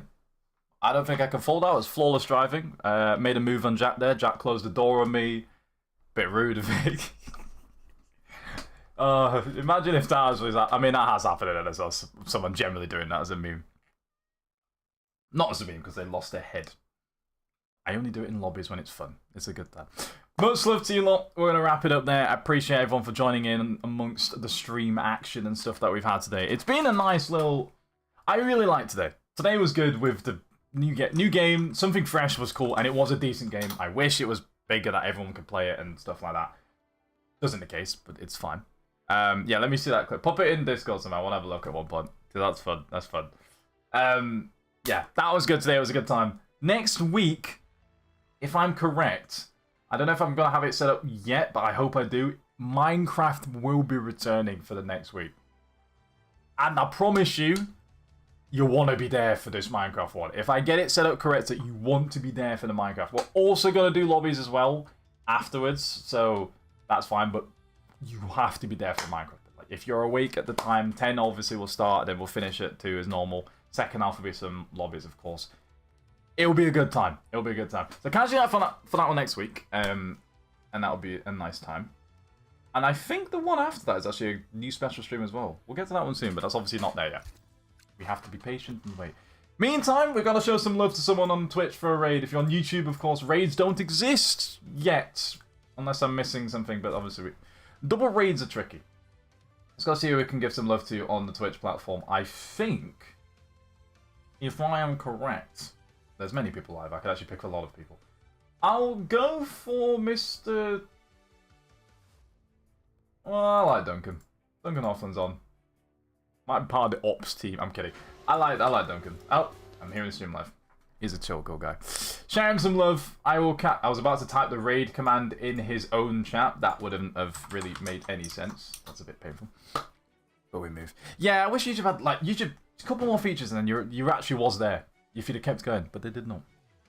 I don't think I can fold out. It was flawless driving. Made a move on Jack there. Jack closed the door on me. Bit rude of it. Imagine if that was... I mean, that has happened in NSL. Someone generally doing that as a meme. Not as a meme, because they lost their head. I only do it in lobbies when it's fun. It's a good time. Much love to you lot. We're going to wrap it up there. I appreciate everyone for joining in amongst the stream action and stuff that we've had today. It's been a nice little... I really liked today. Today was good with the new game. Something fresh was cool, and it was a decent game. I wish it was bigger that everyone could play it and stuff like that. Isn't the case, but it's fine. Yeah, let me see that clip. Pop it in Discord somehow. I want to have a look at one point. That's fun. That's fun. Yeah, that was good today. It was a good time. Next week, if I'm correct... I don't know if I'm going to have it set up yet, but I hope I do. Minecraft will be returning for the next week. And I promise you, you'll want to be there for this Minecraft one. If I get it set up correct, that you want to be there for the Minecraft. We're also going to do lobbies as well afterwards, so that's fine, but you have to be there for the Minecraft. Like, if you're awake at the time, 10 obviously will start, then we'll finish at 2 as normal. Second half will be some lobbies, of course. It'll be a good time. It'll be a good time. So catch you out for that one next week. And that'll be a nice time. And I think the one after that is actually a new special stream as well. We'll get to that one soon, but that's obviously not there yet. We have to be patient and wait. Meantime, we've got to show some love to someone on Twitch for a raid. If you're on YouTube, of course, raids don't exist yet. Unless I'm missing something, but obviously... Double raids are tricky. Let's go see who we can give some love to on the Twitch platform. I think, if I am correct... There's many people live. I could actually pick a lot of people. I'll go for Mr... Well, I like Duncan. Duncan Offland's on. Might be part of the ops team. I'm kidding. I like Duncan. Oh, I'm hearing the stream live. He's a chill, cool guy. Share him some love. I was about to type the raid command in his own chat. That wouldn't have really made any sense. That's a bit painful. But we move. Yeah, I wish YouTube had a couple more features and then you actually was there. If you'd have kept going, but they did not.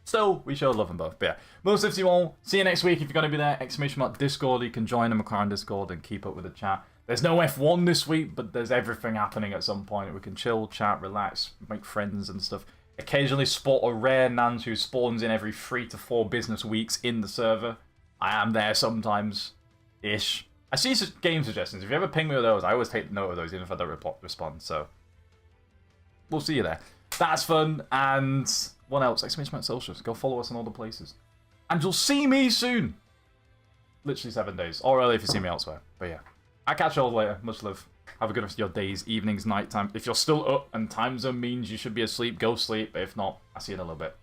Still, we show love them both. But yeah, most love to you all. See you next week. If you're going to be there, !Discord. You can join the McLaren Discord and keep up with the chat. There's no F1 this week, but there's everything happening at some point. We can chill, chat, relax, make friends and stuff. Occasionally spot a rare Nange who spawns in every 3 to 4 business weeks in the server. I am there sometimes-ish. I see game suggestions. If you ever ping me with those, I always take note of those, even if I don't respond. So, we'll see you there. That's fun, and what else? !Socials. Go follow us in all the places. And you'll see me soon. Literally 7 days. Or early if you see me elsewhere. But yeah. I'll catch you all later. Much love. Have a good rest of your days, evenings, nighttime. If you're still up and time zone means you should be asleep, go sleep. If not, I'll see you in a little bit.